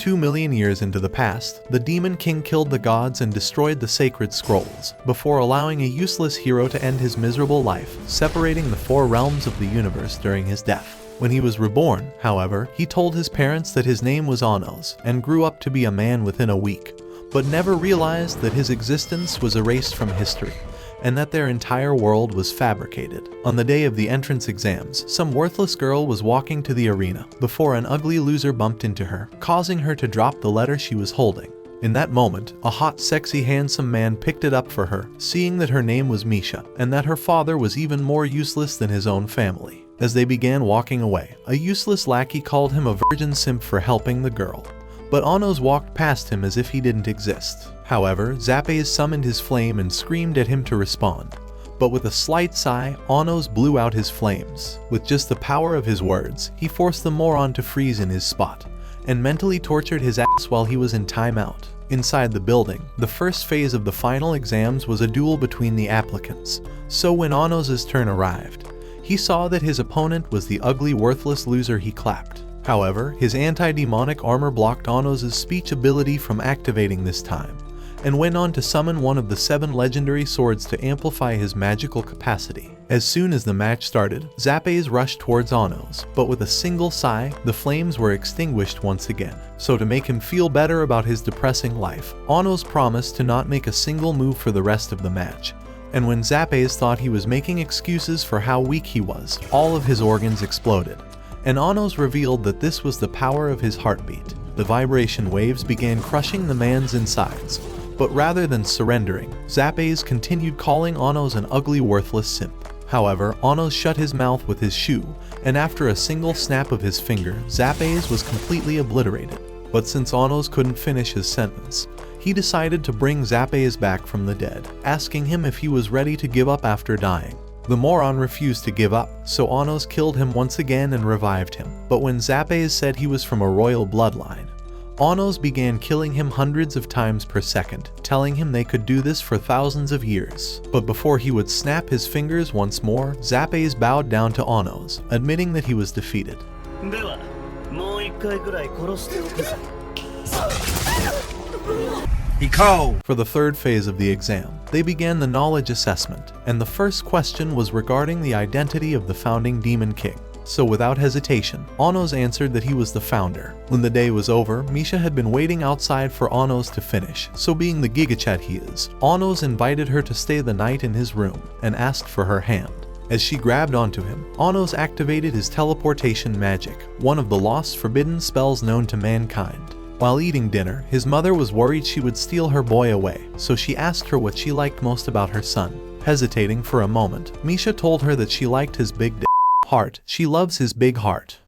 2 million years into the past, the Demon King killed the gods and destroyed the sacred scrolls, before allowing a useless hero to end his miserable life, separating the 4 realms of the universe during his death. When he was reborn, however, he told his parents that his name was Anos, and grew up to be a man within a week, but never realized that his existence was erased from history, and that their entire world was fabricated. On the day of the entrance exams, some worthless girl was walking to the arena, before an ugly loser bumped into her, causing her to drop the letter she was holding. In that moment, a hot, sexy, handsome man picked it up for her, seeing that her name was Misha, and that her father was even more useless than his own family. As they began walking away, a useless lackey called him a virgin simp for helping the girl. But Anos walked past him as if he didn't exist. However, Zapes summoned his flame and screamed at him to respond. But with a slight sigh, Anos blew out his flames. With just the power of his words, he forced the moron to freeze in his spot, and mentally tortured his ass while he was in timeout. Inside the building, the first phase of the final exams was a duel between the applicants. So when Anos' turn arrived, he saw that his opponent was the ugly, worthless loser he clapped. However, his anti-demonic armor blocked Anos' speech ability from activating this time, and went on to summon one of the 7 legendary swords to amplify his magical capacity. As soon as the match started, Zapes rushed towards Anos, but with a single sigh, the flames were extinguished once again. So to make him feel better about his depressing life, Anos promised to not make a single move for the rest of the match. And when Zapes thought he was making excuses for how weak he was, all of his organs exploded, and Anos revealed that this was the power of his heartbeat. The vibration waves began crushing the man's insides, but rather than surrendering, Zapes continued calling Anos an ugly, worthless simp. However, Anos shut his mouth with his shoe, and after a single snap of his finger, Zapes was completely obliterated. But since Anos couldn't finish his sentence, he decided to bring Zapes back from the dead, asking him if he was ready to give up after dying. The moron refused to give up, so Anos killed him once again and revived him. But when Zapes said he was from a royal bloodline, Anos began killing him hundreds of times per second, telling him they could do this for thousands of years. But before he would snap his fingers once more, Zapes bowed down to Anos, admitting that he was defeated. For the third phase of the exam, they began the knowledge assessment, and the first question was regarding the identity of the founding Demon King. So without hesitation, Anos answered that he was the founder. When the day was over, Misha had been waiting outside for Anos to finish, so being the gigachat he is, Anos invited her to stay the night in his room, and asked for her hand. As she grabbed onto him, Anos activated his teleportation magic, one of the lost forbidden spells known to mankind. While eating dinner, his mother was worried she would steal her boy away, so she asked her what she liked most about her son. Hesitating for a moment, Misha told her that she liked his big heart. She loves his big heart.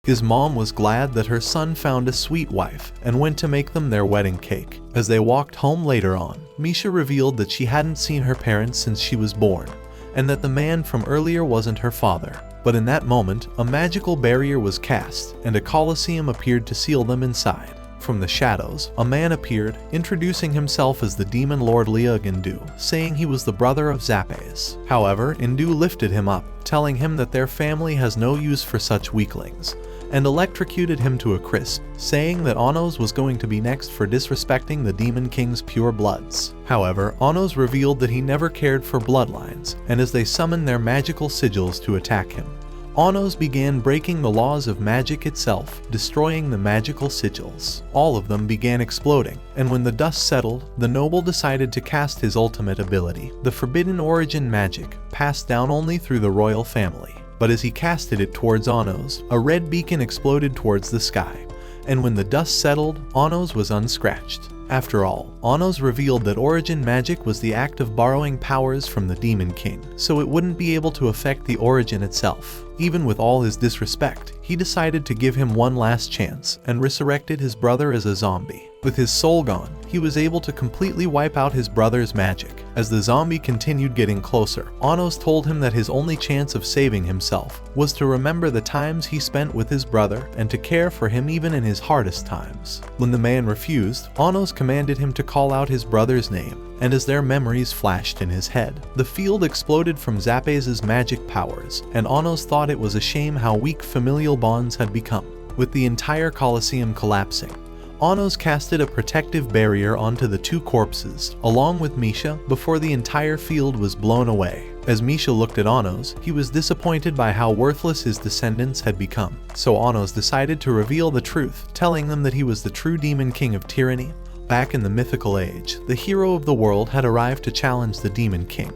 His mom was glad that her son found a sweet wife and went to make them their wedding cake. As they walked home later on, Misha revealed that she hadn't seen her parents since she was born, and that the man from earlier wasn't her father. But in that moment, a magical barrier was cast, and a colosseum appeared to seal them inside. From the shadows, a man appeared, introducing himself as the demon lord Liug Indu, saying he was the brother of Zapes. However, Indu lifted him up, telling him that their family has no use for such weaklings, and electrocuted him to a crisp, saying that Anos was going to be next for disrespecting the Demon King's pure bloods. However, Anos revealed that he never cared for bloodlines, and as they summoned their magical sigils to attack him, Anos began breaking the laws of magic itself, destroying the magical sigils. All of them began exploding, and when the dust settled, the noble decided to cast his ultimate ability, the Forbidden Origin magic, passed down only through the royal family. But as he casted it towards Anos, a red beacon exploded towards the sky, and when the dust settled, Anos was unscratched. After all, Anos revealed that Origin magic was the act of borrowing powers from the Demon King, so it wouldn't be able to affect the Origin itself. Even with all his disrespect, he decided to give him one last chance and resurrected his brother as a zombie. With his soul gone, he was able to completely wipe out his brother's magic. As the zombie continued getting closer, Anos told him that his only chance of saving himself was to remember the times he spent with his brother and to care for him even in his hardest times. When the man refused, Anos commanded him to call out his brother's name, and as their memories flashed in his head, the field exploded from Zapes' magic powers, and Anos thought it was a shame how weak familial bonds had become. With the entire Colosseum collapsing, Anos casted a protective barrier onto the two corpses, along with Misha, before the entire field was blown away. As Misha looked at Anos, he was disappointed by how worthless his descendants had become. So Anos decided to reveal the truth, telling them that he was the true demon king of tyranny. Back in the mythical age, the hero of the world had arrived to challenge the demon king.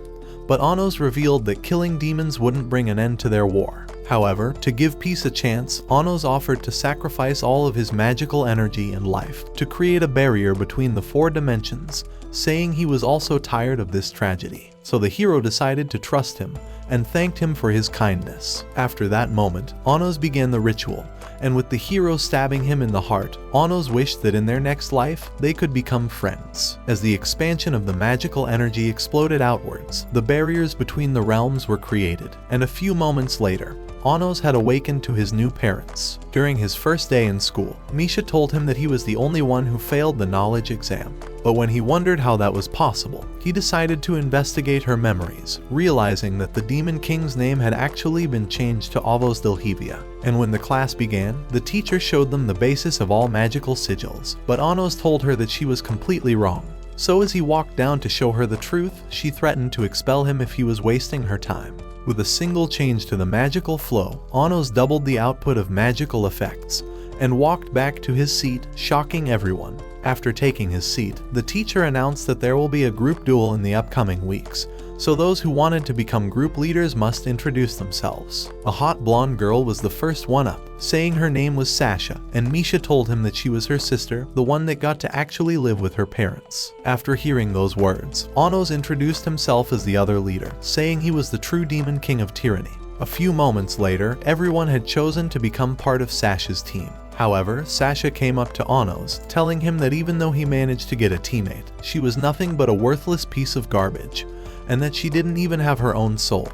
But Anos revealed that killing demons wouldn't bring an end to their war. However, to give peace a chance, Anos offered to sacrifice all of his magical energy and life to create a barrier between the four dimensions, saying he was also tired of this tragedy. So the hero decided to trust him and thanked him for his kindness. After that moment, Anos began the ritual, and with the hero stabbing him in the heart, Anos wished that in their next life, they could become friends. As the expansion of the magical energy exploded outwards, the barriers between the realms were created, and a few moments later, Anos had awakened to his new parents. During his first day in school, Misha told him that he was the only one who failed the knowledge exam. But when he wondered how that was possible, he decided to investigate her memories, realizing that the Demon King's name had actually been changed to Avos Delhevia. And when the class began, the teacher showed them the basis of all magical sigils, but Anos told her that she was completely wrong. So as he walked down to show her the truth, she threatened to expel him if he was wasting her time. With a single change to the magical flow, Anos doubled the output of magical effects and walked back to his seat, shocking everyone. After taking his seat, the teacher announced that there will be a group duel in the upcoming weeks, so those who wanted to become group leaders must introduce themselves. A hot blonde girl was the first one up, saying her name was Sasha, and Misha told him that she was her sister, the one that got to actually live with her parents. After hearing those words, Anos introduced himself as the other leader, saying he was the true demon king of tyranny. A few moments later, everyone had chosen to become part of Sasha's team. However, Sasha came up to Anos, telling him that even though he managed to get a teammate, she was nothing but a worthless piece of garbage, and that she didn't even have her own soul,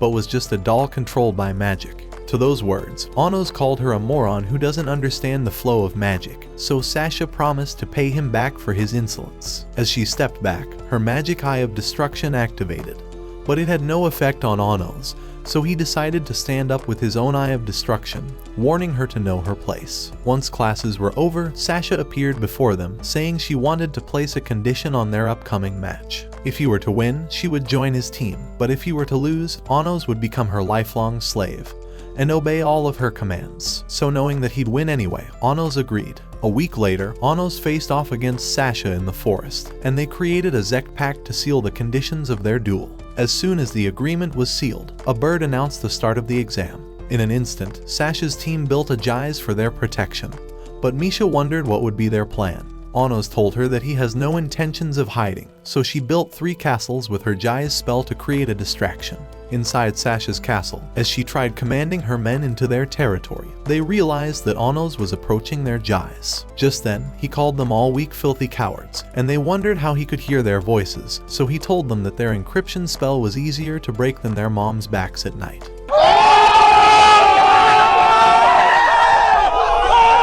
but was just a doll controlled by magic. To those words, Anos called her a moron who doesn't understand the flow of magic, so Sasha promised to pay him back for his insolence. As she stepped back, her magic eye of destruction activated, but it had no effect on Anos, so he decided to stand up with his own eye of destruction, warning her to know her place. Once classes were over, Sasha appeared before them, saying she wanted to place a condition on their upcoming match. If he were to win, she would join his team, but if he were to lose, Anos would become her lifelong slave and obey all of her commands. So knowing that he'd win anyway, Anos agreed. A week later, Anos faced off against Sasha in the forest, and they created a Zect pact to seal the conditions of their duel. As soon as the agreement was sealed, a bird announced the start of the exam. In an instant, Sasha's team built a Jais for their protection, but Misha wondered what would be their plan. Anos told her that he has no intentions of hiding, so she built 3 castles with her Jais spell to create a distraction. Inside Sasha's castle, as she tried commanding her men into their territory, they realized that Anos was approaching their Jais. Just then, he called them all weak, filthy cowards, and they wondered how he could hear their voices, so he told them that their encryption spell was easier to break than their moms' backs at night.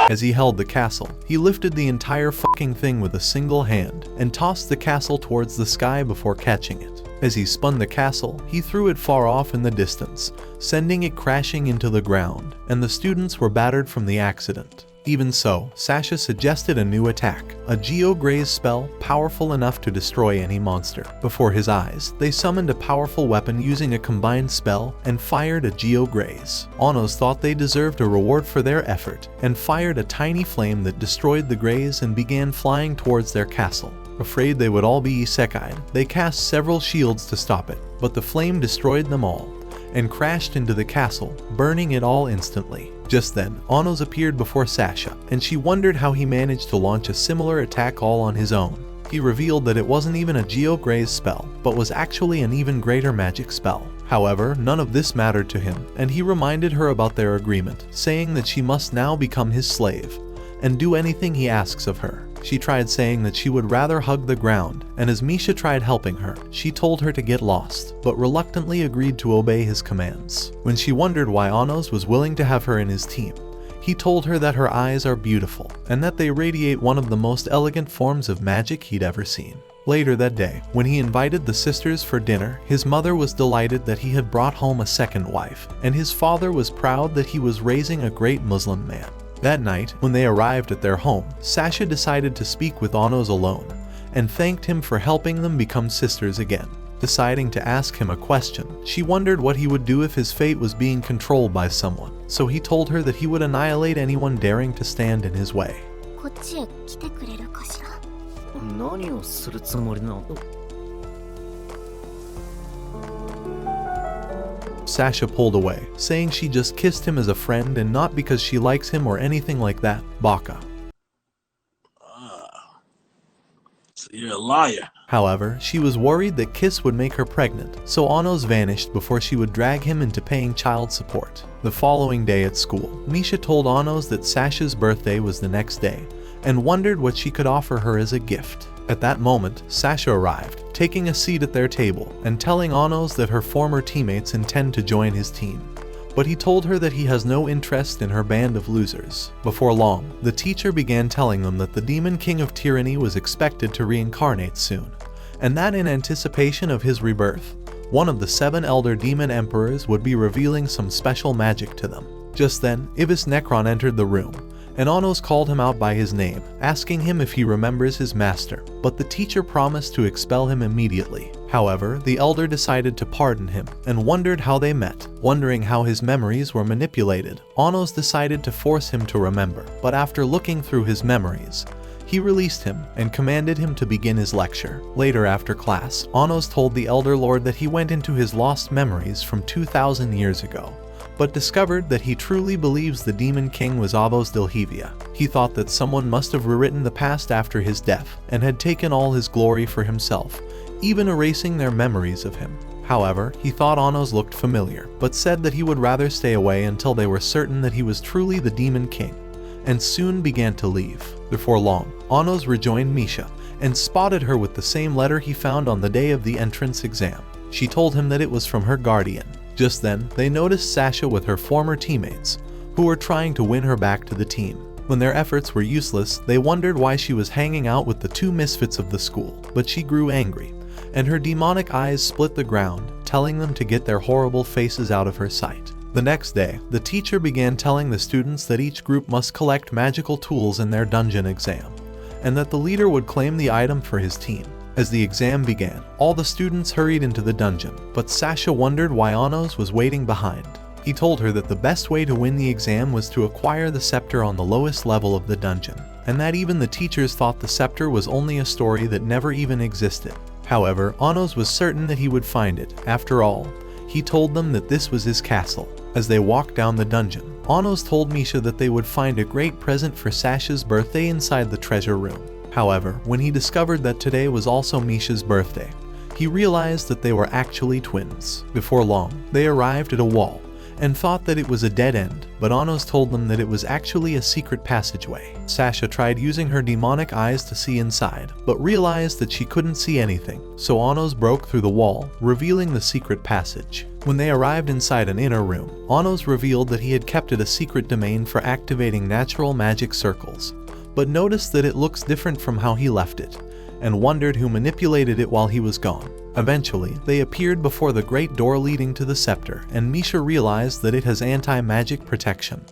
As he held the castle, he lifted the entire fucking thing with a single hand and tossed the castle towards the sky before catching it. As he spun the castle, he threw it far off in the distance, sending it crashing into the ground, and the students were battered from the accident. Even so, Sasha suggested a new attack, a Geo-Graze spell powerful enough to destroy any monster. Before his eyes, they summoned a powerful weapon using a combined spell and fired a Geo-Graze. Anos thought they deserved a reward for their effort, and fired a tiny flame that destroyed the Graze and began flying towards their castle. Afraid they would all be isekai'd, they cast several shields to stop it, but the flame destroyed them all, and crashed into the castle, burning it all instantly. Just then, Anos appeared before Sasha, and she wondered how he managed to launch a similar attack all on his own. He revealed that it wasn't even a Geo-Graze spell, but was actually an even greater magic spell. However, none of this mattered to him, and he reminded her about their agreement, saying that she must now become his slave, and do anything he asks of her. She tried saying that she would rather hug the ground, and as Misha tried helping her, she told her to get lost, but reluctantly agreed to obey his commands. When she wondered why Anos was willing to have her in his team, he told her that her eyes are beautiful, and that they radiate one of the most elegant forms of magic he'd ever seen. Later that day, when he invited the sisters for dinner, his mother was delighted that he had brought home a second wife, and his father was proud that he was raising a great Muslim man. That night, when they arrived at their home, Sasha decided to speak with Anos alone and thanked him for helping them become sisters again. Deciding to ask him a question, she wondered what he would do if his fate was being controlled by someone, so he told her that he would annihilate anyone daring to stand in his way. こっちへ来てくれるかしら。何をするつもりなの？ Sasha pulled away, saying she just kissed him as a friend and not because she likes him or anything like that. Baka. So you're a liar. However, she was worried that Kiss would make her pregnant, so Anos vanished before she would drag him into paying child support. The following day at school, Misha told Anos that Sasha's birthday was the next day, and wondered what she could offer her as a gift. At that moment, Sasha arrived, taking a seat at their table, and telling Anos that her former teammates intend to join his team. But he told her that he has no interest in her band of losers. Before long, the teacher began telling them that the Demon King of Tyranny was expected to reincarnate soon, and that in anticipation of his rebirth, one of the 7 elder demon emperors would be revealing some special magic to them. Just then, Ibis Necron entered the room, and Anos called him out by his name, asking him if he remembers his master, but the teacher promised to expel him immediately. However, the elder decided to pardon him, and wondered how they met. Wondering how his memories were manipulated, Anos decided to force him to remember, but after looking through his memories, he released him and commanded him to begin his lecture. Later after class, Anos told the Elder Lord that he went into his lost memories from 2,000 years ago, but discovered that he truly believes the Demon King was Abos Dilhevia. He thought that someone must have rewritten the past after his death and had taken all his glory for himself, even erasing their memories of him. However, he thought Anos looked familiar, but said that he would rather stay away until they were certain that he was truly the Demon King, and soon began to leave. Before long, Anos rejoined Misha and spotted her with the same letter he found on the day of the entrance exam. She told him that it was from her guardian. Just then, they noticed Sasha with her former teammates, who were trying to win her back to the team. When their efforts were useless, they wondered why she was hanging out with the 2 misfits of the school, but she grew angry, and her demonic eyes split the ground, telling them to get their horrible faces out of her sight. The next day, the teacher began telling the students that each group must collect magical tools in their dungeon exam, and that the leader would claim the item for his team. As the exam began, all the students hurried into the dungeon, but Sasha wondered why Anos was waiting behind. He told her that the best way to win the exam was to acquire the scepter on the lowest level of the dungeon, and that even the teachers thought the scepter was only a story that never even existed. However, Anos was certain that he would find it. After all, he told them that this was his castle. As they walked down the dungeon, Anos told Misha that they would find a great present for Sasha's birthday inside the treasure room. However, when he discovered that today was also Misha's birthday, he realized that they were actually twins. Before long, they arrived at a wall and thought that it was a dead end, but Anos told them that it was actually a secret passageway. Sasha tried using her demonic eyes to see inside, but realized that she couldn't see anything, so Anos broke through the wall, revealing the secret passage. When they arrived inside an inner room, Anos revealed that he had kept it a secret domain for activating natural magic circles, but noticed that it looks different from how he left it, and wondered who manipulated it while he was gone. Eventually, they appeared before the great door leading to the scepter, and Misha realized that it has anti-magic protection,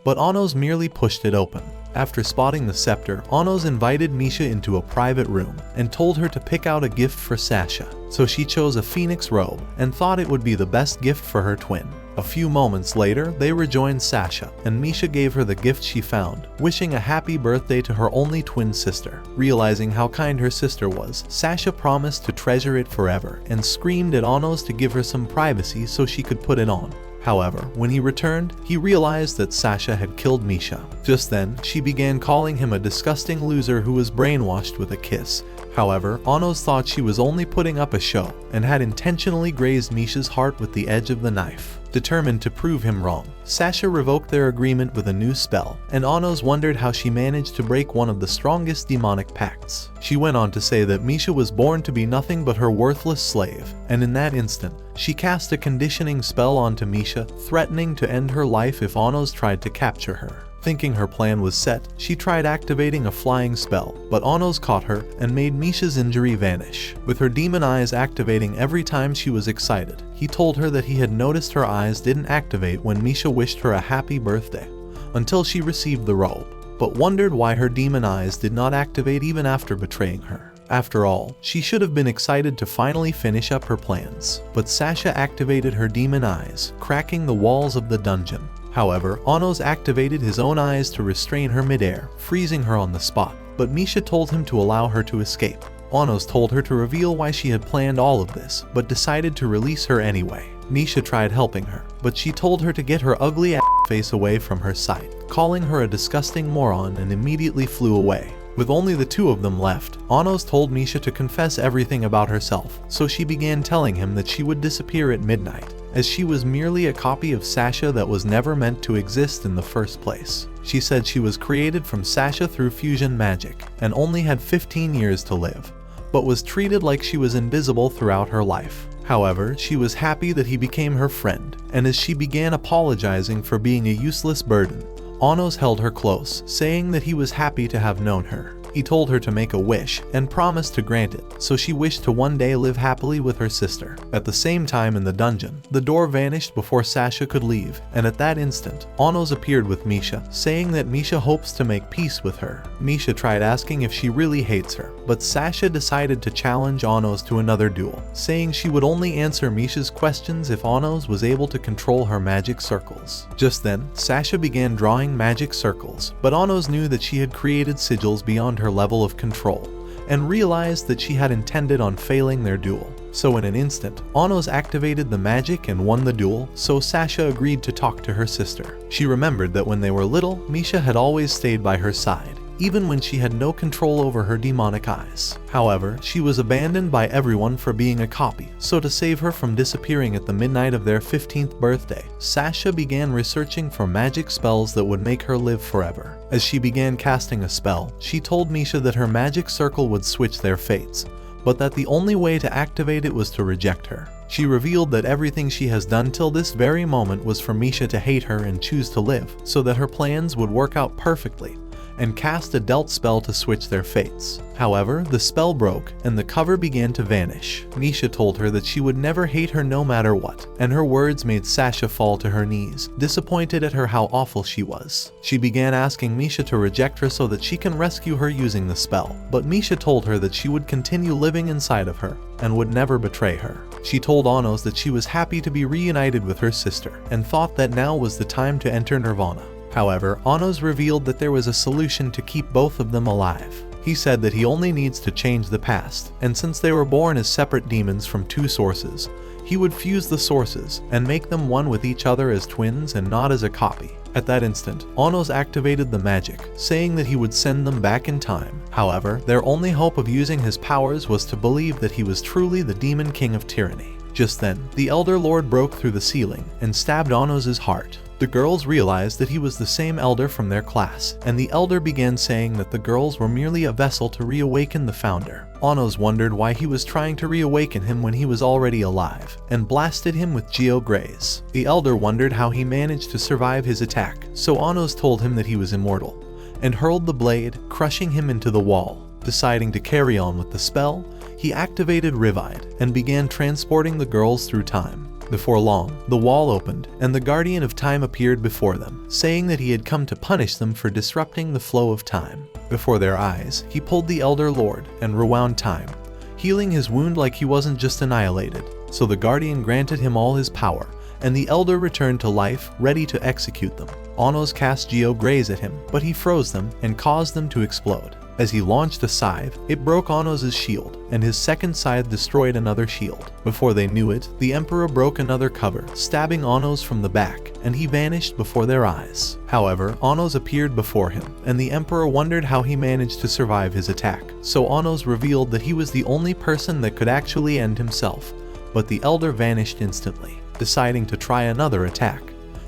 but Anos merely pushed it open. After spotting the scepter, Anos invited Misha into a private room and told her to pick out a gift for Sasha, so she chose a phoenix robe and thought it would be the best gift for her twin. A few moments later, they rejoined Sasha, and Misha gave her the gift she found, wishing a happy birthday to her only twin sister. Realizing how kind her sister was, Sasha promised to treasure it forever and screamed at Anos to give her some privacy so she could put it on. However, when he returned, he realized that Sasha had killed Misha. Just then, she began calling him a disgusting loser who was brainwashed with a kiss. However, Anos thought she was only putting up a show and had intentionally grazed Misha's heart with the edge of the knife. Determined to prove him wrong, Sasha revoked their agreement with a new spell, and Anos wondered how she managed to break one of the strongest demonic pacts. She went on to say that Misha was born to be nothing but her worthless slave, and in that instant, she cast a conditioning spell onto Misha, threatening to end her life if Anos tried to capture her. Thinking her plan was set, she tried activating a flying spell, but Anos caught her and made Misha's injury vanish. With her demon eyes activating every time she was excited, he told her that he had noticed her eyes didn't activate when Misha wished her a happy birthday, until she received the robe, but wondered why her demon eyes did not activate even after betraying her. After all, she should have been excited to finally finish up her plans, but Sasha activated her demon eyes, cracking the walls of the dungeon. However, Anos activated his own eyes to restrain her midair, freezing her on the spot, but Misha told him to allow her to escape. Anos told her to reveal why she had planned all of this, but decided to release her anyway. Misha tried helping her, but she told her to get her ugly ass face away from her sight, calling her a disgusting moron, and immediately flew away. With only the two of them left, Anos told Misha to confess everything about herself, so she began telling him that she would disappear at midnight, as she was merely a copy of Sasha that was never meant to exist in the first place. She said she was created from Sasha through fusion magic, and only had 15 years to live, but was treated like she was invisible throughout her life. However, she was happy that he became her friend, and as she began apologizing for being a useless burden, Anos held her close, saying that he was happy to have known her. He told her to make a wish and promised to grant it, so she wished to one day live happily with her sister. At the same time in the dungeon, the door vanished before Sasha could leave, and at that instant, Anos appeared with Misha, saying that Misha hopes to make peace with her. Misha tried asking if she really hates her, but Sasha decided to challenge Anos to another duel, saying she would only answer Misha's questions if Anos was able to control her magic circles. Just then, Sasha began drawing magic circles, but Anos knew that she had created sigils beyond her level of control, and realized that she had intended on failing their duel. So in an instant, Anos activated the magic and won the duel, so Sasha agreed to talk to her sister. She remembered that when they were little, Misha had always stayed by her side, even when she had no control over her demonic eyes. However, she was abandoned by everyone for being a copy, so to save her from disappearing at the midnight of their 15th birthday, Sasha began researching for magic spells that would make her live forever. As she began casting a spell, she told Misha that her magic circle would switch their fates, but that the only way to activate it was to reject her. She revealed that everything she has done till this very moment was for Misha to hate her and choose to live, so that her plans would work out perfectly, and cast a dealt spell to switch their fates. However, the spell broke, and the cover began to vanish. Misha told her that she would never hate her no matter what, and her words made Sasha fall to her knees, disappointed at her how awful she was. She began asking Misha to reject her so that she can rescue her using the spell, but Misha told her that she would continue living inside of her, and would never betray her. She told Anos that she was happy to be reunited with her sister, and thought that now was the time to enter Nirvana. However, Anos revealed that there was a solution to keep both of them alive. He said that he only needs to change the past, and since they were born as separate demons from two sources, he would fuse the sources and make them one with each other as twins and not as a copy. At that instant, Anos activated the magic, saying that he would send them back in time. However, their only hope of using his powers was to believe that he was truly the Demon King of Tyranny. Just then, the Elder Lord broke through the ceiling and stabbed Anos' heart. The girls realized that he was the same elder from their class, and the elder began saying that the girls were merely a vessel to reawaken the founder. Anos wondered why he was trying to reawaken him when he was already alive, and blasted him with Geo Graze. The elder wondered how he managed to survive his attack, so Anos told him that he was immortal, and hurled the blade, crushing him into the wall. Deciding to carry on with the spell, he activated Rivide and began transporting the girls through time. Before long, the wall opened, and the Guardian of Time appeared before them, saying that he had come to punish them for disrupting the flow of time. Before their eyes, he pulled the Elder Lord and rewound time, healing his wound like he wasn't just annihilated. So the Guardian granted him all his power, and the Elder returned to life, ready to execute them. Anos cast Geo Graze at him, but he froze them and caused them to explode. As he launched a scythe, it broke Anos' shield, and his second scythe destroyed another shield. Before they knew it, the Emperor broke another cover, stabbing Anos from the back, and he vanished before their eyes. However, Anos appeared before him, and the Emperor wondered how he managed to survive his attack. So Anos revealed that he was the only person that could actually end himself, but the Elder vanished instantly. Deciding to try another attack,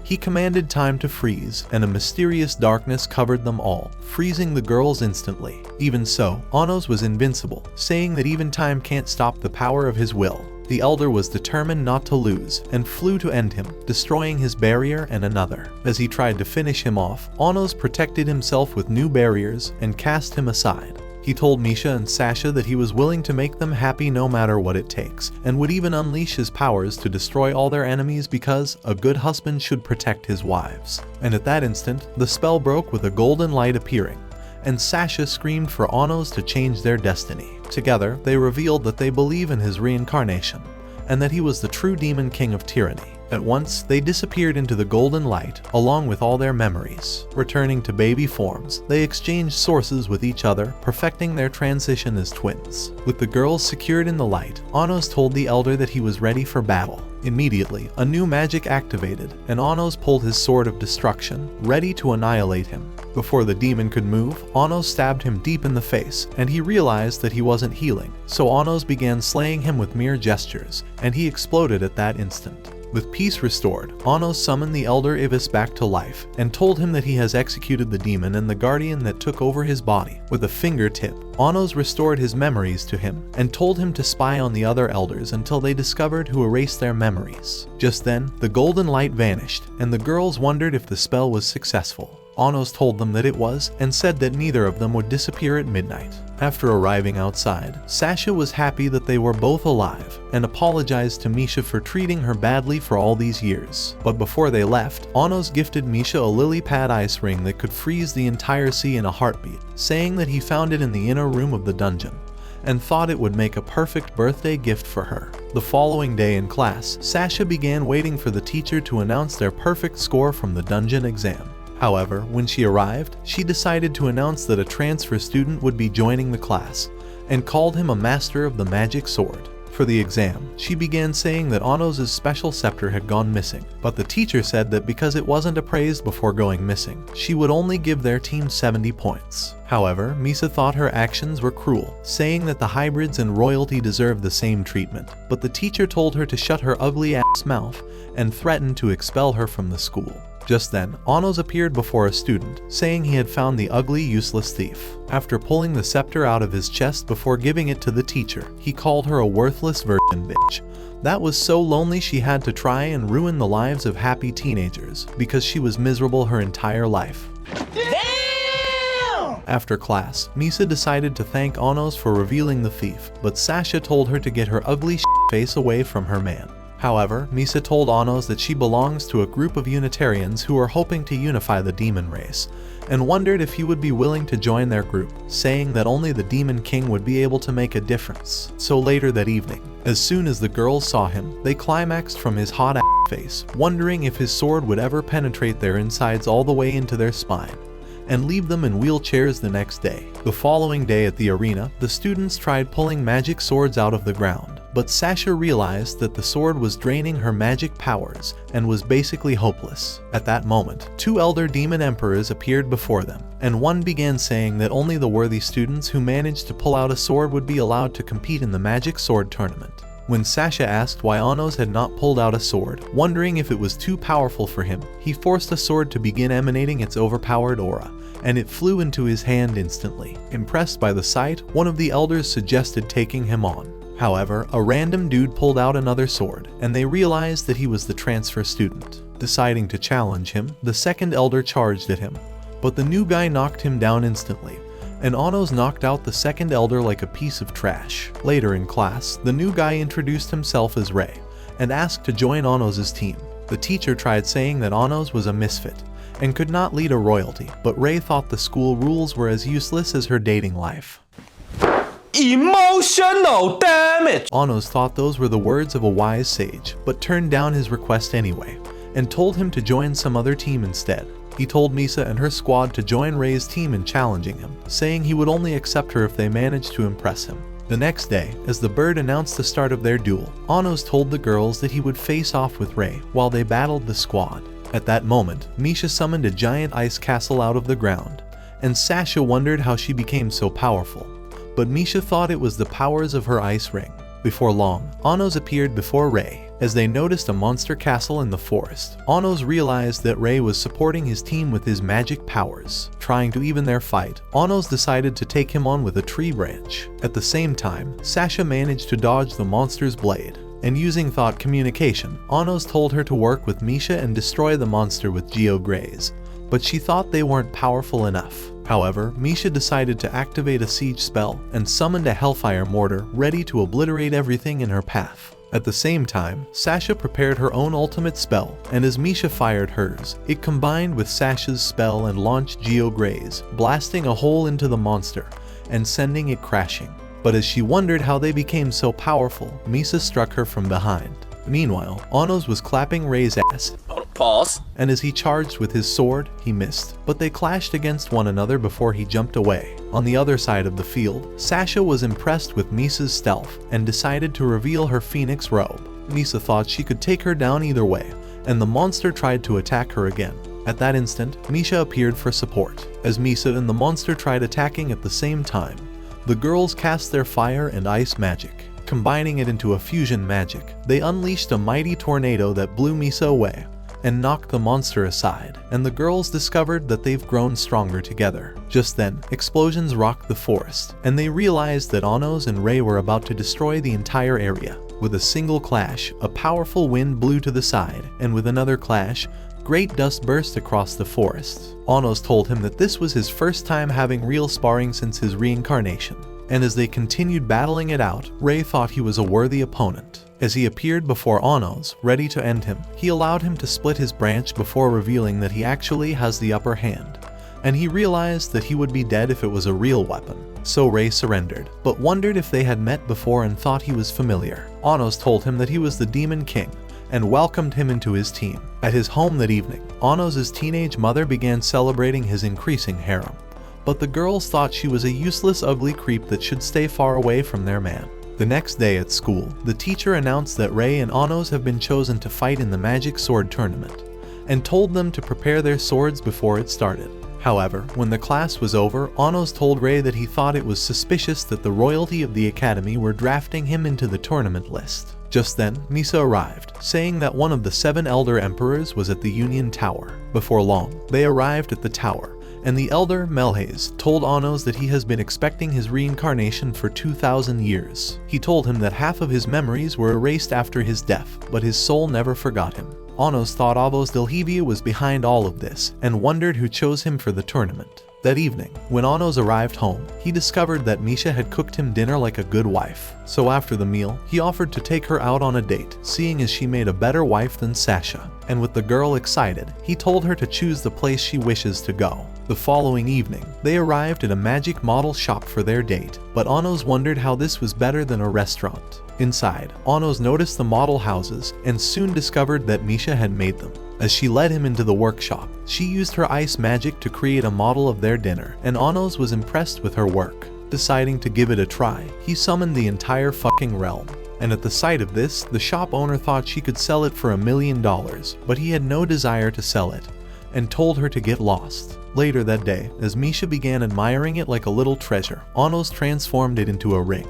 he commanded time to freeze, and a mysterious darkness covered them all, freezing the girls instantly. Even so, Anos was invincible, saying that even time can't stop the power of his will. The Elder was determined not to lose, and flew to end him, destroying his barrier and another. As he tried to finish him off, Anos protected himself with new barriers and cast him aside. He told Misha and Sasha that he was willing to make them happy no matter what it takes, and would even unleash his powers to destroy all their enemies because a good husband should protect his wives. And at that instant, the spell broke with a golden light appearing, and Sasha screamed for Anos to change their destiny. Together, they revealed that they believe in his reincarnation, and that he was the true demon king of tyranny. At once, they disappeared into the golden light, along with all their memories. Returning to baby forms, they exchanged sources with each other, perfecting their transition as twins. With the girls secured in the light, Anos told the elder that he was ready for battle. Immediately, a new magic activated, and Anos pulled his sword of destruction, ready to annihilate him. Before the demon could move, Anos stabbed him deep in the face, and he realized that he wasn't healing, so Anos began slaying him with mere gestures, and he exploded at that instant. With peace restored, Anos summoned the elder Ibis back to life, and told him that he has executed the demon and the guardian that took over his body. With a fingertip, Anos restored his memories to him, and told him to spy on the other elders until they discovered who erased their memories. Just then, the golden light vanished, and the girls wondered if the spell was successful. Anos told them that it was, and said that neither of them would disappear at midnight. After arriving outside, Sasha was happy that they were both alive, and apologized to Misha for treating her badly for all these years. But before they left, Anos gifted Misha a lily pad ice ring that could freeze the entire sea in a heartbeat, saying that he found it in the inner room of the dungeon, and thought it would make a perfect birthday gift for her. The following day in class, Sasha began waiting for the teacher to announce their perfect score from the dungeon exam. However, when she arrived, she decided to announce that a transfer student would be joining the class, and called him a master of the magic sword. For the exam, she began saying that Anos' special scepter had gone missing, but the teacher said that because it wasn't appraised before going missing, she would only give their team 70 points. However, Misa thought her actions were cruel, saying that the hybrids and royalty deserved the same treatment, but the teacher told her to shut her ugly ass mouth and threatened to expel her from the school. Just then, Anos appeared before a student, saying he had found the ugly, useless thief. After pulling the scepter out of his chest before giving it to the teacher, he called her a worthless virgin bitch. That was so lonely she had to try and ruin the lives of happy teenagers, because she was miserable her entire life. Damn! After class, Misa decided to thank Anos for revealing the thief, but Sasha told her to get her ugly face away from her man. However, Misa told Anos that she belongs to a group of Unitarians who are hoping to unify the demon race, and wondered if he would be willing to join their group, saying that only the Demon King would be able to make a difference. So later that evening, as soon as the girls saw him, they climaxed from his hot face, wondering if his sword would ever penetrate their insides all the way into their spine, and leave them in wheelchairs the next day. The following day at the arena, the students tried pulling magic swords out of the ground, but Sasha realized that the sword was draining her magic powers and was basically hopeless. At that moment, two elder demon emperors appeared before them, and one began saying that only the worthy students who managed to pull out a sword would be allowed to compete in the magic sword tournament. When Sasha asked why Anos had not pulled out a sword, wondering if it was too powerful for him, he forced a sword to begin emanating its overpowered aura, and it flew into his hand instantly. Impressed by the sight, one of the elders suggested taking him on. However, a random dude pulled out another sword, and they realized that he was the transfer student. Deciding to challenge him, the second elder charged at him, but the new guy knocked him down instantly, and Anos knocked out the second elder like a piece of trash. Later in class, the new guy introduced himself as Ray, and asked to join Anos' team. The teacher tried saying that Anos was a misfit, and could not lead a royalty, but Ray thought the school rules were as useless as her dating life. Emotional damage! Anos thought those were the words of a wise sage, but turned down his request anyway, and told him to join some other team instead. He told Misa and her squad to join Ray's team in challenging him, saying he would only accept her if they managed to impress him. The next day, as the bird announced the start of their duel, Anos told the girls that he would face off with Ray while they battled the squad. At that moment, Misha summoned a giant ice castle out of the ground, and Sasha wondered how she became so powerful. But Misha thought it was the powers of her ice ring. Before long, Anos appeared before Ray. As they noticed a monster castle in the forest, Anos realized that Ray was supporting his team with his magic powers. Trying to even their fight, Anos decided to take him on with a tree branch. At the same time, Sasha managed to dodge the monster's blade, and using thought communication, Anos told her to work with Misha and destroy the monster with Geo Graze, but she thought they weren't powerful enough. However, Misha decided to activate a siege spell and summoned a Hellfire Mortar ready to obliterate everything in her path. At the same time, Sasha prepared her own ultimate spell, and as Misha fired hers, it combined with Sasha's spell and launched Geograze, blasting a hole into the monster and sending it crashing. But as she wondered how they became so powerful, Misa struck her from behind. Meanwhile, Onos was clapping Ray's ass, Pause. and as he charged with his sword, he missed, but they clashed against one another before he jumped away. On the other side of the field, Sasha was impressed with Misa's stealth and decided to reveal her phoenix robe. Misa thought she could take her down either way, and the monster tried to attack her again. At that instant, Misha appeared for support. As Misa and the monster tried attacking at the same time, the girls cast their fire and ice magic. Combining it into a fusion magic, they unleashed a mighty tornado that blew Misa away and knocked the monster aside, and the girls discovered that they've grown stronger together. Just then, explosions rocked the forest, and they realized that Onos and Ray were about to destroy the entire area. With a single clash, a powerful wind blew to the side, and with another clash, great dust burst across the forest. Onos told him that this was his first time having real sparring since his reincarnation, and as they continued battling it out, Ray thought he was a worthy opponent. As he appeared before Onos, ready to end him, he allowed him to split his branch before revealing that he actually has the upper hand, and he realized that he would be dead if it was a real weapon. So Ray surrendered, but wondered if they had met before and thought he was familiar. Onos told him that he was the Demon King, and welcomed him into his team. At his home that evening, Onos' teenage mother began celebrating his increasing harem, but the girls thought she was a useless ugly creep that should stay far away from their man. The next day at school, the teacher announced that Ray and Onos have been chosen to fight in the Magic Sword Tournament, and told them to prepare their swords before it started. However, when the class was over, Onos told Ray that he thought it was suspicious that the royalty of the academy were drafting him into the tournament list. Just then, Misa arrived, saying that one of the 7 Elder Emperors was at the Union Tower. Before long, they arrived at the tower, and the elder, Melhaze, told Onos that he has been expecting his reincarnation for 2,000 years. He told him that half of his memories were erased after his death, but his soul never forgot him. Onos thought Avos Delhevia was behind all of this, and wondered who chose him for the tournament. That evening, when Onos arrived home, he discovered that Misha had cooked him dinner like a good wife. So after the meal, he offered to take her out on a date, seeing as she made a better wife than Sasha. And with the girl excited, he told her to choose the place she wishes to go. The following evening, they arrived at a magic model shop for their date, but Onos wondered how this was better than a restaurant. Inside, Onos noticed the model houses and soon discovered that Misha had made them. As she led him into the workshop, she used her ice magic to create a model of their dinner, and Onos was impressed with her work. Deciding to give it a try, he summoned the entire fucking realm. And at the sight of this, the shop owner thought she could sell it for $1 million, but he had no desire to sell it, and told her to get lost. Later that day, as Misha began admiring it like a little treasure, Onos transformed it into a ring,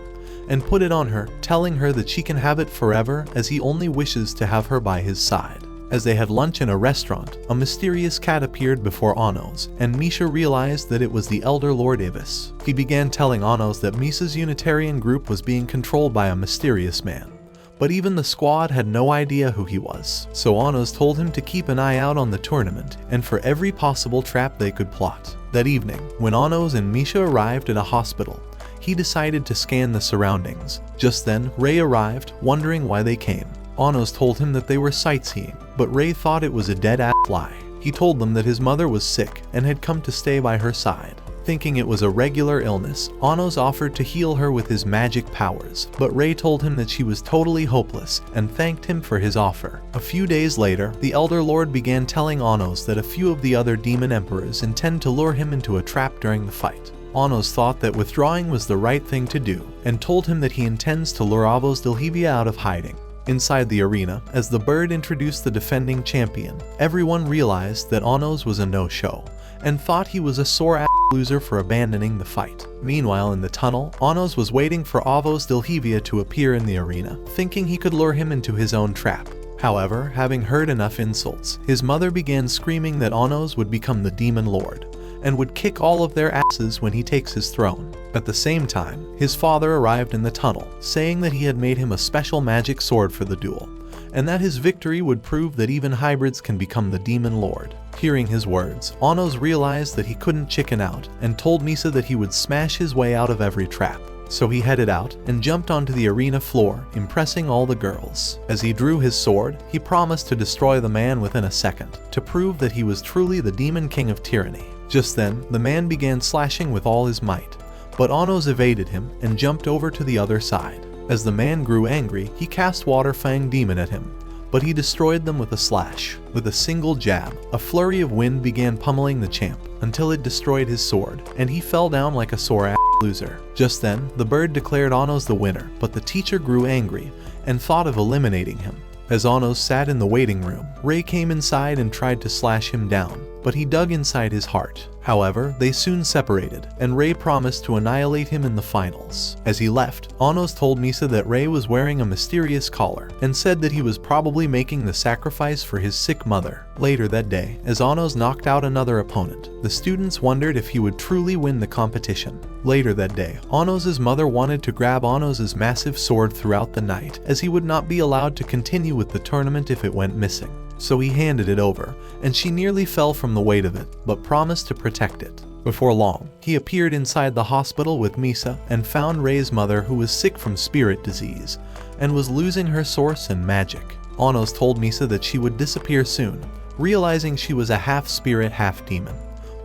and put it on her, telling her that she can have it forever as he only wishes to have her by his side. As they had lunch in a restaurant, a mysterious cat appeared before Onos, and Misha realized that it was the Elder Lord Ibis. He began telling Onos that Misa's Unitarian group was being controlled by a mysterious man, but even the squad had no idea who he was. So Onos told him to keep an eye out on the tournament, and for every possible trap they could plot. That evening, when Onos and Misha arrived at a hospital, he decided to scan the surroundings. Just then, Ray arrived, wondering why they came. Onos told him that they were sightseeing, but Ray thought it was a dead-ass lie. He told them that his mother was sick and had come to stay by her side. Thinking it was a regular illness, Onos offered to heal her with his magic powers, but Ray told him that she was totally hopeless and thanked him for his offer. A few days later, the Elder Lord began telling Onos that a few of the other demon emperors intend to lure him into a trap during the fight. Onos thought that withdrawing was the right thing to do, and told him that he intends to lure Avos Delhevia out of hiding. Inside the arena, as the bird introduced the defending champion, everyone realized that Onos was a no-show, and thought he was a sore-ass loser for abandoning the fight. Meanwhile, in the tunnel, Onos was waiting for Avos Delhevia to appear in the arena, thinking he could lure him into his own trap. However, having heard enough insults, his mother began screaming that Onos would become the Demon Lord, and would kick all of their asses when he takes his throne. At the same time, his father arrived in the tunnel, saying that he had made him a special magic sword for the duel, and that his victory would prove that even hybrids can become the Demon Lord. Hearing his words, Anos realized that he couldn't chicken out and told Misa that he would smash his way out of every trap. So he headed out and jumped onto the arena floor, impressing all the girls. As he drew his sword, he promised to destroy the man within a second, to prove that he was truly the Demon King of Tyranny. Just then, the man began slashing with all his might, but Anos evaded him and jumped over to the other side. As the man grew angry, he cast Water Fang Demon at him, but he destroyed them with a slash. With a single jab, a flurry of wind began pummeling the champ until it destroyed his sword, and he fell down like a sore-ass loser. Just then, the bird declared Anos the winner, but the teacher grew angry and thought of eliminating him. As Anos sat in the waiting room, Ray came inside and tried to slash him down, but he dug inside his heart. However, they soon separated, and Ray promised to annihilate him in the finals. As he left, Anos told Misa that Ray was wearing a mysterious collar, and said that he was probably making the sacrifice for his sick mother. Later that day, as Anos knocked out another opponent, the students wondered if he would truly win the competition. Later that day, Anos' mother wanted to grab Anos' massive sword throughout the night, as he would not be allowed to continue with the tournament if it went missing. So he handed it over, and she nearly fell from the weight of it, but promised to protect it. Before long, he appeared inside the hospital with Misa and found Ray's mother, who was sick from spirit disease and was losing her source and magic. Anos told Misa that she would disappear soon, realizing she was a half-spirit, half-demon.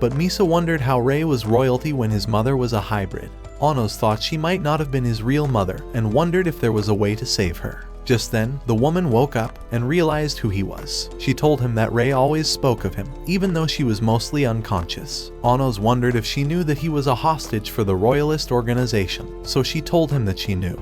But Misa wondered how Ray was royalty when his mother was a hybrid. Anos thought she might not have been his real mother and wondered if there was a way to save her. Just then, the woman woke up and realized who he was. She told him that Ray always spoke of him, even though she was mostly unconscious. Anos wondered if she knew that he was a hostage for the royalist organization, so she told him that she knew,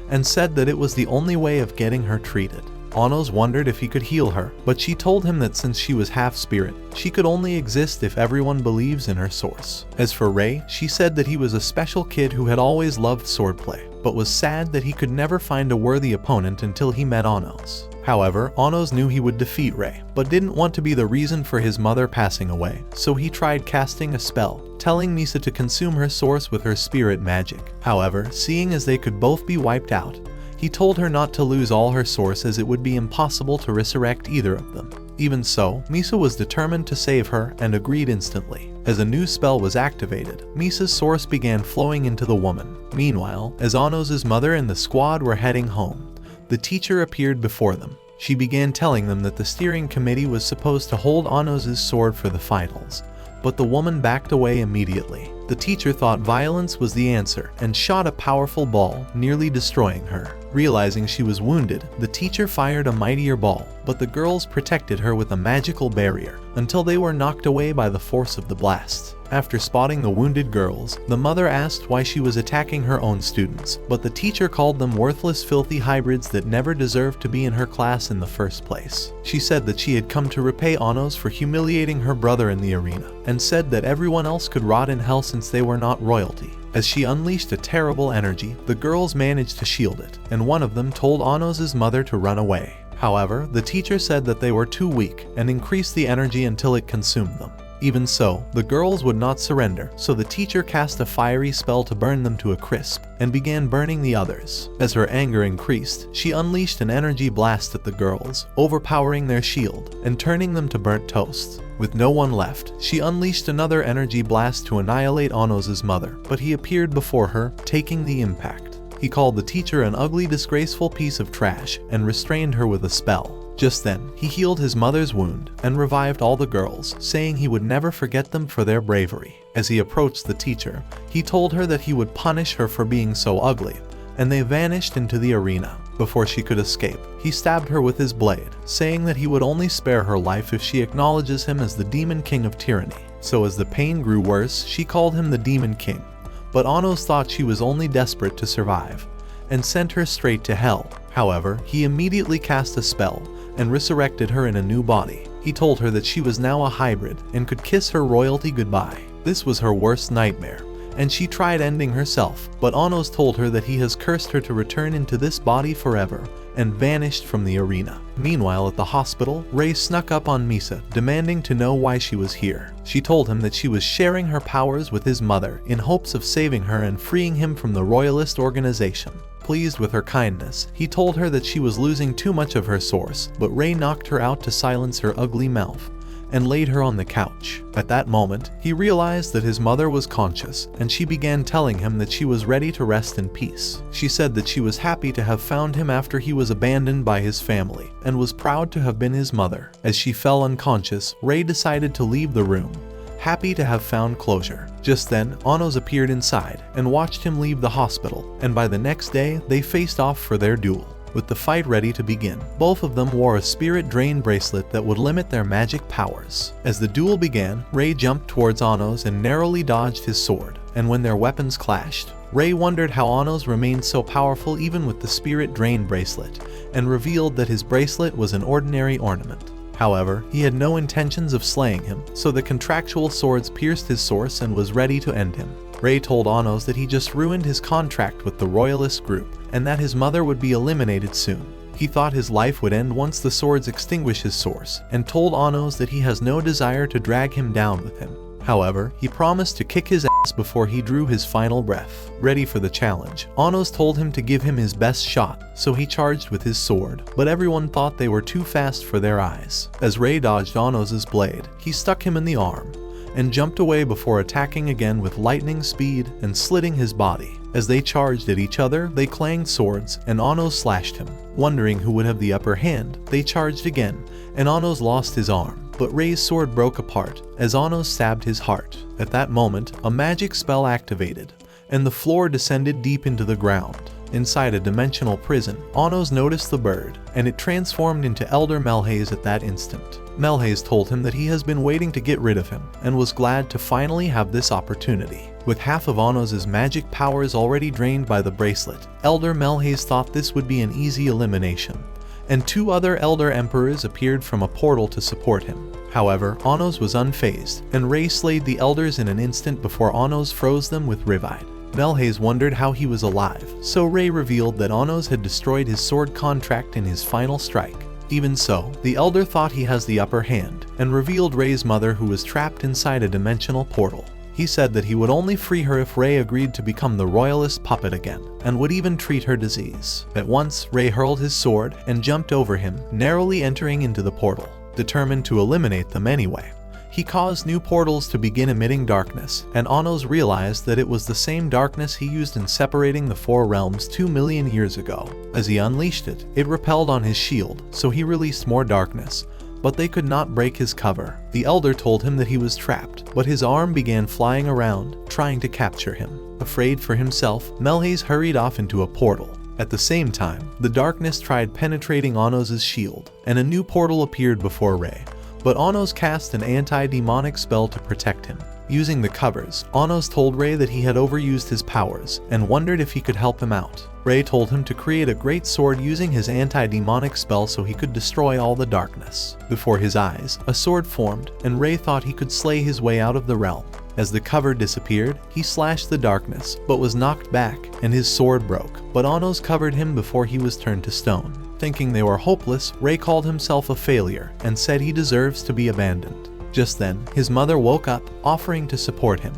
and said that it was the only way of getting her treated. Anos wondered if he could heal her, but she told him that since she was half-spirit, she could only exist if everyone believes in her source. As for Ray, she said that he was a special kid who had always loved swordplay, but was sad that he could never find a worthy opponent until he met Anos. However, Anos knew he would defeat Ray, but didn't want to be the reason for his mother passing away, so he tried casting a spell, telling Misa to consume her source with her spirit magic. However, seeing as they could both be wiped out, he told her not to lose all her source, as it would be impossible to resurrect either of them. Even so, Misa was determined to save her and agreed instantly. As a new spell was activated, Misa's source began flowing into the woman. Meanwhile, as Anos' mother and the squad were heading home, the teacher appeared before them. She began telling them that the steering committee was supposed to hold Anos' sword for the finals, but the woman backed away immediately. The teacher thought violence was the answer and shot a powerful ball, nearly destroying her. Realizing she was wounded, the teacher fired a mightier ball, but the girls protected her with a magical barrier until they were knocked away by the force of the blast. After spotting the wounded girls, the mother asked why she was attacking her own students, but the teacher called them worthless, filthy hybrids that never deserved to be in her class in the first place. She said that she had come to repay Anos for humiliating her brother in the arena, and said that everyone else could rot in hell since they were not royalty. As she unleashed a terrible energy, the girls managed to shield it, and one of them told Anos' mother to run away. However, the teacher said that they were too weak and increased the energy until it consumed them. Even so, the girls would not surrender, so the teacher cast a fiery spell to burn them to a crisp, and began burning the others. As her anger increased, she unleashed an energy blast at the girls, overpowering their shield, and turning them to burnt toast. With no one left, she unleashed another energy blast to annihilate Anos' mother, but he appeared before her, taking the impact. He called the teacher an ugly, disgraceful piece of trash, and restrained her with a spell. Just then, he healed his mother's wound and revived all the girls, saying he would never forget them for their bravery. As he approached the teacher, he told her that he would punish her for being so ugly, and they vanished into the arena. Before she could escape, he stabbed her with his blade, saying that he would only spare her life if she acknowledges him as the Demon King of Tyranny. So as the pain grew worse, she called him the Demon King, but Anos thought she was only desperate to survive, and sent her straight to hell. However, he immediately cast a spell and resurrected her in a new body. He told her that she was now a hybrid and could kiss her royalty goodbye. This was her worst nightmare, and she tried ending herself, but Anos told her that he has cursed her to return into this body forever, and vanished from the arena. Meanwhile, at the hospital, Ray snuck up on Misa, demanding to know why she was here. She told him that she was sharing her powers with his mother in hopes of saving her and freeing him from the royalist organization. Pleased with her kindness, he told her that she was losing too much of her source, but Ray knocked her out to silence her ugly mouth, and laid her on the couch. At that moment, he realized that his mother was conscious, and she began telling him that she was ready to rest in peace. She said that she was happy to have found him after he was abandoned by his family, and was proud to have been his mother. As she fell unconscious, Rei decided to leave the room, happy to have found closure. Just then, Anos appeared inside and watched him leave the hospital, and by the next day, they faced off for their duel. With the fight ready to begin, both of them wore a spirit drain bracelet that would limit their magic powers. As the duel began, Rei jumped towards Anos and narrowly dodged his sword, and when their weapons clashed, Rei wondered how Anos remained so powerful even with the spirit drain bracelet, and revealed that his bracelet was an ordinary ornament. However, he had no intentions of slaying him, so the contractual swords pierced his source and was ready to end him. Rei told Anos that he just ruined his contract with the Royalist group, and that his mother would be eliminated soon. He thought his life would end once the swords extinguish his source, and told Anos that he has no desire to drag him down with him. However, he promised to kick his ass before he drew his final breath. Ready for the challenge, Anos told him to give him his best shot, so he charged with his sword, but everyone thought they were too fast for their eyes. As Rei dodged Anos' blade, he stuck him in the arm, and jumped away before attacking again with lightning speed and slitting his body. As they charged at each other, they clanged swords, and Anos slashed him. Wondering who would have the upper hand, they charged again, and Anos lost his arm, but Rei's sword broke apart as Anos stabbed his heart. At that moment, a magic spell activated, and the floor descended deep into the ground. Inside a dimensional prison, Anos noticed the bird, and it transformed into Elder Melhaze at that instant. Melhaze told him that he has been waiting to get rid of him, and was glad to finally have this opportunity. With half of Anos' magic powers already drained by the bracelet, Elder Melhaze thought this would be an easy elimination, and 2 other Elder Emperors appeared from a portal to support him. However, Anos was unfazed, and Rei slayed the Elders in an instant before Anos froze them with Rivide. Melhaze wondered how he was alive, so Rei revealed that Anos had destroyed his sword contract in his final strike. Even so, the Elder thought he has the upper hand, and revealed Rei's mother, who was trapped inside a dimensional portal. He said that he would only free her if Rei agreed to become the Royalist puppet again, and would even treat her disease. At once, Rei hurled his sword and jumped over him, narrowly entering into the portal. Determined to eliminate them anyway, he caused new portals to begin emitting darkness, and Anos realized that it was the same darkness he used in separating the 4 realms 2 million years ago. As he unleashed it, it repelled on his shield, so he released more darkness, but they could not break his cover. The Elder told him that he was trapped, but his arm began flying around, trying to capture him. Afraid for himself, Melhaze hurried off into a portal. At the same time, the darkness tried penetrating Anos' shield, and a new portal appeared before Rei. But Anos cast an anti-demonic spell to protect him. Using the covers, Anos told Rei that he had overused his powers, and wondered if he could help him out. Rei told him to create a great sword using his anti-demonic spell so he could destroy all the darkness. Before his eyes, a sword formed, and Rei thought he could slay his way out of the realm. As the cover disappeared, he slashed the darkness, but was knocked back, and his sword broke. But Anos covered him before he was turned to stone. Thinking they were hopeless, Rei called himself a failure, and said he deserves to be abandoned. Just then, his mother woke up, offering to support him.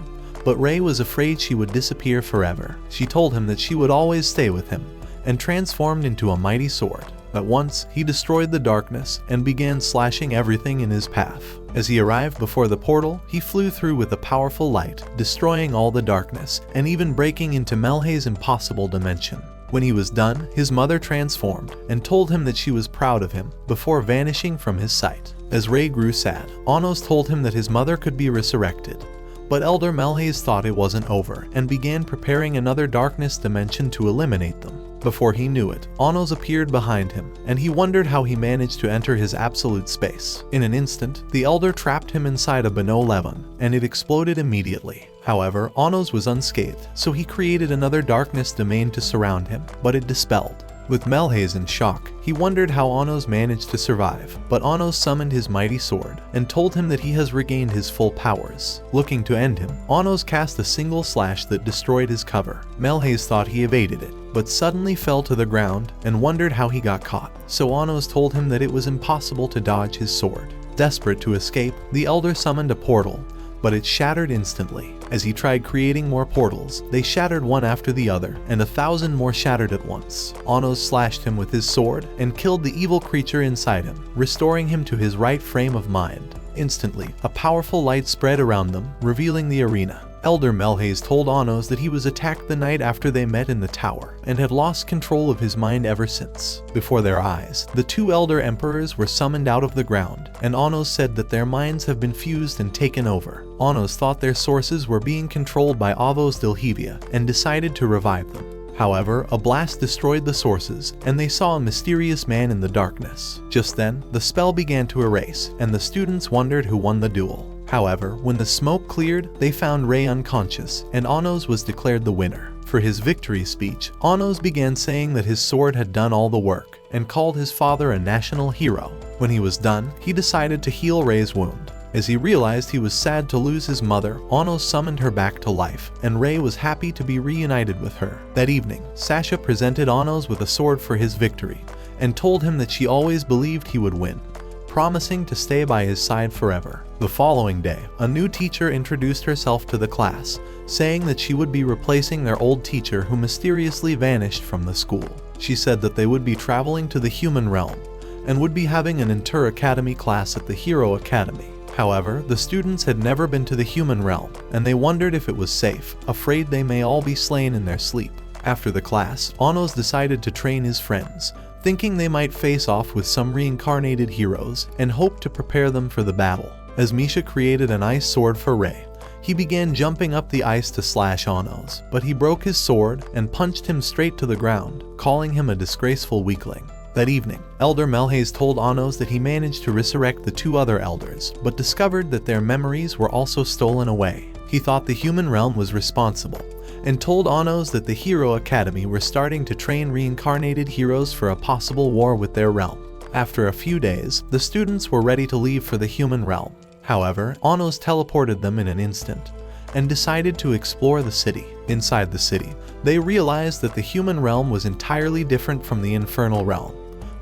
But Rei was afraid she would disappear forever. She told him that she would always stay with him, and transformed into a mighty sword. At once, he destroyed the darkness, and began slashing everything in his path. As he arrived before the portal, he flew through with a powerful light, destroying all the darkness, and even breaking into Melhaze's impossible dimension. When he was done, his mother transformed, and told him that she was proud of him, before vanishing from his sight. As Rei grew sad, Anos told him that his mother could be resurrected. But Elder Melhaze thought it wasn't over, and began preparing another darkness dimension to eliminate them. Before he knew it, Anos appeared behind him, and he wondered how he managed to enter his absolute space. In an instant, the Elder trapped him inside a Benevolent, and it exploded immediately. However, Anos was unscathed, so he created another darkness domain to surround him, but it dispelled. With Melhaze in shock, he wondered how Anos managed to survive, but Anos summoned his mighty sword, and told him that he has regained his full powers. Looking to end him, Anos cast a single slash that destroyed his cover. Melhaze thought he evaded it, but suddenly fell to the ground, and wondered how he got caught, so Anos told him that it was impossible to dodge his sword. Desperate to escape, the Elder summoned a portal, but it shattered instantly. As he tried creating more portals, they shattered one after the other, and 1,000 more shattered at once. Anos slashed him with his sword, and killed the evil creature inside him, restoring him to his right frame of mind. Instantly, a powerful light spread around them, revealing the arena. Elder Melhaze told Anos that he was attacked the night after they met in the tower, and had lost control of his mind ever since. Before their eyes, the two elder emperors were summoned out of the ground, and Anos said that their minds have been fused and taken over. Anos thought their sources were being controlled by Avos Dilhevia, and decided to revive them. However, a blast destroyed the sources, and they saw a mysterious man in the darkness. Just then, the spell began to erase, and the students wondered who won the duel. However, when the smoke cleared, they found Ray unconscious, and Anos was declared the winner. For his victory speech, Anos began saying that his sword had done all the work, and called his father a national hero. When he was done, he decided to heal Ray's wound. As he realized he was sad to lose his mother, Anos summoned her back to life, and Ray was happy to be reunited with her. That evening, Sasha presented Anos with a sword for his victory, and told him that she always believed he would win, promising to stay by his side forever. The following day, a new teacher introduced herself to the class, saying that she would be replacing their old teacher who mysteriously vanished from the school. She said that they would be traveling to the human realm, and would be having an Inter Academy class at the Hero Academy. However, the students had never been to the human realm, and they wondered if it was safe, afraid they may all be slain in their sleep. After the class, Anos decided to train his friends, thinking they might face off with some reincarnated heroes, and hoped to prepare them for the battle. As Misha created an ice sword for Ray, he began jumping up the ice to slash Anos, but he broke his sword and punched him straight to the ground, calling him a disgraceful weakling. That evening, Elder Melhaze told Anos that he managed to resurrect the two other elders, but discovered that their memories were also stolen away. He thought the human realm was responsible, and told Anos that the Hero Academy were starting to train reincarnated heroes for a possible war with their realm. After a few days, the students were ready to leave for the human realm. However, Anos teleported them in an instant, and decided to explore the city. Inside the city, they realized that the human realm was entirely different from the infernal realm.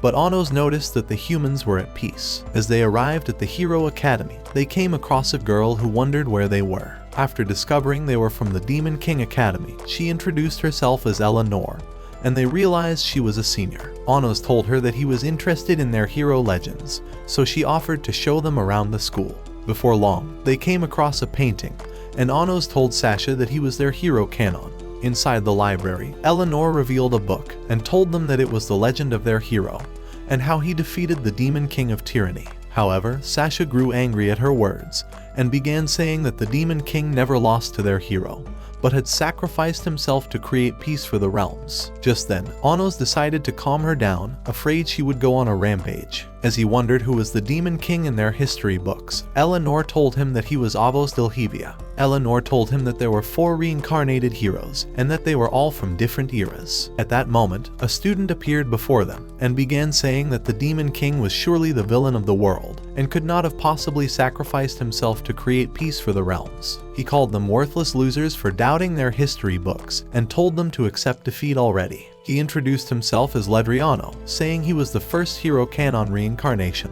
But Anos noticed that the humans were at peace. As they arrived at the Hero Academy, they came across a girl who wondered where they were. After discovering they were from the Demon King Academy, she introduced herself as Eleanor, and they realized she was a senior. Anos told her that he was interested in their hero legends, so she offered to show them around the school. Before long, they came across a painting, and Anos told Sasha that he was their hero canon. Inside the library, Eleanor revealed a book and told them that it was the legend of their hero, and how he defeated the Demon King of Tyranny. However, Sasha grew angry at her words, and began saying that the Demon King never lost to their hero, but had sacrificed himself to create peace for the realms. Just then, Anos decided to calm her down, afraid she would go on a rampage. As he wondered who was the Demon King in their history books, Eleanor told him that he was Avos Dilhevia. Eleanor told him that there were 4 reincarnated heroes, and that they were all from different eras. At that moment, a student appeared before them, and began saying that the Demon King was surely the villain of the world, and could not have possibly sacrificed himself to create peace for the realms. He called them worthless losers for doubting their history books, and told them to accept defeat already. He introduced himself as Ledriano, saying he was the first hero canon reincarnation,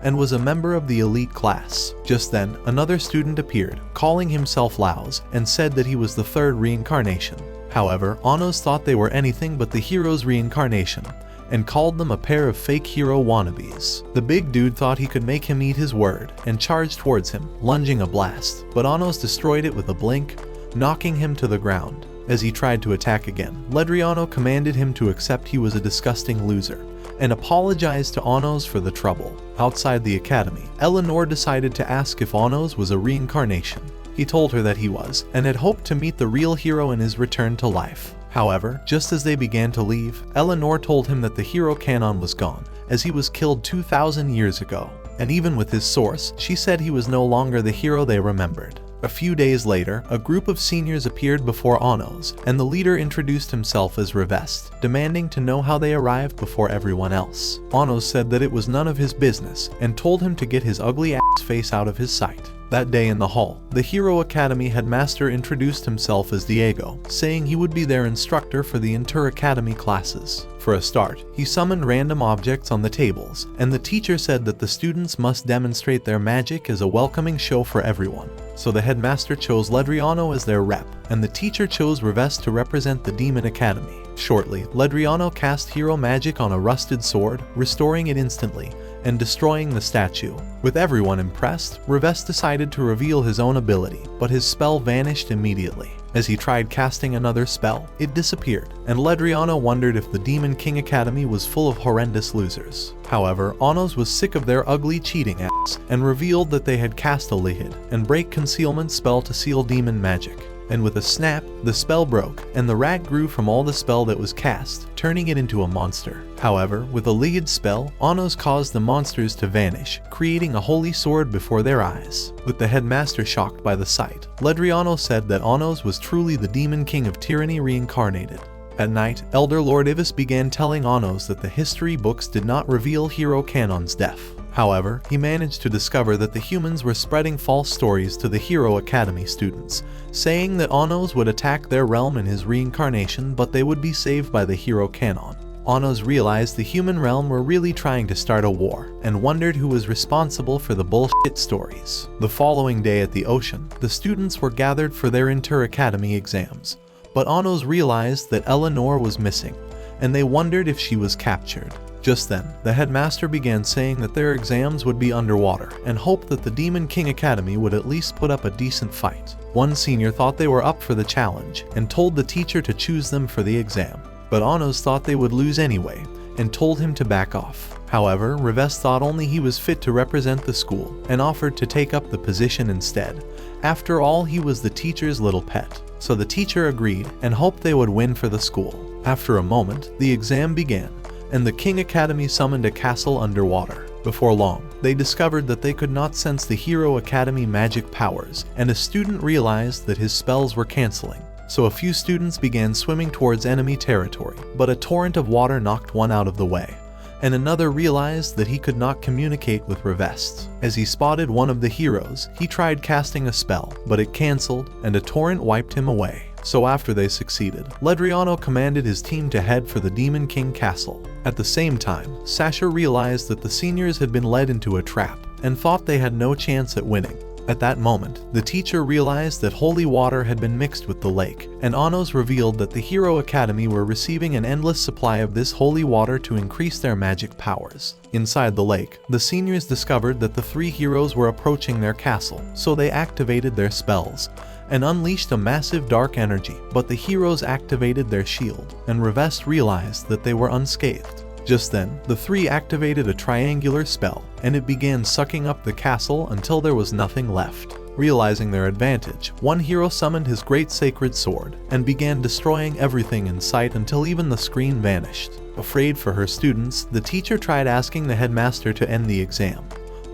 and was a member of the elite class. Just then, another student appeared, calling himself Laos, and said that he was the 3rd reincarnation. However, Anos thought they were anything but the hero's reincarnation, and called them a pair of fake hero wannabes. The big dude thought he could make him eat his word, and charged towards him, lunging a blast, but Anos destroyed it with a blink, knocking him to the ground. As he tried to attack again, Ledriano commanded him to accept he was a disgusting loser, and apologized to Anos for the trouble. Outside the academy, Eleanor decided to ask if Anos was a reincarnation. He told her that he was, and had hoped to meet the real hero in his return to life. However, just as they began to leave, Eleanor told him that the hero canon was gone, as he was killed 2,000 years ago. And even with his source, she said he was no longer the hero they remembered. A few days later, a group of seniors appeared before Anos, and the leader introduced himself as Revest, demanding to know how they arrived before everyone else. Anos said that it was none of his business, and told him to get his ugly ass face out of his sight. That day in the hall, the Hero Academy headmaster introduced himself as Diego, saying he would be their instructor for the Inter Academy classes. For a start, he summoned random objects on the tables, and the teacher said that the students must demonstrate their magic as a welcoming show for everyone. So the headmaster chose Ledriano as their rep, and the teacher chose Revest to represent the Demon Academy. Shortly, Ledriano cast hero magic on a rusted sword, restoring it instantly, and destroying the statue. With everyone impressed, Revest decided to reveal his own ability, but his spell vanished immediately. As he tried casting another spell, it disappeared, and Ledriano wondered if the Demon King Academy was full of horrendous losers. However, Onos was sick of their ugly cheating ass and revealed that they had cast a Lihid and break concealment spell to seal demon magic. And with a snap, the spell broke, and the rat grew from all the spell that was cast, turning it into a monster. However, with a Lihid spell, Onos caused the monsters to vanish, creating a holy sword before their eyes. With the headmaster shocked by the sight, Ledriano said that Onos was truly the Demon King of Tyranny reincarnated. At night, Elder Lord Ivis began telling Onos that the history books did not reveal Hero Canon's death. However, he managed to discover that the humans were spreading false stories to the Hero Academy students, saying that Onos would attack their realm in his reincarnation, but they would be saved by the Hero Canon. Onos realized the human realm were really trying to start a war, and wondered who was responsible for the bullshit stories. The following day at the ocean, the students were gathered for their inter-academy exams, but Onos realized that Eleanor was missing, and they wondered if she was captured. Just then, the headmaster began saying that their exams would be underwater, and hoped that the Demon King Academy would at least put up a decent fight. One senior thought they were up for the challenge, and told the teacher to choose them for the exam. But Onos thought they would lose anyway, and told him to back off. However, Revest thought only he was fit to represent the school, and offered to take up the position instead. After all, he was the teacher's little pet. So the teacher agreed, and hoped they would win for the school. After a moment, the exam began, and the King Academy summoned a castle underwater. Before long, they discovered that they could not sense the Hero Academy magic powers, and a student realized that his spells were canceling. So a few students began swimming towards enemy territory, but a torrent of water knocked one out of the way, and another realized that he could not communicate with Revest. As he spotted one of the heroes, he tried casting a spell, but it cancelled, and a torrent wiped him away. So after they succeeded, Ledriano commanded his team to head for the Demon King Castle. At the same time, Sasha realized that the seniors had been led into a trap, and thought they had no chance at winning. At that moment, the teacher realized that holy water had been mixed with the lake, and Onos revealed that the Hero Academy were receiving an endless supply of this holy water to increase their magic powers. Inside the lake, the seniors discovered that the three heroes were approaching their castle, so they activated their spells and unleashed a massive dark energy, but the heroes activated their shield, and Revest realized that they were unscathed. Just then, the three activated a triangular spell, and it began sucking up the castle until there was nothing left. Realizing their advantage, one hero summoned his great sacred sword, and began destroying everything in sight until even the screen vanished. Afraid for her students, the teacher tried asking the headmaster to end the exam,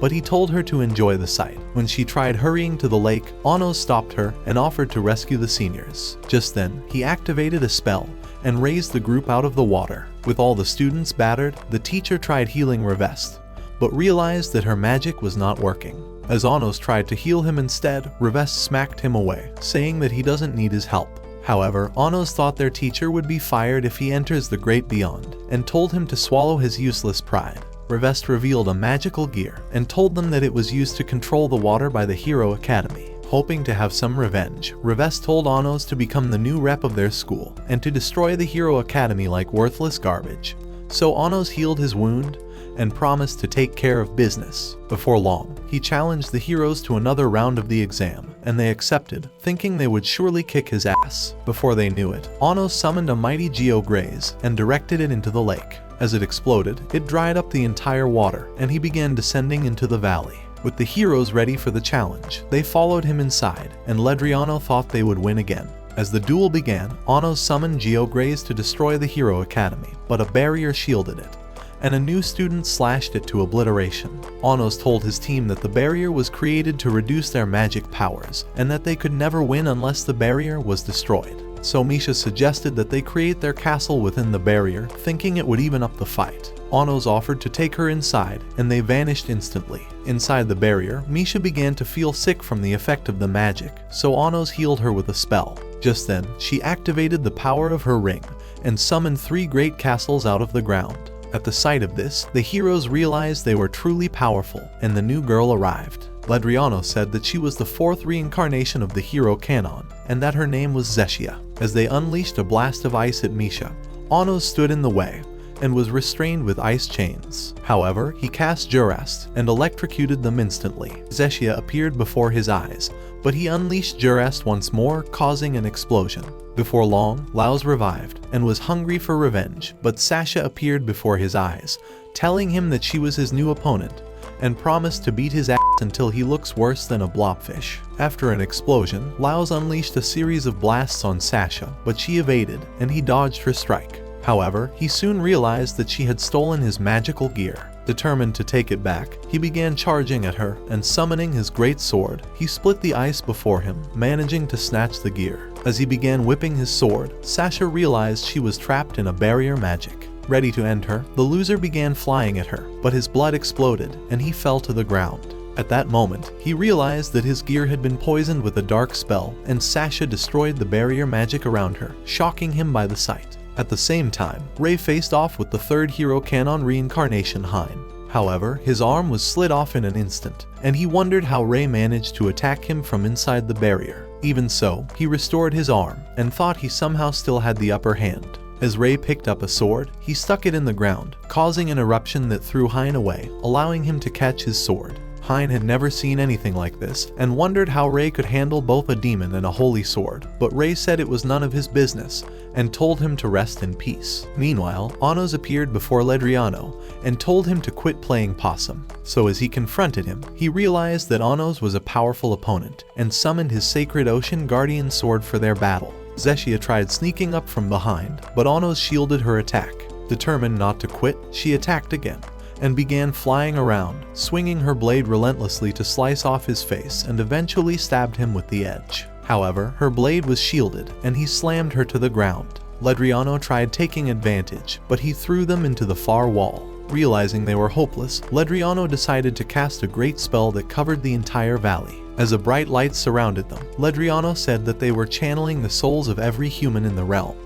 but he told her to enjoy the sight. When she tried hurrying to the lake, Onos stopped her and offered to rescue the seniors. Just then, he activated a spell and raised the group out of the water. With all the students battered, the teacher tried healing Revest, but realized that her magic was not working. As Onos tried to heal him instead, Revest smacked him away, saying that he doesn't need his help. However, Onos thought their teacher would be fired if he enters the Great Beyond, and told him to swallow his useless pride. Revest revealed a magical gear, and told them that it was used to control the water by the Hero Academy. Hoping to have some revenge, Revest told Onos to become the new rep of their school, and to destroy the Hero Academy like worthless garbage. So Onos healed his wound, and promised to take care of business. Before long, he challenged the heroes to another round of the exam, and they accepted, thinking they would surely kick his ass. Before they knew it, Onos summoned a mighty Geograze, and directed it into the lake. As it exploded, it dried up the entire water, and he began descending into the valley. With the heroes ready for the challenge, they followed him inside, and Ledriano thought they would win again. As the duel began, Onos summoned Geograze to destroy the Hero Academy, but a barrier shielded it, and a new student slashed it to obliteration. Onos told his team that the barrier was created to reduce their magic powers, and that they could never win unless the barrier was destroyed. So Misha suggested that they create their castle within the barrier, thinking it would even up the fight. Onos offered to take her inside, and they vanished instantly. Inside the barrier, Misha began to feel sick from the effect of the magic, so Onos healed her with a spell. Just then, she activated the power of her ring, and summoned 3 great castles out of the ground. At the sight of this, the heroes realized they were truly powerful, and the new girl arrived. Ledriano said that she was the 4th reincarnation of the Hero Canon, and that her name was Zeshia. As they unleashed a blast of ice at Misha, Onos stood in the way, and was restrained with ice chains. However, he cast Jurast and electrocuted them instantly. Zeshia appeared before his eyes, but he unleashed Jurast once more, causing an explosion. Before long, Laos revived and was hungry for revenge, but Sasha appeared before his eyes, telling him that she was his new opponent, and promised to beat his ass until he looks worse than a blobfish. After an explosion, Laos unleashed a series of blasts on Sasha, but she evaded, and he dodged her strike. However, he soon realized that she had stolen his magical gear. Determined to take it back, he began charging at her, and summoning his great sword, he split the ice before him, managing to snatch the gear. As he began whipping his sword, Sasha realized she was trapped in a barrier magic. Ready to end her, the loser began flying at her, but his blood exploded, and he fell to the ground. At that moment, he realized that his gear had been poisoned with a dark spell, and Sasha destroyed the barrier magic around her, shocking him by the sight. At the same time, Ray faced off with the third hero canon reincarnation Hein. However, his arm was slid off in an instant, and he wondered how Ray managed to attack him from inside the barrier. Even so, he restored his arm, and thought he somehow still had the upper hand. As Ray picked up a sword, he stuck it in the ground, causing an eruption that threw Hein away, allowing him to catch his sword. Hein had never seen anything like this, and wondered how Ray could handle both a demon and a holy sword, but Ray said it was none of his business, and told him to rest in peace. Meanwhile, Anos appeared before Ledriano, and told him to quit playing possum. So as he confronted him, he realized that Anos was a powerful opponent, and summoned his sacred Ocean Guardian sword for their battle. Zeshia tried sneaking up from behind, but Anos shielded her attack. Determined not to quit, she attacked again, and began flying around, swinging her blade relentlessly to slice off his face, and eventually stabbed him with the edge. However, her blade was shielded, and he slammed her to the ground. Ledriano tried taking advantage, but he threw them into the far wall. Realizing they were hopeless, Ledriano decided to cast a great spell that covered the entire valley. As a bright light surrounded them, Ledriano said that they were channeling the souls of every human in the realm,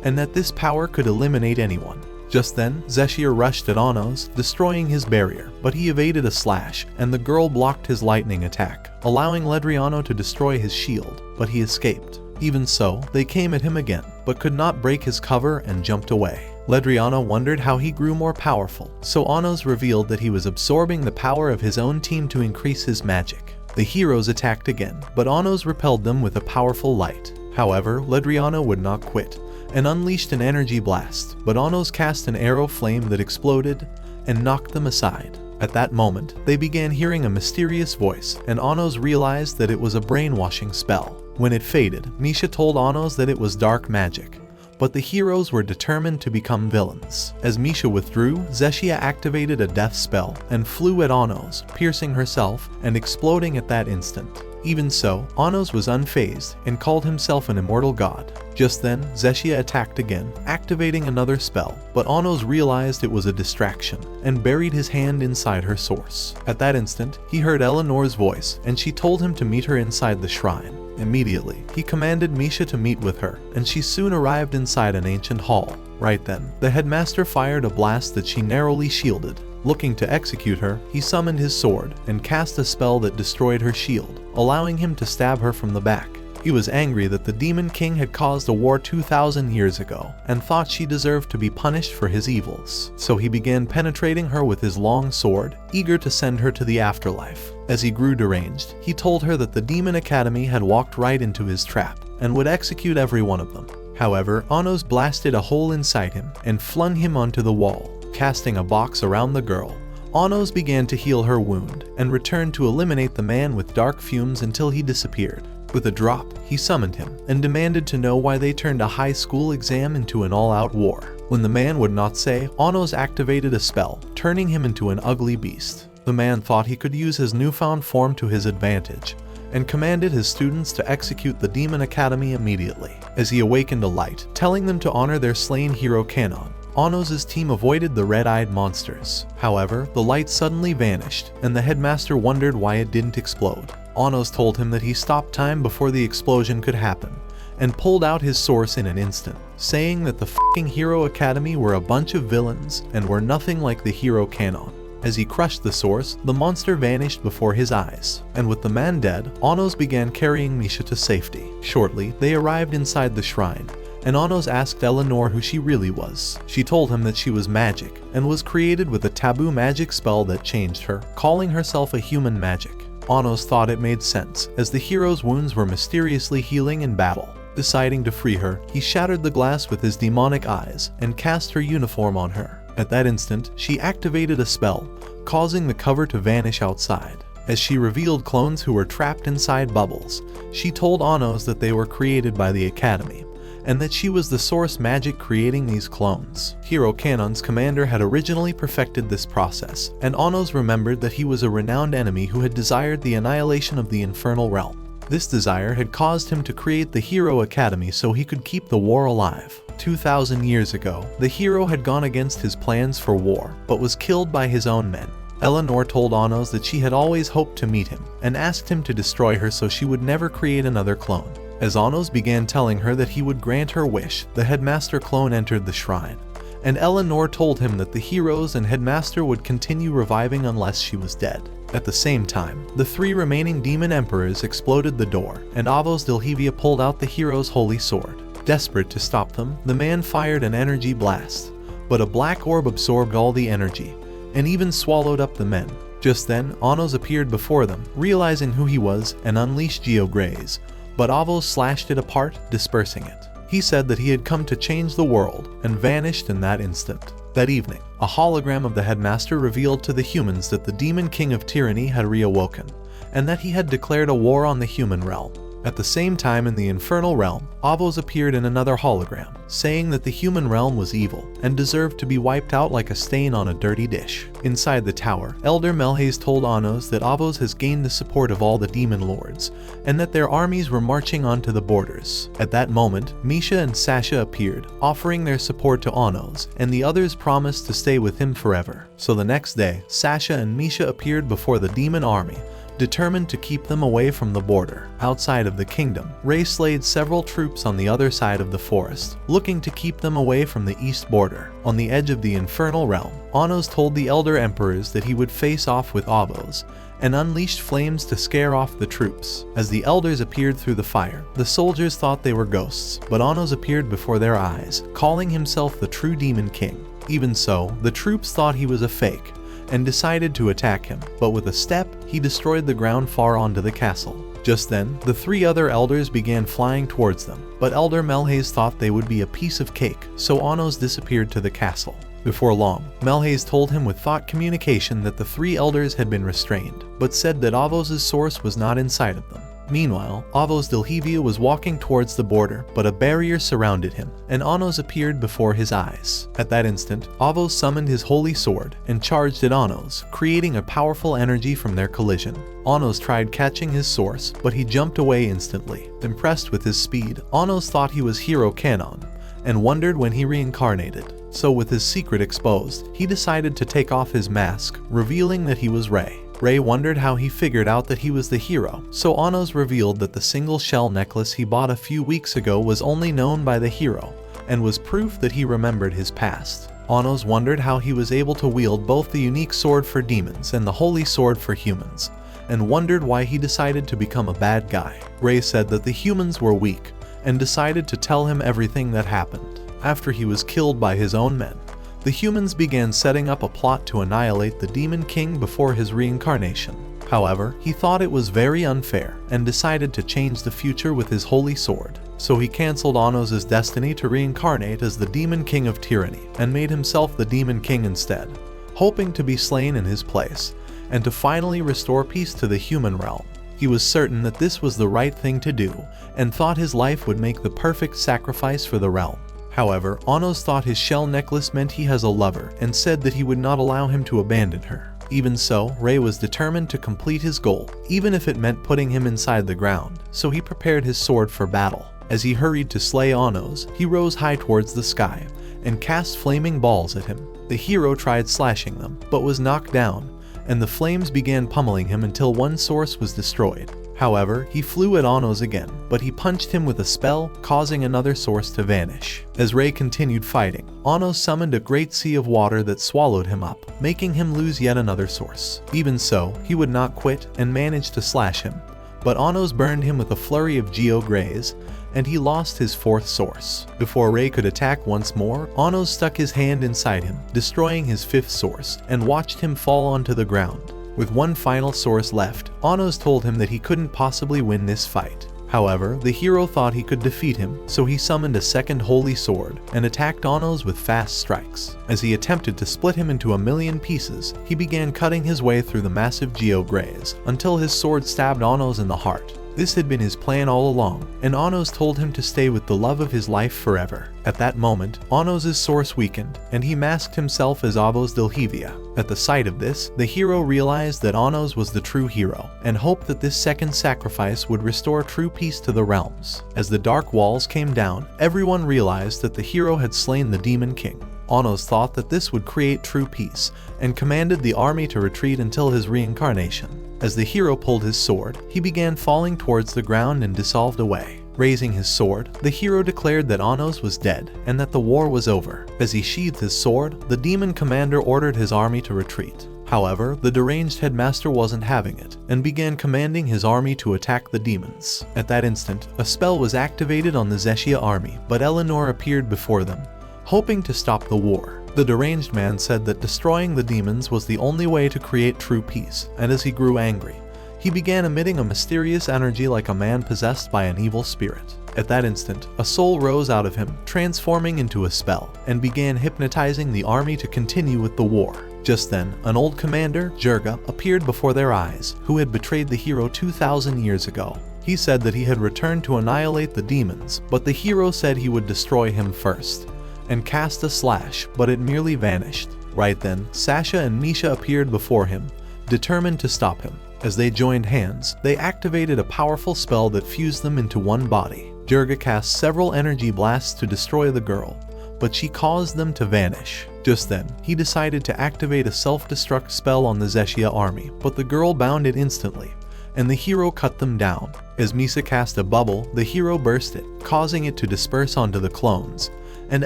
and that this power could eliminate anyone. Just then, Zeshia rushed at Anos, destroying his barrier, but he evaded a slash, and the girl blocked his lightning attack, allowing Ledriano to destroy his shield, but he escaped. Even so, they came at him again, but could not break his cover and jumped away. Ledriano wondered how he grew more powerful, so Anos revealed that he was absorbing the power of his own team to increase his magic. The heroes attacked again, but Anos repelled them with a powerful light. However, Ledriano would not quit, and unleashed an energy blast, but Anos cast an arrow flame that exploded and knocked them aside. At that moment, they began hearing a mysterious voice, and Anos realized that it was a brainwashing spell. When it faded, Misha told Anos that it was dark magic, but the heroes were determined to become villains. As Misha withdrew, Zeshia activated a death spell and flew at Anos, piercing herself and exploding at that instant. Even so, Anos was unfazed and called himself an immortal god. Just then, Zeshia attacked again, activating another spell, but Anos realized it was a distraction and buried his hand inside her source. At that instant, he heard Eleanor's voice, and she told him to meet her inside the shrine. Immediately, he commanded Misha to meet with her, and she soon arrived inside an ancient hall. Right then, the headmaster fired a blast that she narrowly shielded. Looking to execute her, he summoned his sword and cast a spell that destroyed her shield, allowing him to stab her from the back. He was angry that the Demon King had caused a war 2,000 years ago, and thought she deserved to be punished for his evils. So he began penetrating her with his long sword, eager to send her to the afterlife. As he grew deranged, he told her that the Demon Academy had walked right into his trap, and would execute every one of them. However, Anos blasted a hole inside him, and flung him onto the wall. Casting a box around the girl, Anos began to heal her wound, and returned to eliminate the man with dark fumes until he disappeared. With a drop, he summoned him, and demanded to know why they turned a high school exam into an all-out war. When the man would not say, Anos activated a spell, turning him into an ugly beast. The man thought he could use his newfound form to his advantage, and commanded his students to execute the Demon Academy immediately. As he awakened a light, telling them to honor their slain hero Canon, Anos' team avoided the red-eyed monsters. However, the light suddenly vanished, and the headmaster wondered why it didn't explode. Anos told him that he stopped time before the explosion could happen, and pulled out his source in an instant, saying that the f***ing Hero Academy were a bunch of villains and were nothing like the Hero Canon. As he crushed the source, the monster vanished before his eyes, and with the man dead, Anos began carrying Misha to safety. Shortly, they arrived inside the shrine, and Anos asked Eleanor who she really was. She told him that she was magic, and was created with a taboo magic spell that changed her, calling herself a human magic. Anos thought it made sense, as the hero's wounds were mysteriously healing in battle. Deciding to free her, he shattered the glass with his demonic eyes, and cast her uniform on her. At that instant, she activated a spell, causing the cover to vanish outside. As she revealed clones who were trapped inside bubbles, she told Anos that they were created by the Academy, and that she was the source magic creating these clones. Hero Canon's commander had originally perfected this process, and Anos remembered that he was a renowned enemy who had desired the annihilation of the Infernal Realm. This desire had caused him to create the Hero Academy so he could keep the war alive. 2,000 years ago, the hero had gone against his plans for war, but was killed by his own men. Eleanor told Anos that she had always hoped to meet him, and asked him to destroy her so she would never create another clone. As Anos began telling her that he would grant her wish, the Headmaster clone entered the shrine, and Eleanor told him that the heroes and Headmaster would continue reviving unless she was dead. At the same time, the 3 remaining demon emperors exploded the door, and Avos Dilhevia pulled out the hero's holy sword. Desperate to stop them, the man fired an energy blast, but a black orb absorbed all the energy, and even swallowed up the men. Just then, Anos appeared before them, realizing who he was, and unleashed Geograze, but Avos slashed it apart, dispersing it. He said that he had come to change the world, and vanished in that instant. That evening, a hologram of the Headmaster revealed to the humans that the Demon King of Tyranny had reawoken, and that he had declared a war on the human realm. At the same time in the Infernal Realm, Avos appeared in another hologram, saying that the human realm was evil, and deserved to be wiped out like a stain on a dirty dish. Inside the tower, Elder Melhaze told Anos that Avos has gained the support of all the demon lords, and that their armies were marching onto the borders. At that moment, Misha and Sasha appeared, offering their support to Anos, and the others promised to stay with him forever. So the next day, Sasha and Misha appeared before the demon army, determined to keep them away from the border. Outside of the kingdom, Ray slayed several troops on the other side of the forest, looking to keep them away from the east border. On the edge of the Infernal Realm, Anos told the Elder Emperors that he would face off with Avos, and unleashed flames to scare off the troops. As the elders appeared through the fire, the soldiers thought they were ghosts, but Anos appeared before their eyes, calling himself the true Demon King. Even so, the troops thought he was a fake, and decided to attack him, but with a step, he destroyed the ground far onto the castle. Just then, the 3 other elders began flying towards them, but Elder Melhaze thought they would be a piece of cake, so Anos disappeared to the castle. Before long, Melhaze told him with thought communication that the 3 elders had been restrained, but said that Avos' source was not inside of them. Meanwhile, Avos Dilhevia was walking towards the border, but a barrier surrounded him, and Anos appeared before his eyes. At that instant, Avos summoned his holy sword and charged at Anos, creating a powerful energy from their collision. Anos tried catching his source, but he jumped away instantly. Impressed with his speed, Anos thought he was Hero Canon, and wondered when he reincarnated. So with his secret exposed, he decided to take off his mask, revealing that he was Ray. Ray wondered how he figured out that he was the hero, so Anos revealed that the single shell necklace he bought a few weeks ago was only known by the hero, and was proof that he remembered his past. Anos wondered how he was able to wield both the unique sword for demons and the holy sword for humans, and wondered why he decided to become a bad guy. Ray said that the humans were weak, and decided to tell him everything that happened. After he was killed by his own men, the humans began setting up a plot to annihilate the Demon King before his reincarnation. However, he thought it was very unfair, and decided to change the future with his holy sword. So he cancelled Anos' destiny to reincarnate as the Demon King of Tyranny, and made himself the Demon King instead, hoping to be slain in his place, and to finally restore peace to the human realm. He was certain that this was the right thing to do, and thought his life would make the perfect sacrifice for the realm. However, Anos thought his shell necklace meant he has a lover, and said that he would not allow him to abandon her. Even so, Ray was determined to complete his goal, even if it meant putting him inside the ground, so he prepared his sword for battle. As he hurried to slay Anos, he rose high towards the sky, and cast flaming balls at him. The hero tried slashing them, but was knocked down, and the flames began pummeling him until one source was destroyed. However, he flew at Anos again, but he punched him with a spell, causing another source to vanish. As Ray continued fighting, Anos summoned a great sea of water that swallowed him up, making him lose yet another source. Even so, he would not quit, and managed to slash him, but Anos burned him with a flurry of Geograze, and he lost his fourth source. Before Ray could attack once more, Onos stuck his hand inside him, destroying his fifth source, and watched him fall onto the ground. With one final source left, Onos told him that he couldn't possibly win this fight. However, the hero thought he could defeat him, so he summoned a second holy sword and attacked Onos with fast strikes. As he attempted to split him into a million pieces, he began cutting his way through the massive Geograze until his sword stabbed Onos in the heart. This had been his plan all along, and Onos told him to stay with the love of his life forever. At that moment, Onos' source weakened, and he masked himself as Avos Delhevia. At the sight of this, the hero realized that Onos was the true hero, and hoped that this second sacrifice would restore true peace to the realms. As the dark walls came down, everyone realized that the hero had slain the Demon King. Onos thought that this would create true peace, and commanded the army to retreat until his reincarnation. As the hero pulled his sword, he began falling towards the ground and dissolved away. Raising his sword, the hero declared that Onos was dead, and that the war was over. As he sheathed his sword, the demon commander ordered his army to retreat. However, the deranged headmaster wasn't having it, and began commanding his army to attack the demons. At that instant, a spell was activated on the Zeshia army, but Eleanor appeared before them, hoping to stop the war. The deranged man said that destroying the demons was the only way to create true peace, and as he grew angry, he began emitting a mysterious energy like a man possessed by an evil spirit. At that instant, a soul rose out of him, transforming into a spell, and began hypnotizing the army to continue with the war. Just then, an old commander, Jurga, appeared before their eyes, who had betrayed the hero 2,000 years ago. He said that he had returned to annihilate the demons, but the hero said he would destroy him first, and cast a slash, but it merely vanished. Right then, Sasha and Misha appeared before him, determined to stop him. As they joined hands, they activated a powerful spell that fused them into one body. Jurga cast several energy blasts to destroy the girl, but she caused them to vanish. Just then, he decided to activate a self-destruct spell on the Zeshia army, but the girl bounded instantly, and the hero cut them down. As Misa cast a bubble, the hero burst it, causing it to disperse onto the clones, and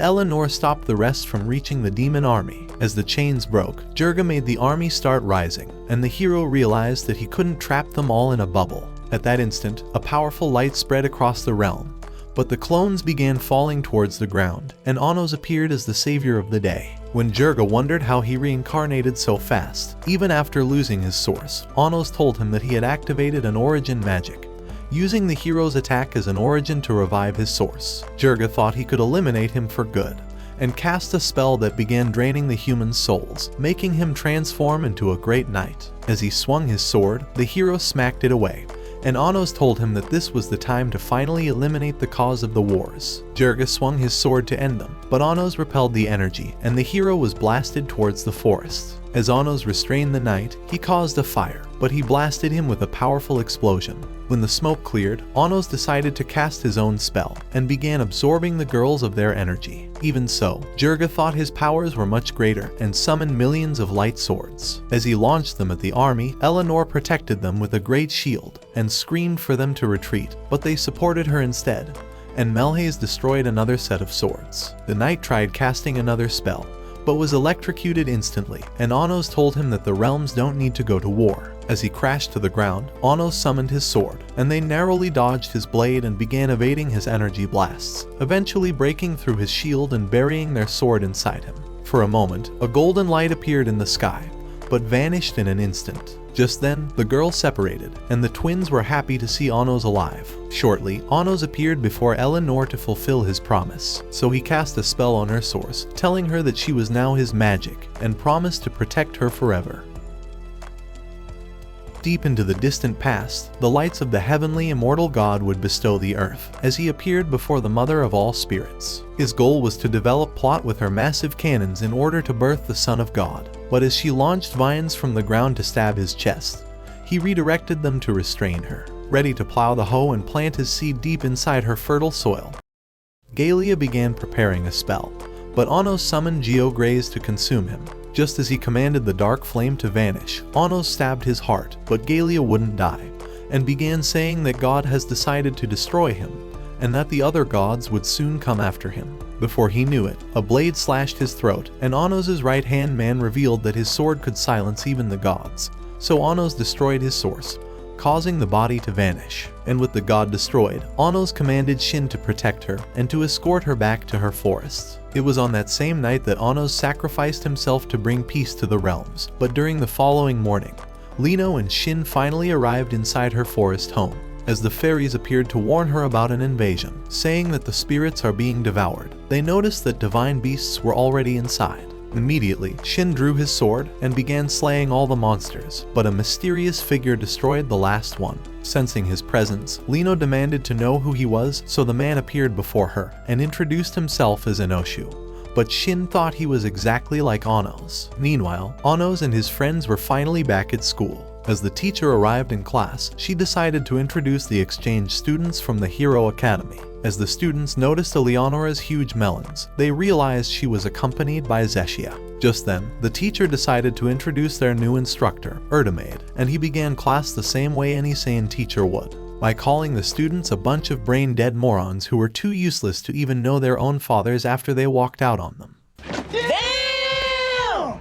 Eleanor stopped the rest from reaching the demon army. As the chains broke, Jurga made the army start rising, and the hero realized that he couldn't trap them all in a bubble. At that instant, a powerful light spread across the realm, but the clones began falling towards the ground, and Onos appeared as the savior of the day. When Jurga wondered how he reincarnated so fast, even after losing his source, Onos told him that he had activated an origin magic, using the hero's attack as an origin to revive his source. Jurga thought he could eliminate him for good, and cast a spell that began draining the human's souls, making him transform into a great knight. As he swung his sword, the hero smacked it away, and Onos told him that this was the time to finally eliminate the cause of the wars. Jurga swung his sword to end them, but Onos repelled the energy, and the hero was blasted towards the forest. As Onos restrained the knight, he caused a fire, but he blasted him with a powerful explosion. When the smoke cleared, Onos decided to cast his own spell, and began absorbing the girls of their energy. Even so, Jurga thought his powers were much greater, and summoned millions of light swords. As he launched them at the army, Eleanor protected them with a great shield, and screamed for them to retreat, but they supported her instead, and Melhaze destroyed another set of swords. The knight tried casting another spell, but was electrocuted instantly, and Onos told him that the realms don't need to go to war. As he crashed to the ground, Onos summoned his sword, and they narrowly dodged his blade and began evading his energy blasts, eventually breaking through his shield and burying their sword inside him. For a moment, a golden light appeared in the sky, but vanished in an instant. Just then, the girls separated, and the twins were happy to see Onos alive. Shortly, Onos appeared before Eleanor to fulfill his promise, so he cast a spell on her source, telling her that she was now his magic, and promised to protect her forever. Deep into the distant past, the lights of the heavenly immortal god would bestow the earth, as he appeared before the mother of all spirits. His goal was to develop Plot with her massive cannons in order to birth the son of God. But as she launched vines from the ground to stab his chest, he redirected them to restrain her. Ready to plow the hoe and plant his seed deep inside her fertile soil, Galia began preparing a spell, but Onos summoned Geograze to consume him. Just as he commanded the dark flame to vanish, Onos stabbed his heart, but Galia wouldn't die, and began saying that God has decided to destroy him, and that the other gods would soon come after him. Before he knew it, a blade slashed his throat, and Onos' right-hand man revealed that his sword could silence even the gods. So Onos destroyed his source, causing the body to vanish. And with the god destroyed, Anos commanded Shin to protect her and to escort her back to her forests. It was on that same night that Anos sacrificed himself to bring peace to the realms, but during the following morning, Lino and Shin finally arrived inside her forest home, as the fairies appeared to warn her about an invasion, saying that the spirits are being devoured. They noticed that divine beasts were already inside. Immediately, Shin drew his sword and began slaying all the monsters, but a mysterious figure destroyed the last one. Sensing his presence, Lino demanded to know who he was, so the man appeared before her and introduced himself as Enoshu. But Shin thought he was exactly like Anos. Meanwhile, Anos and his friends were finally back at school. As the teacher arrived in class, she decided to introduce the exchange students from the Hero Academy. As the students noticed Eleonora's huge melons, they realized she was accompanied by Zeshia. Just then, the teacher decided to introduce their new instructor, Erdemade, and he began class the same way any sane teacher would, by calling the students a bunch of brain-dead morons who were too useless to even know their own fathers after they walked out on them.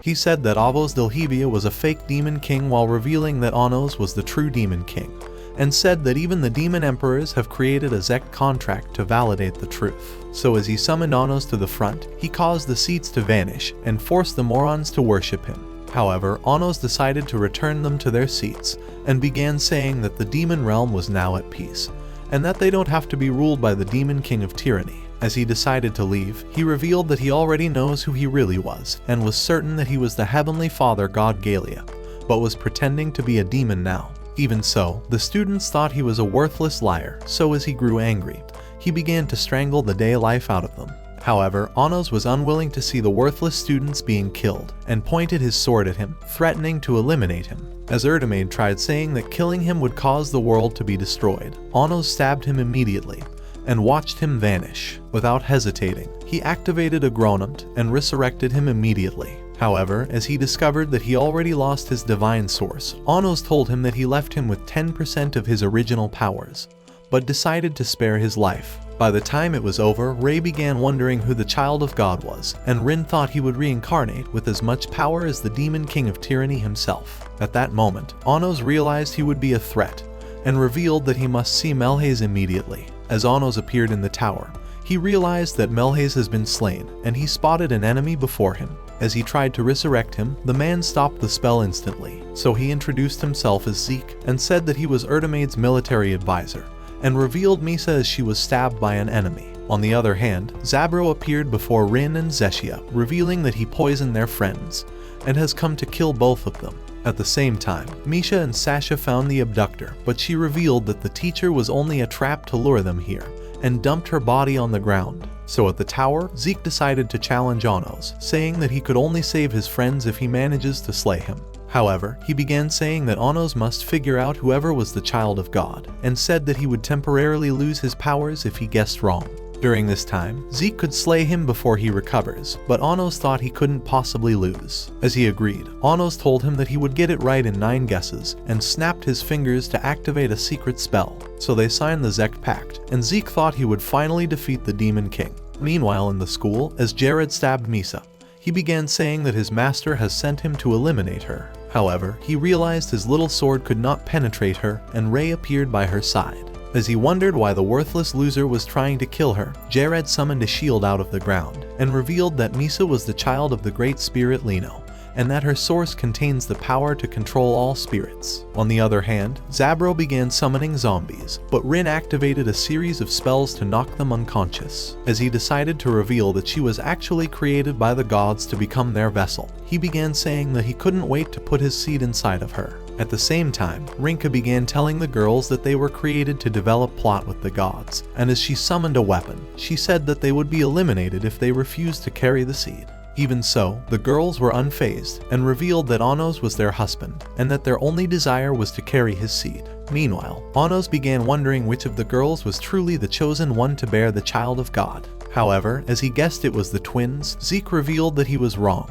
He said that Avos Delhevia was a fake demon king while revealing that Anos was the true demon king, and said that even the demon emperors have created a Zect contract to validate the truth. So as he summoned Anos to the front, he caused the seats to vanish and forced the morons to worship him. However, Anos decided to return them to their seats and began saying that the demon realm was now at peace, and that they don't have to be ruled by the demon king of tyranny. As he decided to leave, he revealed that he already knows who he really was, and was certain that he was the heavenly father god Galia, but was pretending to be a demon now. Even so, the students thought he was a worthless liar, so as he grew angry, he began to strangle the day life out of them. However, Anos was unwilling to see the worthless students being killed, and pointed his sword at him, threatening to eliminate him. As Erdemade tried saying that killing him would cause the world to be destroyed, Anos stabbed him immediately, and watched him vanish. Without hesitating, he activated Agronomt and resurrected him immediately. However, as he discovered that he already lost his divine source, Anos told him that he left him with 10% of his original powers, but decided to spare his life. By the time it was over, Ray began wondering who the child of God was, and Rin thought he would reincarnate with as much power as the demon king of tyranny himself. At that moment, Anos realized he would be a threat, and revealed that he must see Melhaze immediately. As Anos appeared in the tower, he realized that Melhaze has been slain, and he spotted an enemy before him. As he tried to resurrect him, the man stopped the spell instantly, so he introduced himself as Zeke and said that he was Erdemade's military advisor, and revealed Misa as she was stabbed by an enemy. On the other hand, Zabro appeared before Rin and Zeshia, revealing that he poisoned their friends, and has come to kill both of them. At the same time, Misha and Sasha found the abductor, but she revealed that the teacher was only a trap to lure them here, and dumped her body on the ground. So at the tower, Zeke decided to challenge Anos, saying that he could only save his friends if he manages to slay him. However, he began saying that Anos must figure out whoever was the child of God, and said that he would temporarily lose his powers if he guessed wrong. During this time, Zeke could slay him before he recovers, but Anos thought he couldn't possibly lose. As he agreed, Anos told him that he would get it right in 9 guesses, and snapped his fingers to activate a secret spell. So they signed the Zect Pact, and Zeke thought he would finally defeat the Demon King. Meanwhile in the school, as Jared stabbed Misa, he began saying that his master has sent him to eliminate her. However, he realized his little sword could not penetrate her, and Ray appeared by her side. As he wondered why the worthless loser was trying to kill her, Jared summoned a shield out of the ground, and revealed that Misa was the child of the great spirit Lino, and that her source contains the power to control all spirits. On the other hand, Zabro began summoning zombies, but Rin activated a series of spells to knock them unconscious. As he decided to reveal that she was actually created by the gods to become their vessel, he began saying that he couldn't wait to put his seed inside of her. At the same time, Rinka began telling the girls that they were created to develop plot with the gods, and as she summoned a weapon, she said that they would be eliminated if they refused to carry the seed. Even so, the girls were unfazed and revealed that Anos was their husband, and that their only desire was to carry his seed. Meanwhile, Anos began wondering which of the girls was truly the chosen one to bear the child of God. However, as he guessed it was the twins, Zeke revealed that he was wrong,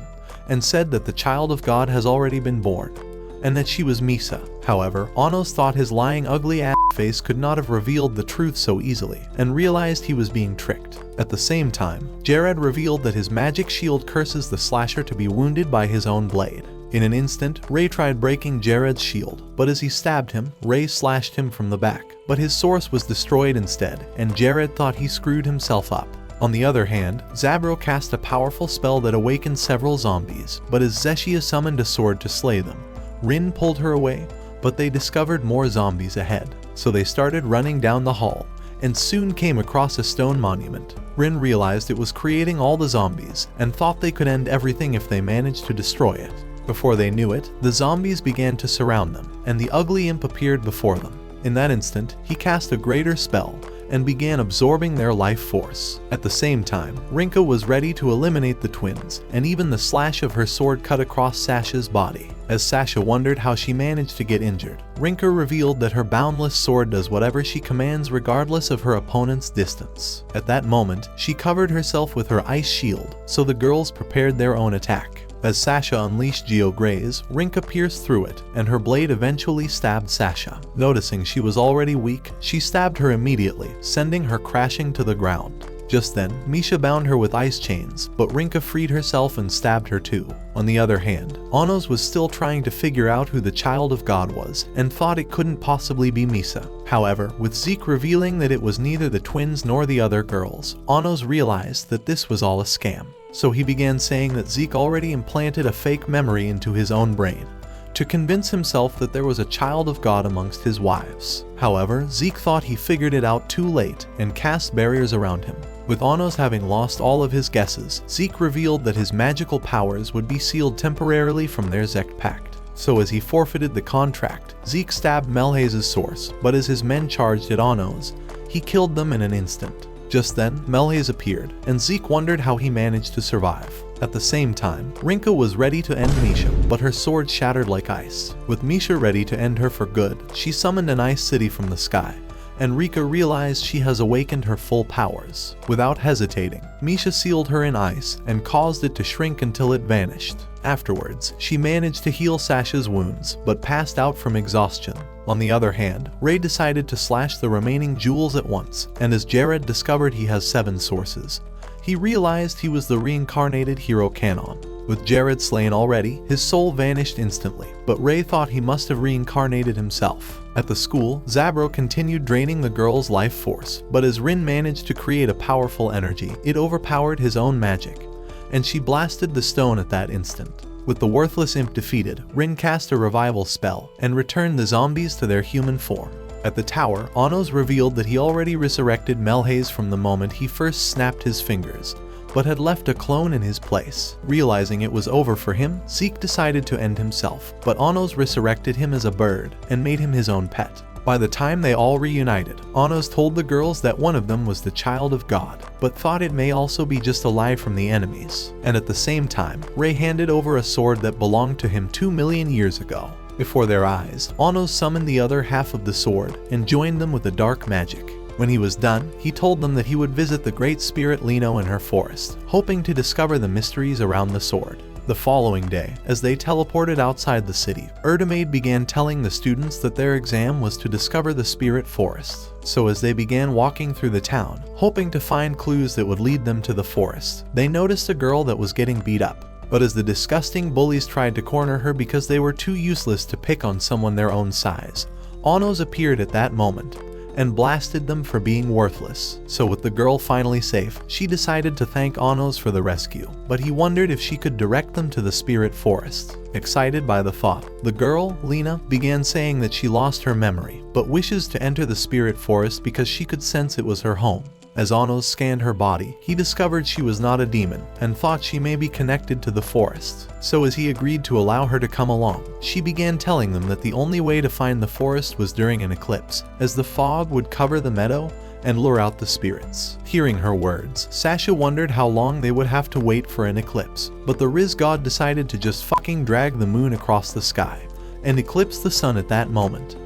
and said that the child of God has already been born, and that she was Misa. However, Anos thought his lying ugly ass face could not have revealed the truth so easily, and realized he was being tricked. At the same time, Jared revealed that his magic shield curses the slasher to be wounded by his own blade. In an instant, Ray tried breaking Jared's shield, but as he stabbed him, Ray slashed him from the back. But his source was destroyed instead, and Jared thought he screwed himself up. On the other hand, Zabro cast a powerful spell that awakened several zombies, but as Zeshia summoned a sword to slay them, Rin pulled her away, but they discovered more zombies ahead. So they started running down the hall, and soon came across a stone monument. Rin realized it was creating all the zombies, and thought they could end everything if they managed to destroy it. Before they knew it, the zombies began to surround them, and the ugly imp appeared before them. In that instant, he cast a greater spell, and began absorbing their life force. At the same time, Rinka was ready to eliminate the twins, and even the slash of her sword cut across Sasha's body. As Sasha wondered how she managed to get injured, Rinka revealed that her boundless sword does whatever she commands regardless of her opponent's distance. At that moment, she covered herself with her ice shield, so the girls prepared their own attack. As Sasha unleashed Geograze, Rinka pierced through it, and her blade eventually stabbed Sasha. Noticing she was already weak, she stabbed her immediately, sending her crashing to the ground. Just then, Misha bound her with ice chains, but Rinka freed herself and stabbed her too. On the other hand, Anos was still trying to figure out who the child of God was, and thought it couldn't possibly be Misa. However, with Zeke revealing that it was neither the twins nor the other girls, Anos realized that this was all a scam. So he began saying that Zeke already implanted a fake memory into his own brain, to convince himself that there was a child of God amongst his wives. However, Zeke thought he figured it out too late and cast barriers around him. With Anos having lost all of his guesses, Zeke revealed that his magical powers would be sealed temporarily from their Zect Pact. So as he forfeited the contract, Zeke stabbed Melhaze's source, but as his men charged at Anos, he killed them in an instant. Just then, Melhaze appeared, and Zeke wondered how he managed to survive. At the same time, Rinka was ready to end Misha, but her sword shattered like ice. With Misha ready to end her for good, she summoned an ice city from the sky, and Rika realized she has awakened her full powers. Without hesitating, Misha sealed her in ice and caused it to shrink until it vanished. Afterwards, she managed to heal Sasha's wounds, but passed out from exhaustion. On the other hand, Ray decided to slash the remaining jewels at once, and as Jared discovered he has 7 sources, he realized he was the reincarnated hero Kanon. With Jared slain already, his soul vanished instantly, but Ray thought he must have reincarnated himself. At the school, Zabro continued draining the girl's life force, but as Rin managed to create a powerful energy, it overpowered his own magic, and she blasted the stone at that instant. With the worthless imp defeated, Rin cast a revival spell and returned the zombies to their human form. At the tower, Anos revealed that he already resurrected Melhaze from the moment he first snapped his fingers, but had left a clone in his place. Realizing it was over for him, Zeke decided to end himself, but Anos resurrected him as a bird and made him his own pet. By the time they all reunited, Anos told the girls that one of them was the child of God, but thought it may also be just a lie from the enemies. And at the same time, Ray handed over a sword that belonged to him 2 million years ago. Before their eyes, Anos summoned the other half of the sword and joined them with a dark magic. When he was done, he told them that he would visit the Great Spirit Lino in her forest, hoping to discover the mysteries around the sword. The following day, as they teleported outside the city, Erdemade began telling the students that their exam was to discover the Spirit Forest. So as they began walking through the town, hoping to find clues that would lead them to the forest, they noticed a girl that was getting beat up. But as the disgusting bullies tried to corner her because they were too useless to pick on someone their own size, Anos appeared at that moment and blasted them for being worthless. So with the girl finally safe, she decided to thank Anos for the rescue, but he wondered if she could direct them to the Spirit Forest. Excited by the thought, the girl, Lena, began saying that she lost her memory, but wishes to enter the Spirit Forest because she could sense it was her home. As Anos scanned her body, he discovered she was not a demon and thought she may be connected to the forest. So as he agreed to allow her to come along, she began telling them that the only way to find the forest was during an eclipse, as the fog would cover the meadow and lure out the spirits. Hearing her words, Sasha wondered how long they would have to wait for an eclipse, but the Riz god decided to just fucking drag the moon across the sky and eclipse the sun at that moment.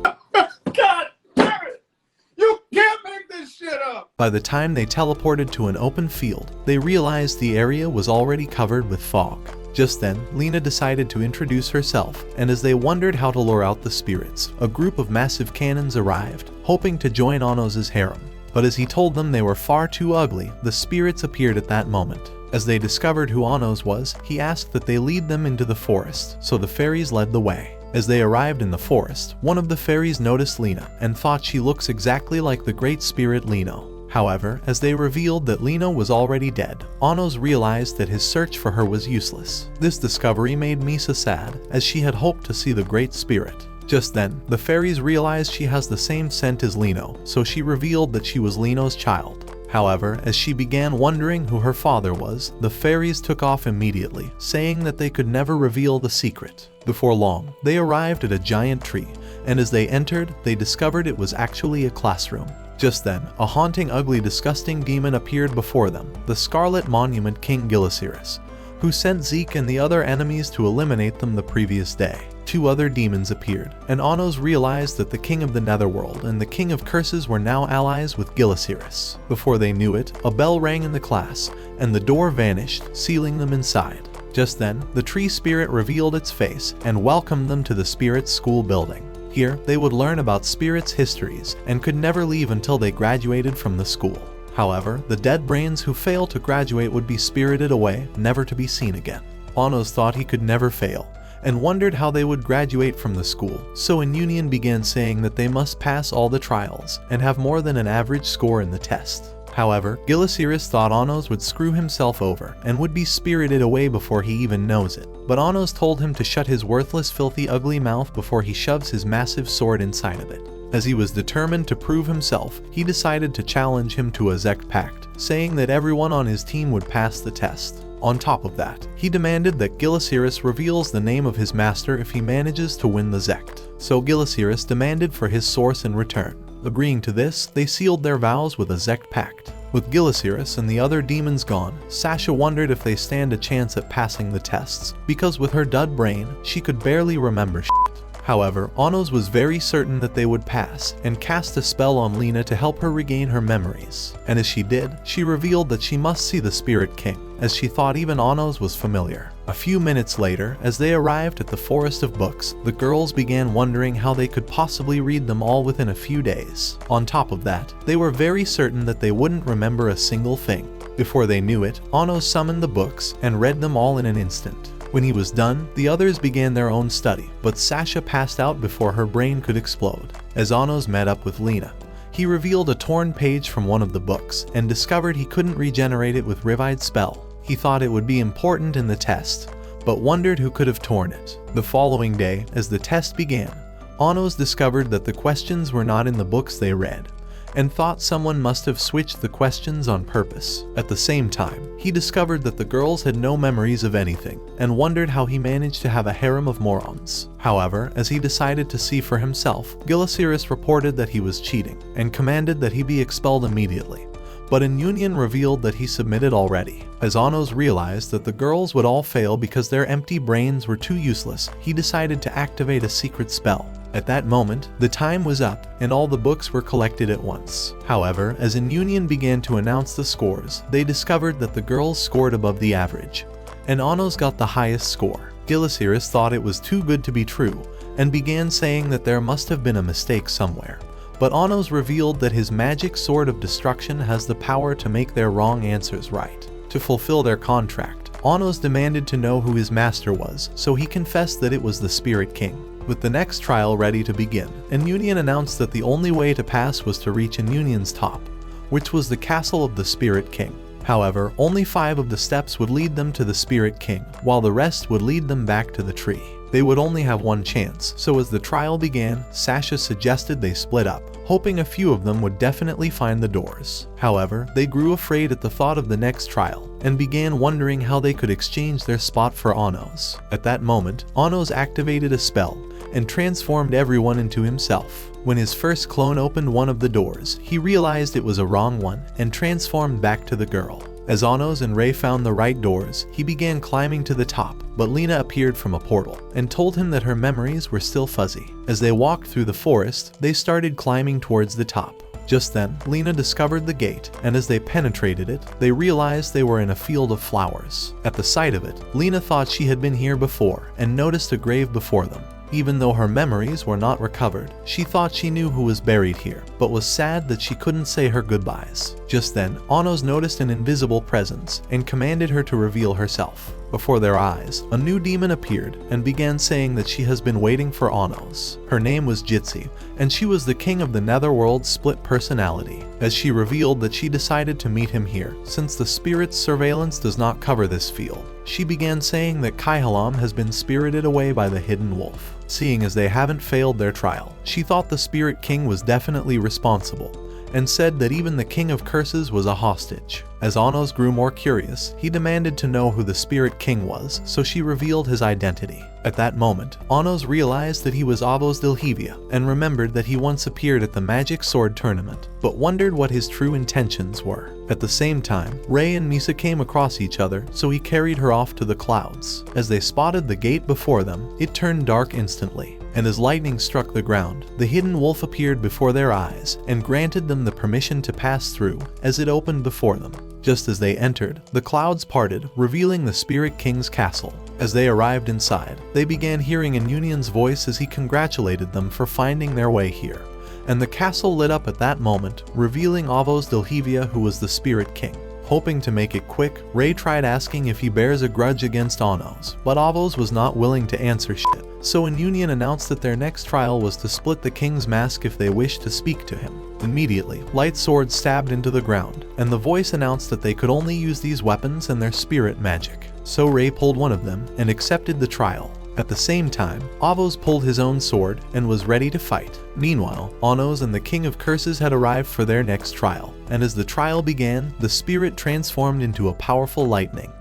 By the time they teleported to an open field, they realized the area was already covered with fog. Just then, Lena decided to introduce herself, and as they wondered how to lure out the spirits, a group of massive cannons arrived, hoping to join Anos' harem. But as he told them they were far too ugly, the spirits appeared at that moment. As they discovered who Anos was, he asked that they lead them into the forest, so the fairies led the way. As they arrived in the forest, one of the fairies noticed Lina and thought she looks exactly like the great spirit Lino. However, as they revealed that Lino was already dead, Anos realized that his search for her was useless. This discovery made Misa sad, as she had hoped to see the great spirit. Just then, the fairies realized she has the same scent as Lino, so she revealed that she was Lino's child. However, as she began wondering who her father was, the fairies took off immediately, saying that they could never reveal the secret. Before long, they arrived at a giant tree, and as they entered, they discovered it was actually a classroom. Just then, a haunting, ugly, disgusting demon appeared before them, the Scarlet Monument King Gilasiris, who sent Zeke and the other enemies to eliminate them the previous day. 2 other demons appeared, and Anos realized that the King of the Netherworld and the King of Curses were now allies with Gilasiris. Before they knew it, a bell rang in the class, and the door vanished, sealing them inside. Just then, the tree spirit revealed its face and welcomed them to the spirit's school building. Here, they would learn about spirits' histories and could never leave until they graduated from the school. However, the dead brains who failed to graduate would be spirited away, never to be seen again. Anos thought he could never fail, and wondered how they would graduate from the school, so Inunion began saying that they must pass all the trials and have more than an average score in the test. However, Gilasiris thought Anos would screw himself over and would be spirited away before he even knows it, but Anos told him to shut his worthless, filthy, ugly mouth before he shoves his massive sword inside of it. As he was determined to prove himself, he decided to challenge him to a Zect Pact, saying that everyone on his team would pass the test. On top of that, he demanded that Gilasiris reveals the name of his master if he manages to win the Zect. So Gilasiris demanded for his source in return. Agreeing to this, they sealed their vows with a Zect Pact. With Gilasiris and the other demons gone, Sasha wondered if they stand a chance at passing the tests, because with her dud brain, she could barely remember shit. However, Anos was very certain that they would pass, and cast a spell on Lina to help her regain her memories. And as she did, she revealed that she must see the Spirit King, as she thought even Anos was familiar. A few minutes later, as they arrived at the Forest of Books, the girls began wondering how they could possibly read them all within a few days. On top of that, they were very certain that they wouldn't remember a single thing. Before they knew it, Anos summoned the books and read them all in an instant. When he was done, the others began their own study, but Sasha passed out before her brain could explode. As Anos met up with Lina, he revealed a torn page from one of the books and discovered he couldn't regenerate it with Rivide's spell. He thought it would be important in the test, but wondered who could have torn it. The following day, as the test began, Anos discovered that the questions were not in the books they read, and thought someone must have switched the questions on purpose. At the same time, he discovered that the girls had no memories of anything, and wondered how he managed to have a harem of morons. However, as he decided to see for himself, Gilasiris reported that he was cheating, and commanded that he be expelled immediately. But Inunion revealed that he submitted already. As Anos realized that the girls would all fail because their empty brains were too useless, he decided to activate a secret spell. At that moment, the time was up, and all the books were collected at once. However, as Inunion began to announce the scores, they discovered that the girls scored above the average, and Anos got the highest score. Gilasiris thought it was too good to be true, and began saying that there must have been a mistake somewhere. But Anos revealed that his magic sword of destruction has the power to make their wrong answers right. To fulfill their contract, Anos demanded to know who his master was, so he confessed that it was the Spirit King. With the next trial ready to begin, Inunion announced that the only way to pass was to reach Inunion's top, which was the castle of the Spirit King. However, only 5 of the steps would lead them to the Spirit King, while the rest would lead them back to the tree. They would only have one chance, so as the trial began, Sasha suggested they split up, hoping a few of them would definitely find the doors. However, they grew afraid at the thought of the next trial, and began wondering how they could exchange their spot for Anos. At that moment, Anos activated a spell, and transformed everyone into himself. When his first clone opened one of the doors, he realized it was a wrong one, and transformed back to the girl. As Anos and Ray found the right doors, he began climbing to the top, but Lina appeared from a portal, and told him that her memories were still fuzzy. As they walked through the forest, they started climbing towards the top. Just then, Lina discovered the gate, and as they penetrated it, they realized they were in a field of flowers. At the sight of it, Lina thought she had been here before, and noticed a grave before them. Even though her memories were not recovered, she thought she knew who was buried here, but was sad that she couldn't say her goodbyes. Just then, Anos noticed an invisible presence and commanded her to reveal herself. Before their eyes, a new demon appeared and began saying that she has been waiting for Anos. Her name was Jitsi, and she was the king of the Netherworld's split personality. As she revealed that she decided to meet him here, since the spirit's surveillance does not cover this field. She began saying that Kaihalam has been spirited away by the hidden wolf. Seeing as they haven't failed their trial, she thought the Spirit King was definitely responsible, and said that even the King of Curses was a hostage. As Anos grew more curious, he demanded to know who the Spirit King was, so she revealed his identity. At that moment, Anos realized that he was Avos Dilhevia, and remembered that he once appeared at the Magic Sword tournament, but wondered what his true intentions were. At the same time, Ray and Misa came across each other, so he carried her off to the clouds. As they spotted the gate before them, it turned dark instantly, and as lightning struck the ground, the hidden wolf appeared before their eyes, and granted them the permission to pass through, as it opened before them. Just as they entered, the clouds parted, revealing the Spirit King's castle. As they arrived inside, they began hearing Inunion's voice as he congratulated them for finding their way here. And the castle lit up at that moment, revealing Avos Dilhevia, who was the Spirit King. Hoping to make it quick, Ray tried asking if he bears a grudge against Anos, but Avos was not willing to answer shit. So Inunion announced that their next trial was to split the king's mask if they wished to speak to him. Immediately, light swords stabbed into the ground, and the voice announced that they could only use these weapons and their spirit magic. So Ray pulled one of them and accepted the trial. At the same time, Avos pulled his own sword and was ready to fight. Meanwhile, Anos and the King of Curses had arrived for their next trial, and as the trial began, the spirit transformed into a powerful lightning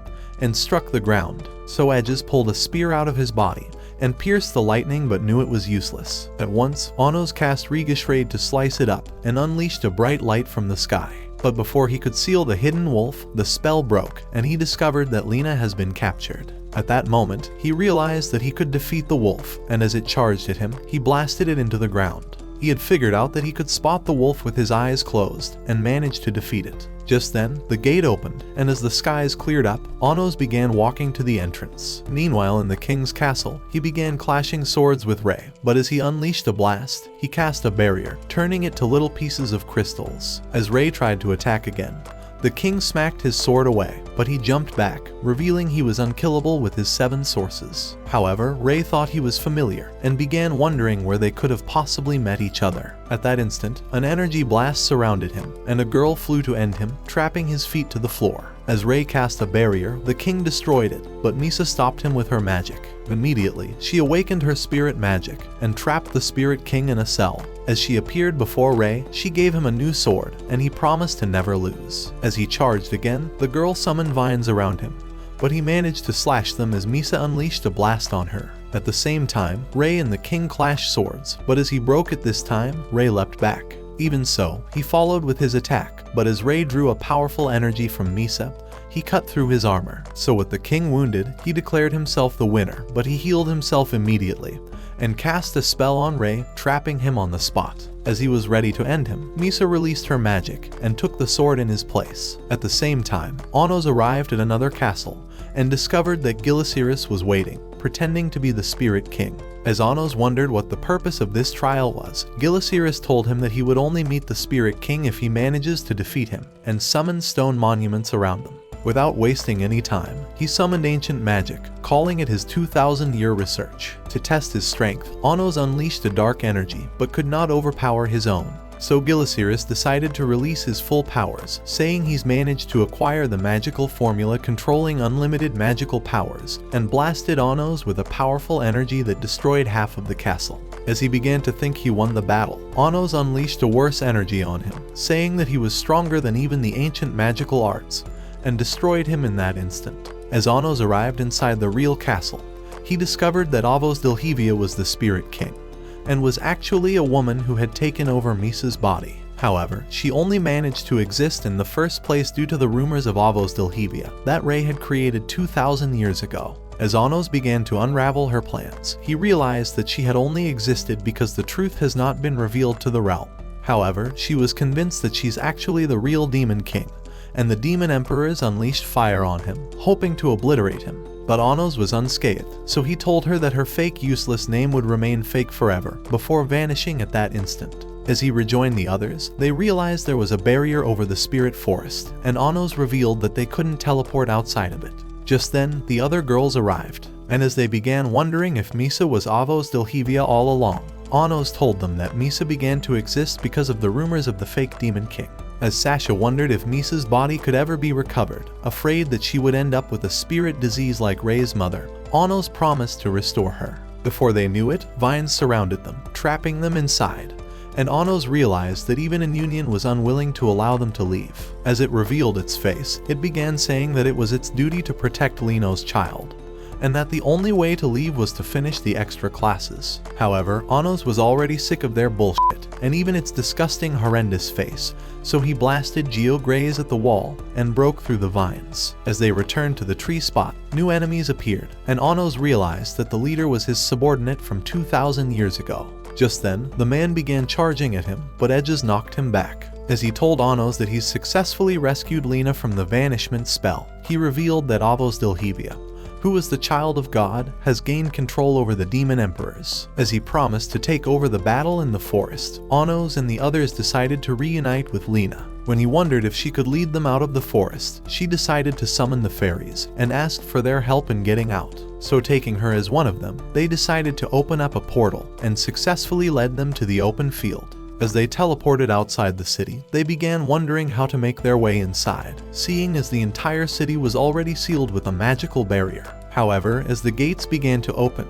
and struck the ground. So Edges pulled a spear out of his body and pierced the lightning but knew it was useless. At once, Anos cast Regishraid to slice it up and unleashed a bright light from the sky. But before he could seal the hidden wolf, the spell broke, and he discovered that Lena has been captured. At that moment, he realized that he could defeat the wolf, and as it charged at him, he blasted it into the ground. He had figured out that he could spot the wolf with his eyes closed, and managed to defeat it. Just then, the gate opened, and as the skies cleared up, Anos began walking to the entrance. Meanwhile, in the king's castle, he began clashing swords with Ray, but as he unleashed a blast, he cast a barrier, turning it to little pieces of crystals. As Ray tried to attack again, the king smacked his sword away, but he jumped back, revealing he was unkillable with his 7 sources. However, Ray thought he was familiar, and began wondering where they could have possibly met each other. At that instant, an energy blast surrounded him, and a girl flew to end him, trapping his feet to the floor. As Ray cast a barrier, the king destroyed it, but Misa stopped him with her magic. Immediately, she awakened her spirit magic, and trapped the Spirit King in a cell. As she appeared before Ray, she gave him a new sword, and he promised to never lose. As he charged again, the girl summoned vines around him, but he managed to slash them as Misa unleashed a blast on her. At the same time, Ray and the king clashed swords, but as he broke it this time, Ray leapt back. Even so, he followed with his attack, but as Ray drew a powerful energy from Misa, he cut through his armor. So with the king wounded, he declared himself the winner, but he healed himself immediately, and cast a spell on Ray, trapping him on the spot. As he was ready to end him, Misa released her magic, and took the sword in his place. At the same time, Anos arrived at another castle, and discovered that Gilasiris was waiting, pretending to be the Spirit King. As Anos wondered what the purpose of this trial was, Gilasiris told him that he would only meet the Spirit King if he manages to defeat him, and summon stone monuments around them. Without wasting any time, he summoned ancient magic, calling it his 2,000-year research. To test his strength, Anos unleashed a dark energy, but could not overpower his own. So Gilasiris decided to release his full powers, saying he's managed to acquire the magical formula controlling unlimited magical powers, and blasted Anos with a powerful energy that destroyed half of the castle. As he began to think he won the battle, Anos unleashed a worse energy on him, saying that he was stronger than even the ancient magical arts, and destroyed him in that instant. As Anos arrived inside the real castle, he discovered that Avos Dilhevia was the Spirit King, and was actually a woman who had taken over Misa's body. However, she only managed to exist in the first place due to the rumors of Avos Dilhevia that Ray had created 2,000 years ago. As Anos began to unravel her plans, he realized that she had only existed because the truth has not been revealed to the realm. However, she was convinced that she's actually the real Demon King, and the Demon Emperors unleashed fire on him, hoping to obliterate him. But Anos was unscathed, so he told her that her fake useless name would remain fake forever, before vanishing at that instant. As he rejoined the others, they realized there was a barrier over the spirit forest, and Anos revealed that they couldn't teleport outside of it. Just then, the other girls arrived, and as they began wondering if Misa was Avos Delhevia all along, Anos told them that Misa began to exist because of the rumors of the fake Demon King. As Sasha wondered if Misa's body could ever be recovered, afraid that she would end up with a spirit disease like Rei's mother, Anos promised to restore her. Before they knew it, vines surrounded them, trapping them inside. And Anos realized that even an union was unwilling to allow them to leave. As it revealed its face, it began saying that it was its duty to protect Lino's child, and that the only way to leave was to finish the extra classes. However, Anos was already sick of their bullshit, and even its disgusting, horrendous face, so he blasted Geograze at the wall and broke through the vines. As they returned to the tree spot, new enemies appeared, and Anos realized that the leader was his subordinate from 2,000 years ago. Just then, the man began charging at him, but Edges knocked him back. As he told Anos that he's successfully rescued Lina from the vanishment spell, he revealed that Avos Delhevia, who is the child of God, has gained control over the demon emperors. As he promised to take over the battle in the forest, Anos and the others decided to reunite with Lina. When he wondered if she could lead them out of the forest, she decided to summon the fairies and asked for their help in getting out. So taking her as one of them, they decided to open up a portal and successfully led them to the open field. As they teleported outside the city, they began wondering how to make their way inside, seeing as the entire city was already sealed with a magical barrier. However, as the gates began to open,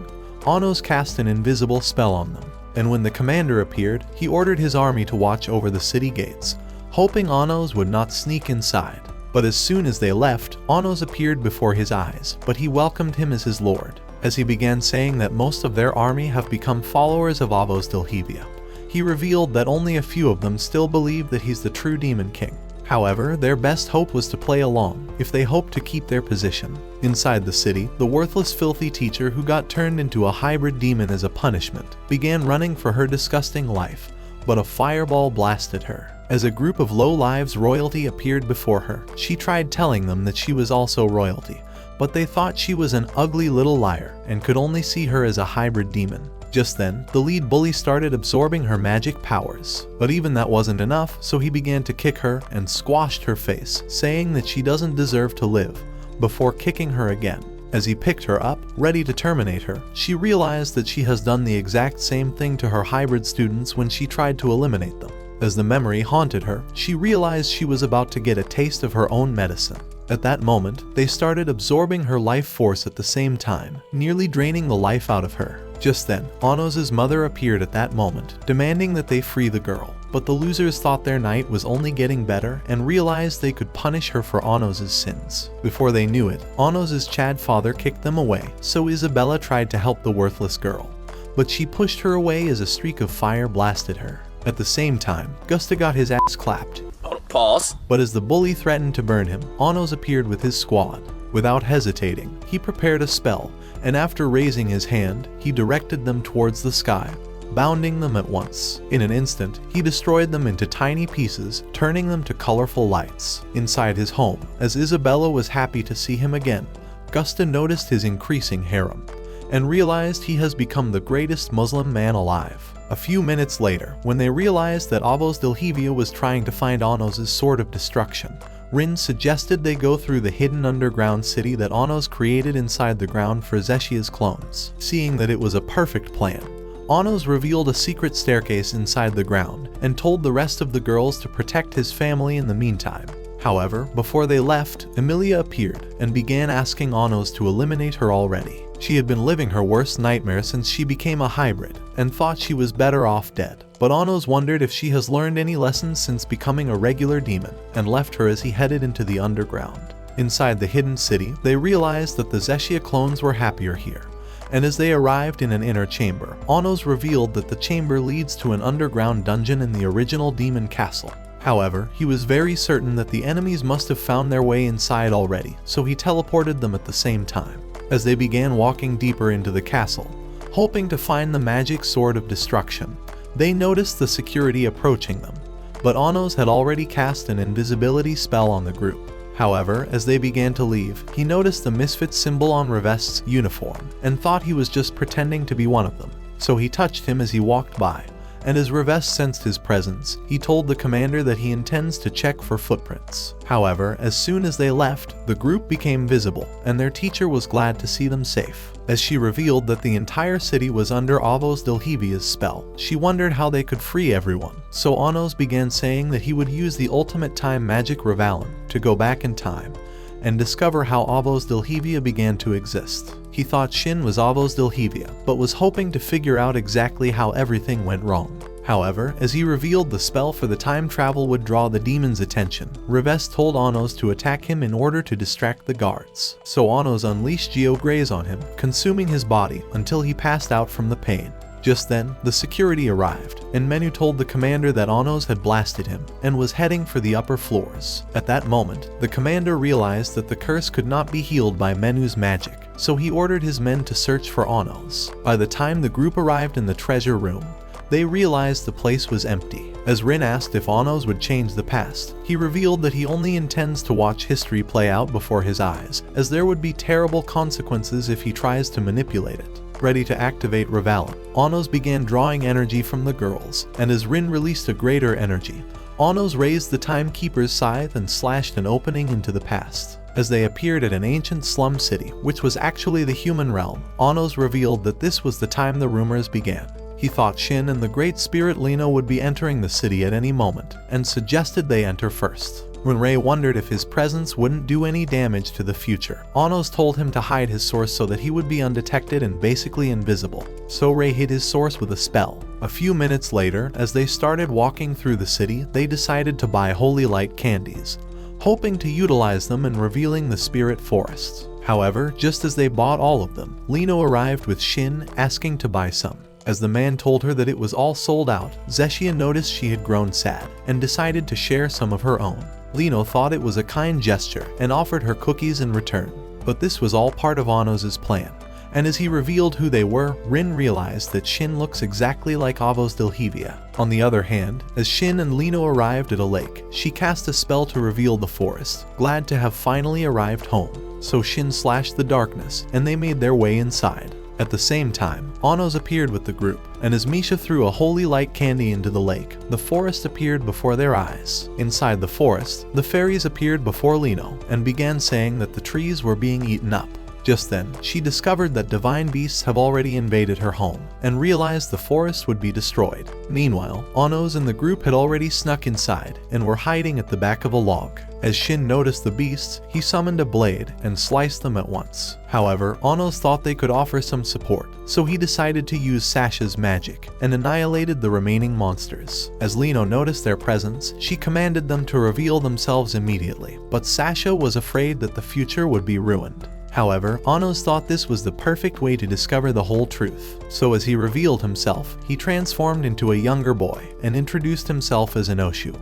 Anos cast an invisible spell on them, and when the commander appeared, he ordered his army to watch over the city gates, hoping Anos would not sneak inside. But as soon as they left, Anos appeared before his eyes, but he welcomed him as his lord. As he began saying that most of their army have become followers of Avos Delhevia, he revealed that only a few of them still believe that he's the true Demon King. However, their best hope was to play along, if they hoped to keep their position. Inside the city, the worthless filthy teacher who got turned into a hybrid demon as a punishment, began running for her disgusting life, but a fireball blasted her. As a group of low-lives royalty appeared before her, she tried telling them that she was also royalty, but they thought she was an ugly little liar and could only see her as a hybrid demon. Just then, the lead bully started absorbing her magic powers. But even that wasn't enough, so he began to kick her and squashed her face, saying that she doesn't deserve to live, before kicking her again. As he picked her up, ready to terminate her, she realized that she has done the exact same thing to her hybrid students when she tried to eliminate them. As the memory haunted her, she realized she was about to get a taste of her own medicine. At that moment, they started absorbing her life force at the same time, nearly draining the life out of her. Just then, Anos' mother appeared at that moment, demanding that they free the girl. But the losers thought their night was only getting better and realized they could punish her for Anos' sins. Before they knew it, Anos' Chad father kicked them away, so Isabella tried to help the worthless girl. But she pushed her away as a streak of fire blasted her. At the same time, Gusta got his ass clapped. Pause. But as the bully threatened to burn him, Anos appeared with his squad. Without hesitating, he prepared a spell, and after raising his hand, he directed them towards the sky, bounding them at once. In an instant, he destroyed them into tiny pieces, turning them to colorful lights. Inside his home, as Isabella was happy to see him again, Gusta noticed his increasing harem, and realized he has become the greatest Muslim man alive. A few minutes later, when they realized that Avos Delhevia was trying to find Anos' sword of destruction, Rin suggested they go through the hidden underground city that Anos created inside the ground for Zeshia's clones. Seeing that it was a perfect plan, Anos revealed a secret staircase inside the ground and told the rest of the girls to protect his family in the meantime. However, before they left, Emilia appeared and began asking Anos to eliminate her already. She had been living her worst nightmare since she became a hybrid and thought she was better off dead. But Anos wondered if she has learned any lessons since becoming a regular demon and left her as he headed into the underground. Inside the hidden city, they realized that the Zeshia clones were happier here. And as they arrived in an inner chamber, Anos revealed that the chamber leads to an underground dungeon in the original demon castle. However, he was very certain that the enemies must have found their way inside already, so he teleported them at the same time. As they began walking deeper into the castle, hoping to find the magic sword of destruction, they noticed the security approaching them, but Anos had already cast an invisibility spell on the group. However, as they began to leave, he noticed the misfit symbol on Revest's uniform and thought he was just pretending to be one of them. So he touched him as he walked by, and as Revest sensed his presence, he told the commander that he intends to check for footprints. However, as soon as they left, the group became visible, and their teacher was glad to see them safe. As she revealed that the entire city was under Avos Delhevia's spell, she wondered how they could free everyone. So Anos began saying that he would use the ultimate time magic Revalin to go back in time and discover how Avos Delhevia began to exist. He thought Shin was Avos Delhevia, but was hoping to figure out exactly how everything went wrong. However, as he revealed the spell for the time travel would draw the demon's attention, Revest told Anos to attack him in order to distract the guards. So Anos unleashed Geograze on him, consuming his body until he passed out from the pain. Just then, the security arrived, and Menu told the commander that Anos had blasted him and was heading for the upper floors. At that moment, the commander realized that the curse could not be healed by Menu's magic, so he ordered his men to search for Anos. By the time the group arrived in the treasure room, they realized the place was empty. As Rin asked if Anos would change the past, he revealed that he only intends to watch history play out before his eyes, as there would be terrible consequences if he tries to manipulate it. Ready to activate Revalin, Anos began drawing energy from the girls, and as Rin released a greater energy, Anos raised the Timekeeper's scythe and slashed an opening into the past. As they appeared at an ancient slum city, which was actually the human realm, Anos revealed that this was the time the rumors began. He thought Shin and the Great Spirit Lino would be entering the city at any moment, and suggested they enter first. When Ray wondered if his presence wouldn't do any damage to the future, Anos told him to hide his source so that he would be undetected and basically invisible. So Ray hid his source with a spell. A few minutes later, as they started walking through the city, they decided to buy Holy Light candies, hoping to utilize them in revealing the spirit forests. However, just as they bought all of them, Lino arrived with Shin asking to buy some. As the man told her that it was all sold out, Zeshia noticed she had grown sad and decided to share some of her own. Lino thought it was a kind gesture and offered her cookies in return. But this was all part of Anos' plan, and as he revealed who they were, Rin realized that Shin looks exactly like Avos Delhevia. On the other hand, as Shin and Lino arrived at a lake, she cast a spell to reveal the forest, glad to have finally arrived home. So Shin slashed the darkness, and they made their way inside. At the same time, Anos appeared with the group, and as Misha threw a holy light candy into the lake, the forest appeared before their eyes. Inside the forest, the fairies appeared before Lino and began saying that the trees were being eaten up. Just then, she discovered that divine beasts have already invaded her home, and realized the forest would be destroyed. Meanwhile, Anos and the group had already snuck inside, and were hiding at the back of a log. As Shin noticed the beasts, he summoned a blade and sliced them at once. However, Anos thought they could offer some support, so he decided to use Sasha's magic, and annihilated the remaining monsters. As Lino noticed their presence, she commanded them to reveal themselves immediately, but Sasha was afraid that the future would be ruined. However, Anos thought this was the perfect way to discover the whole truth. So as he revealed himself, he transformed into a younger boy and introduced himself as Inoshu.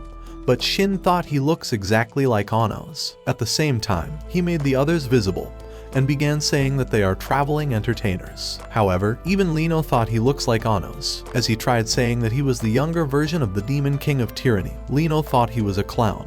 But Shin thought he looks exactly like Anos. At the same time, he made the others visible and began saying that they are traveling entertainers. However, even Lino thought he looks like Anos. As he tried saying that he was the younger version of the Demon King of Tyranny, Lino thought he was a clown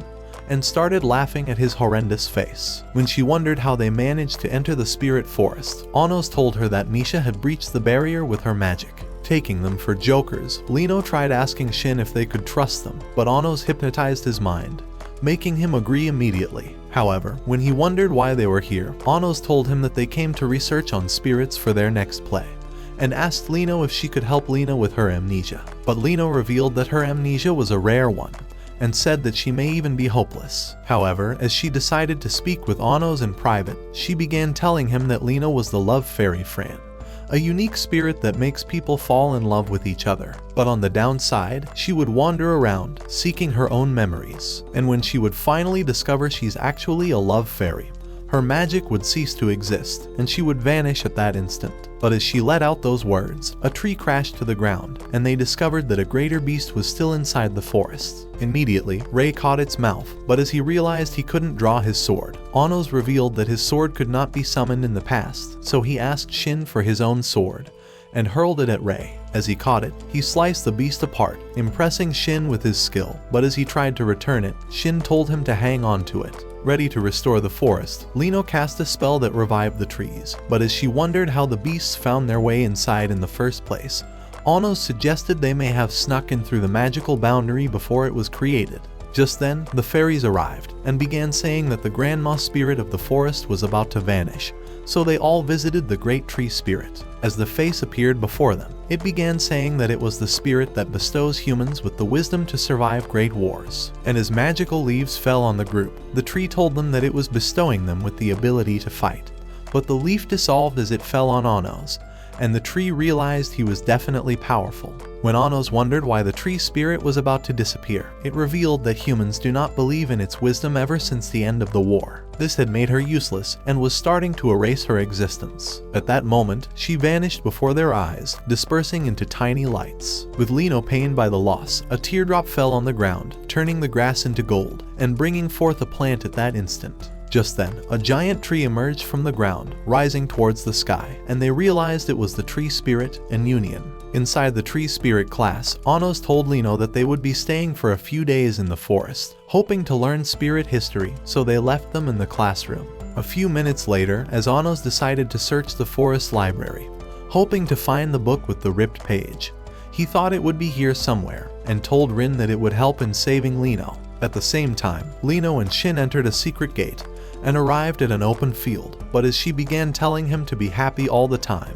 and started laughing at his horrendous face. When she wondered how they managed to enter the spirit forest, Anos told her that Misha had breached the barrier with her magic. Taking them for jokers, Lino tried asking Shin if they could trust them, but Anos hypnotized his mind, making him agree immediately. However, when he wondered why they were here, Anos told him that they came to research on spirits for their next play, and asked Lino if she could help Lina with her amnesia. But Lino revealed that her amnesia was a rare one, and said that she may even be hopeless. However, as she decided to speak with Anos in private, she began telling him that Lina was the love fairy Fran, a unique spirit that makes people fall in love with each other. But on the downside, she would wander around, seeking her own memories. And when she would finally discover she's actually a love fairy, her magic would cease to exist, and she would vanish at that instant. But as she let out those words, a tree crashed to the ground, and they discovered that a greater beast was still inside the forest. Immediately, Ray caught its mouth, but as he realized he couldn't draw his sword, Anos revealed that his sword could not be summoned in the past, so he asked Shin for his own sword, and hurled it at Ray. As he caught it, he sliced the beast apart, impressing Shin with his skill, but as he tried to return it, Shin told him to hang on to it. Ready to restore the forest, Lino cast a spell that revived the trees, but as she wondered how the beasts found their way inside in the first place, Anos suggested they may have snuck in through the magical boundary before it was created. Just then, the fairies arrived and began saying that the grandma spirit of the forest was about to vanish, so they all visited the great tree spirit. As the face appeared before them, it began saying that it was the spirit that bestows humans with the wisdom to survive great wars. And as magical leaves fell on the group, the tree told them that it was bestowing them with the ability to fight. But the leaf dissolved as it fell on Anos, and the tree realized he was definitely powerful. When Anos wondered why the tree spirit was about to disappear, it revealed that humans do not believe in its wisdom ever since the end of the war. This had made her useless and was starting to erase her existence. At that moment, she vanished before their eyes, dispersing into tiny lights. With Lino pained by the loss, a teardrop fell on the ground, turning the grass into gold, and bringing forth a plant at that instant. Just then, a giant tree emerged from the ground, rising towards the sky, and they realized it was the tree spirit and Union. Inside the tree spirit class, Anos told Lino that they would be staying for a few days in the forest, hoping to learn spirit history, so they left them in the classroom. A few minutes later, as Anos decided to search the forest library, hoping to find the book with the ripped page, he thought it would be here somewhere, and told Rin that it would help in saving Lino. At the same time, Lino and Shin entered a secret gate, and arrived at an open field, but as she began telling him to be happy all the time,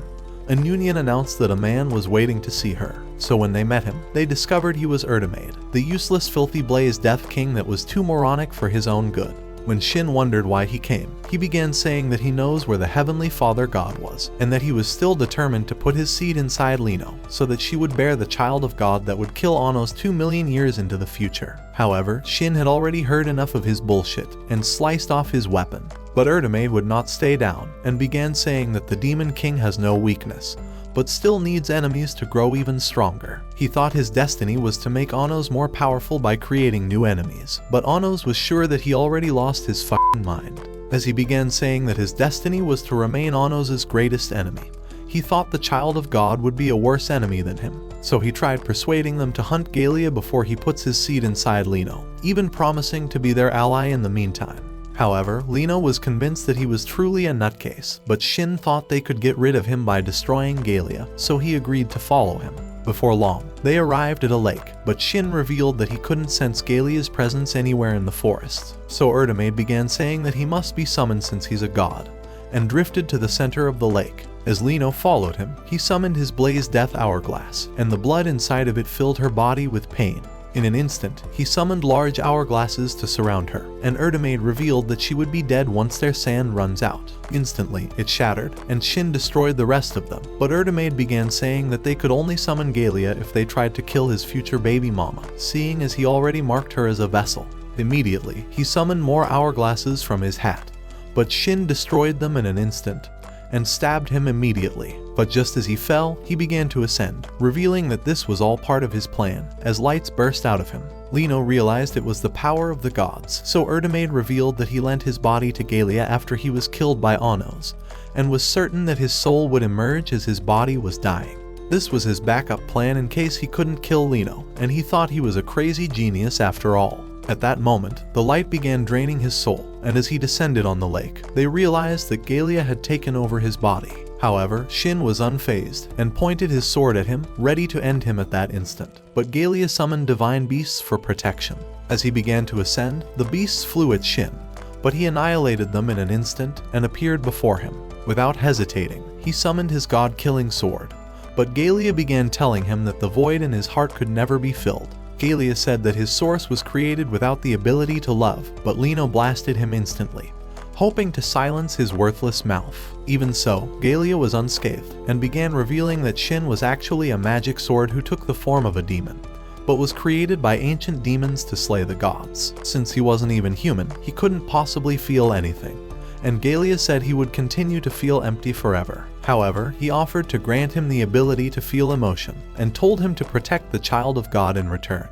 Union announced that a man was waiting to see her. So when they met him, they discovered he was Erdemade, the useless filthy blaze death king that was too moronic for his own good. When Shin wondered why he came, he began saying that he knows where the Heavenly Father God was, and that he was still determined to put his seed inside Lino, so that she would bear the child of God that would kill Anos 2 million years into the future. However, Shin had already heard enough of his bullshit, and sliced off his weapon. But Erdemade would not stay down, and began saying that the Demon King has no weakness, but still needs enemies to grow even stronger. He thought his destiny was to make Anos more powerful by creating new enemies, but Anos was sure that he already lost his fucking mind. As he began saying that his destiny was to remain Anos' greatest enemy, he thought the child of God would be a worse enemy than him. So he tried persuading them to hunt Galia before he puts his seed inside Lino, even promising to be their ally in the meantime. However, Lino was convinced that he was truly a nutcase, but Shin thought they could get rid of him by destroying Galia, so he agreed to follow him. Before long, they arrived at a lake, but Shin revealed that he couldn't sense Galia's presence anywhere in the forest. So Erdemade began saying that he must be summoned since he's a god, and drifted to the center of the lake. As Lino followed him, he summoned his Blaze Death Hourglass, and the blood inside of it filled her body with pain. In an instant, he summoned large hourglasses to surround her, and Erdemade revealed that she would be dead once their sand runs out. Instantly, it shattered, and Shin destroyed the rest of them, but Erdemade began saying that they could only summon Galia if they tried to kill his future baby mama, seeing as he already marked her as a vessel. Immediately, he summoned more hourglasses from his hat, but Shin destroyed them in an instant, and stabbed him immediately. But just as he fell, he began to ascend, revealing that this was all part of his plan, as lights burst out of him. Lino realized it was the power of the gods, so Erdemade revealed that he lent his body to Galia after he was killed by Anos, and was certain that his soul would emerge as his body was dying. This was his backup plan in case he couldn't kill Lino, and he thought he was a crazy genius after all. At that moment, the light began draining his soul, and as he descended on the lake, they realized that Galia had taken over his body. However, Shin was unfazed, and pointed his sword at him, ready to end him at that instant. But Galia summoned divine beasts for protection. As he began to ascend, the beasts flew at Shin, but he annihilated them in an instant and appeared before him. Without hesitating, he summoned his god-killing sword, but Galia began telling him that the void in his heart could never be filled. Galia said that his source was created without the ability to love, but Lino blasted him instantly, hoping to silence his worthless mouth. Even so, Galia was unscathed, and began revealing that Shin was actually a magic sword who took the form of a demon, but was created by ancient demons to slay the gods. Since he wasn't even human, he couldn't possibly feel anything, and Galia said he would continue to feel empty forever. However, he offered to grant him the ability to feel emotion, and told him to protect the child of God in return.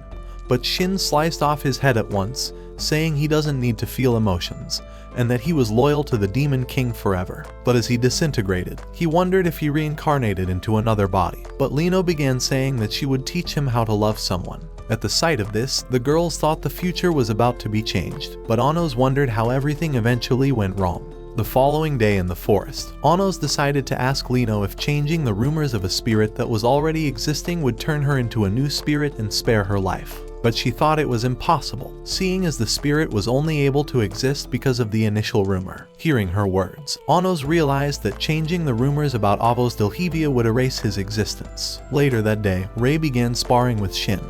But Shin sliced off his head at once, saying he doesn't need to feel emotions, and that he was loyal to the Demon King forever. But as he disintegrated, he wondered if he reincarnated into another body. But Lino began saying that she would teach him how to love someone. At the sight of this, the girls thought the future was about to be changed, but Anos wondered how everything eventually went wrong. The following day in the forest, Anos decided to ask Lino if changing the rumors of a spirit that was already existing would turn her into a new spirit and spare her life. But she thought it was impossible, seeing as the spirit was only able to exist because of the initial rumor. Hearing her words, Anos realized that changing the rumors about Avos Delhevia would erase his existence. Later that day, Ray began sparring with Shin.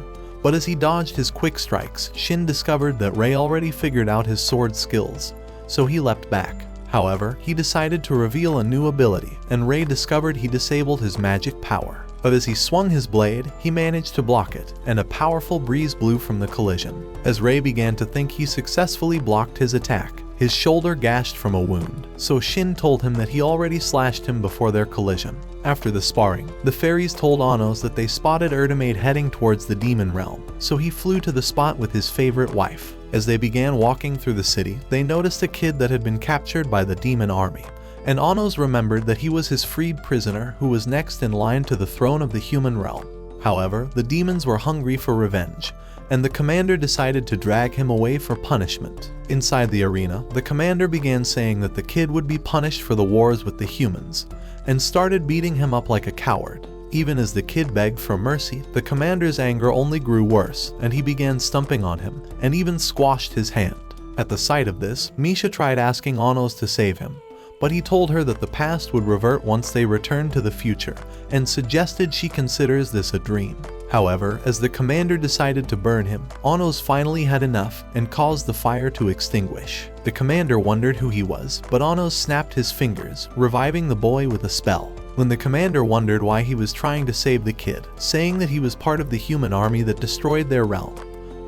But as he dodged his quick strikes, Shin discovered that Ray already figured out his sword skills, so he leapt back. However, he decided to reveal a new ability, and Ray discovered he disabled his magic power. But as he swung his blade, he managed to block it, and a powerful breeze blew from the collision. As Ray began to think he successfully blocked his attack, his shoulder gashed from a wound, so Shin told him that he already slashed him before their collision. After the sparring, the fairies told Anos that they spotted Erdemade heading towards the demon realm, so he flew to the spot with his favorite wife. As they began walking through the city, they noticed a kid that had been captured by the demon army, and Anos remembered that he was his freed prisoner who was next in line to the throne of the human realm. However, the demons were hungry for revenge, and the commander decided to drag him away for punishment. Inside the arena, the commander began saying that the kid would be punished for the wars with the humans, and started beating him up like a coward. Even as the kid begged for mercy, the commander's anger only grew worse, and he began stomping on him, and even squashed his hand. At the sight of this, Misha tried asking Anos to save him, but he told her that the past would revert once they returned to the future, and suggested she considers this a dream. However, as the commander decided to burn him, Anos finally had enough and caused the fire to extinguish. The commander wondered who he was, but Anos snapped his fingers, reviving the boy with a spell. When the commander wondered why he was trying to save the kid, saying that he was part of the human army that destroyed their realm,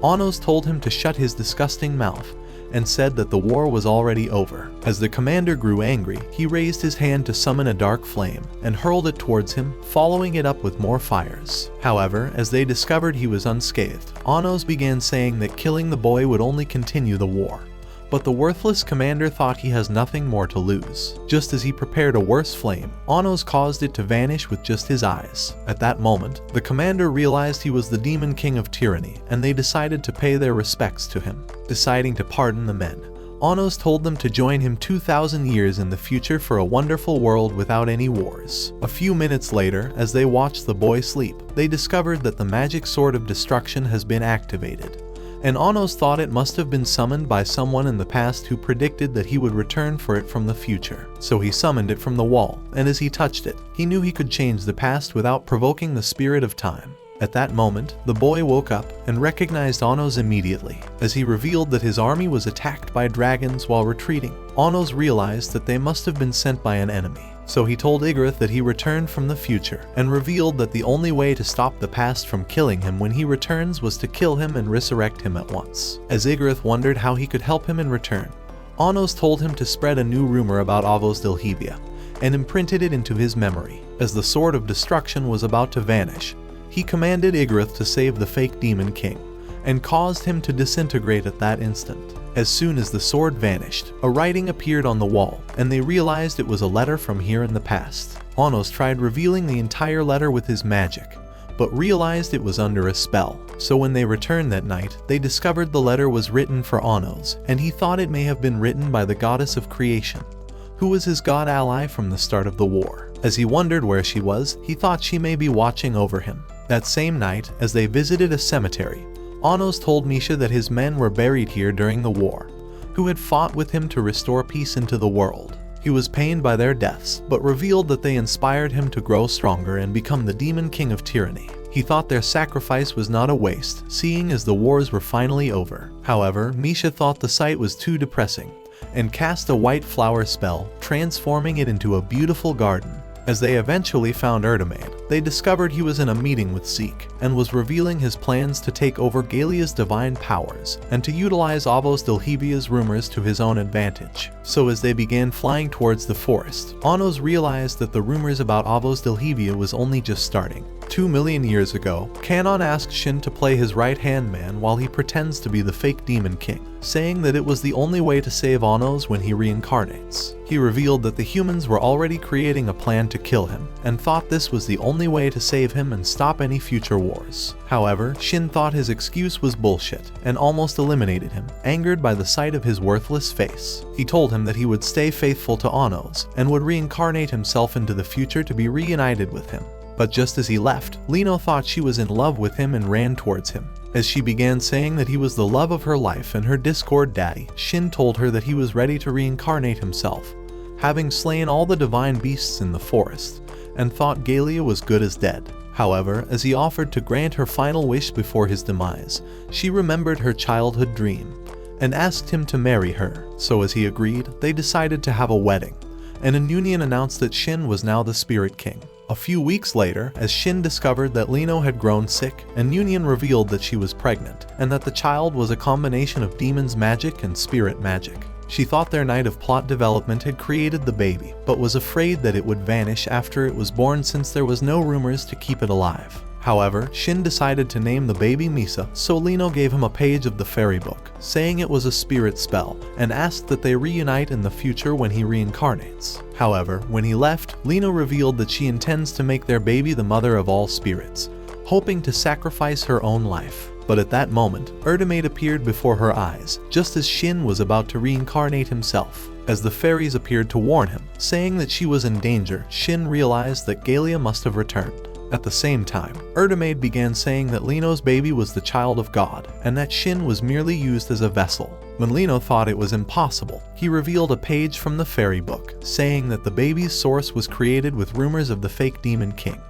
Anos told him to shut his disgusting mouth and said that the war was already over. As the commander grew angry, he raised his hand to summon a dark flame and hurled it towards him, following it up with more fires. However, as they discovered he was unscathed, Anos began saying that killing the boy would only continue the war. But the worthless commander thought he has nothing more to lose. Just as he prepared a worse flame, Anos caused it to vanish with just his eyes. At that moment, the commander realized he was the Demon King of Tyranny, and they decided to pay their respects to him. Deciding to pardon the men, Anos told them to join him 2,000 years in the future for a wonderful world without any wars. A few minutes later, as they watched the boy sleep, they discovered that the magic sword of destruction has been activated. And Anos thought it must have been summoned by someone in the past who predicted that he would return for it from the future. So he summoned it from the wall, and as he touched it, he knew he could change the past without provoking the spirit of time. At that moment, the boy woke up and recognized Anos immediately. As he revealed that his army was attacked by dragons while retreating, Anos realized that they must have been sent by an enemy. So he told Igrith that he returned from the future, and revealed that the only way to stop the past from killing him when he returns was to kill him and resurrect him at once. As Igrith wondered how he could help him in return, Anos told him to spread a new rumor about Avos Delhevia, and imprinted it into his memory. As the sword of destruction was about to vanish, he commanded Igrith to save the fake Demon King, and caused him to disintegrate at that instant. As soon as the sword vanished, a writing appeared on the wall, and they realized it was a letter from here in the past. Anos tried revealing the entire letter with his magic, but realized it was under a spell. So when they returned that night, they discovered the letter was written for Anos, and he thought it may have been written by the goddess of creation, who was his god ally from the start of the war. As he wondered where she was, he thought she may be watching over him. That same night, as they visited a cemetery, Anos told Misha that his men were buried here during the war, who had fought with him to restore peace into the world. He was pained by their deaths, but revealed that they inspired him to grow stronger and become the Demon King of Tyranny. He thought their sacrifice was not a waste, seeing as the wars were finally over. However, Misha thought the sight was too depressing, and cast a white flower spell, transforming it into a beautiful garden. As they eventually found Erdemade, they discovered he was in a meeting with Zeke, and was revealing his plans to take over Galia's divine powers, and to utilize Avos Delhevia's rumors to his own advantage. So as they began flying towards the forest, Anos realized that the rumors about Avos Delhevia was only just starting. 2 million years ago, Kanon asked Shin to play his right-hand man while he pretends to be the fake Demon King, saying that it was the only way to save Anos when he reincarnates. He revealed that the humans were already creating a plan to kill him, and thought this was the only way to save him and stop any future wars. However, Shin thought his excuse was bullshit, and almost eliminated him, angered by the sight of his worthless face. He told him that he would stay faithful to Anos, and would reincarnate himself into the future to be reunited with him. But just as he left, Lino thought she was in love with him and ran towards him. As she began saying that he was the love of her life and her Discord daddy, Shin told her that he was ready to reincarnate himself, having slain all the divine beasts in the forest, and thought Galia was good as dead. However, as he offered to grant her final wish before his demise, she remembered her childhood dream, and asked him to marry her. So as he agreed, they decided to have a wedding, and Union announced that Shin was now the Spirit King. A few weeks later, as Shin discovered that Lino had grown sick, and Union revealed that she was pregnant, and that the child was a combination of demon's magic and spirit magic. She thought their night of plot development had created the baby, but was afraid that it would vanish after it was born since there was no rumors to keep it alive. However, Shin decided to name the baby Misa, so Lino gave him a page of the fairy book, saying it was a spirit spell, and asked that they reunite in the future when he reincarnates. However, when he left, Lino revealed that she intends to make their baby the mother of all spirits, hoping to sacrifice her own life. But at that moment, Erdemade appeared before her eyes, just as Shin was about to reincarnate himself. As the fairies appeared to warn him, saying that she was in danger, Shin realized that Galia must have returned. At the same time, Erdemade began saying that Lino's baby was the child of God, and that Shin was merely used as a vessel. When Lino thought it was impossible, he revealed a page from the fairy book, saying that the baby's source was created with rumors of the fake Demon King,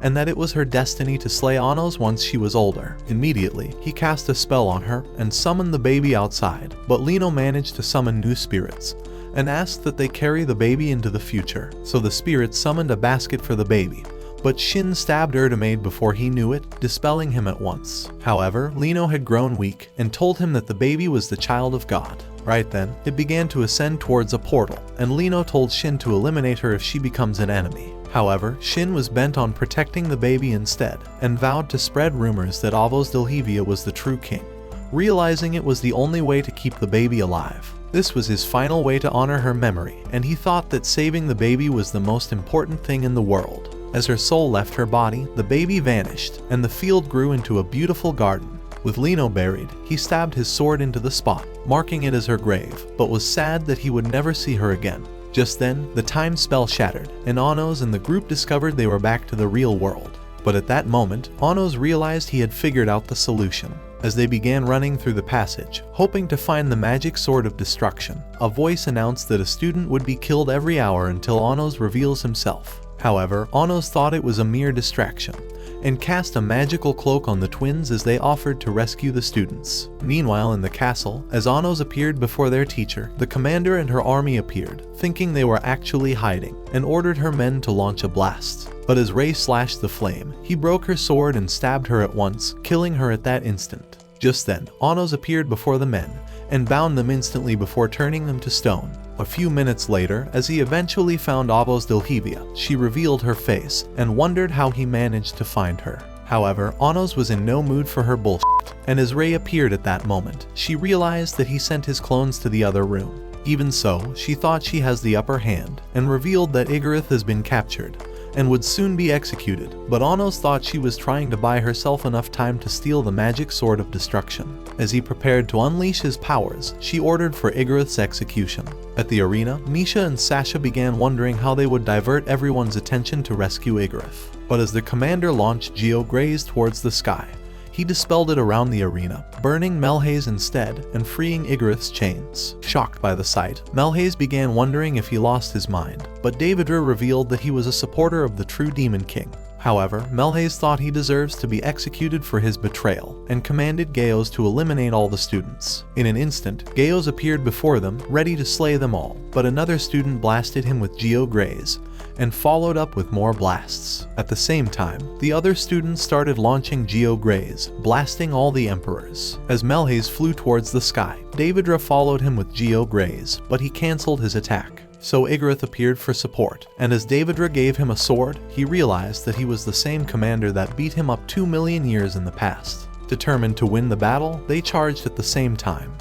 and that it was her destiny to slay Anos once she was older. Immediately, he cast a spell on her and summoned the baby outside, but Lino managed to summon new spirits, and asked that they carry the baby into the future. So the spirits summoned a basket for the baby, but Shin stabbed Erdemade before he knew it, dispelling him at once. However, Lino had grown weak and told him that the baby was the child of God. Right then, it began to ascend towards a portal, and Lino told Shin to eliminate her if she becomes an enemy. However, Shin was bent on protecting the baby instead, and vowed to spread rumors that Avos Delhevia was the true king, realizing it was the only way to keep the baby alive. This was his final way to honor her memory, and he thought that saving the baby was the most important thing in the world. As her soul left her body, the baby vanished, and the field grew into a beautiful garden. With Lino buried, he stabbed his sword into the spot, marking it as her grave, but was sad that he would never see her again. Just then, the time spell shattered, and Anos and the group discovered they were back to the real world. But at that moment, Anos realized he had figured out the solution. As they began running through the passage, hoping to find the magic sword of destruction, a voice announced that a student would be killed every hour until Anos reveals himself. However, Anos thought it was a mere distraction, and cast a magical cloak on the twins as they offered to rescue the students. Meanwhile, in the castle, as Anos appeared before their teacher, the commander and her army appeared, thinking they were actually hiding, and ordered her men to launch a blast. But as Ray slashed the flame, he broke her sword and stabbed her at once, killing her at that instant. Just then, Anos appeared before the men, and bound them instantly before turning them to stone. A few minutes later, as he eventually found Avos Delhevia, she revealed her face, and wondered how he managed to find her. However, Anos was in no mood for her bullshit, and as Ray appeared at that moment, she realized that he sent his clones to the other room. Even so, she thought she has the upper hand, and revealed that Igarith has been captured, and would soon be executed, but Anos thought she was trying to buy herself enough time to steal the magic sword of destruction. As he prepared to unleash his powers, she ordered for Igarith's execution. At the arena, Misha and Sasha began wondering how they would divert everyone's attention to rescue Igarith. But as the commander launched GeoGraze towards the sky, he dispelled it around the arena, burning Melhaze instead and freeing Igarith's chains. Shocked by the sight, Melhaze began wondering if he lost his mind, but Davidra revealed that he was a supporter of the true Demon King. However, Melhaze thought he deserves to be executed for his betrayal, and commanded Gaios to eliminate all the students. In an instant, Gaios appeared before them, ready to slay them all, but another student blasted him with GeoGraze, and followed up with more blasts. At the same time, the other students started launching GeoGraze, blasting all the Emperors. As Melhaze flew towards the sky, Davidra followed him with GeoGraze, but he cancelled his attack. So Igarith appeared for support, and as Davidra gave him a sword, he realized that he was the same commander that beat him up 2 million years in the past. Determined to win the battle, they charged at the same time.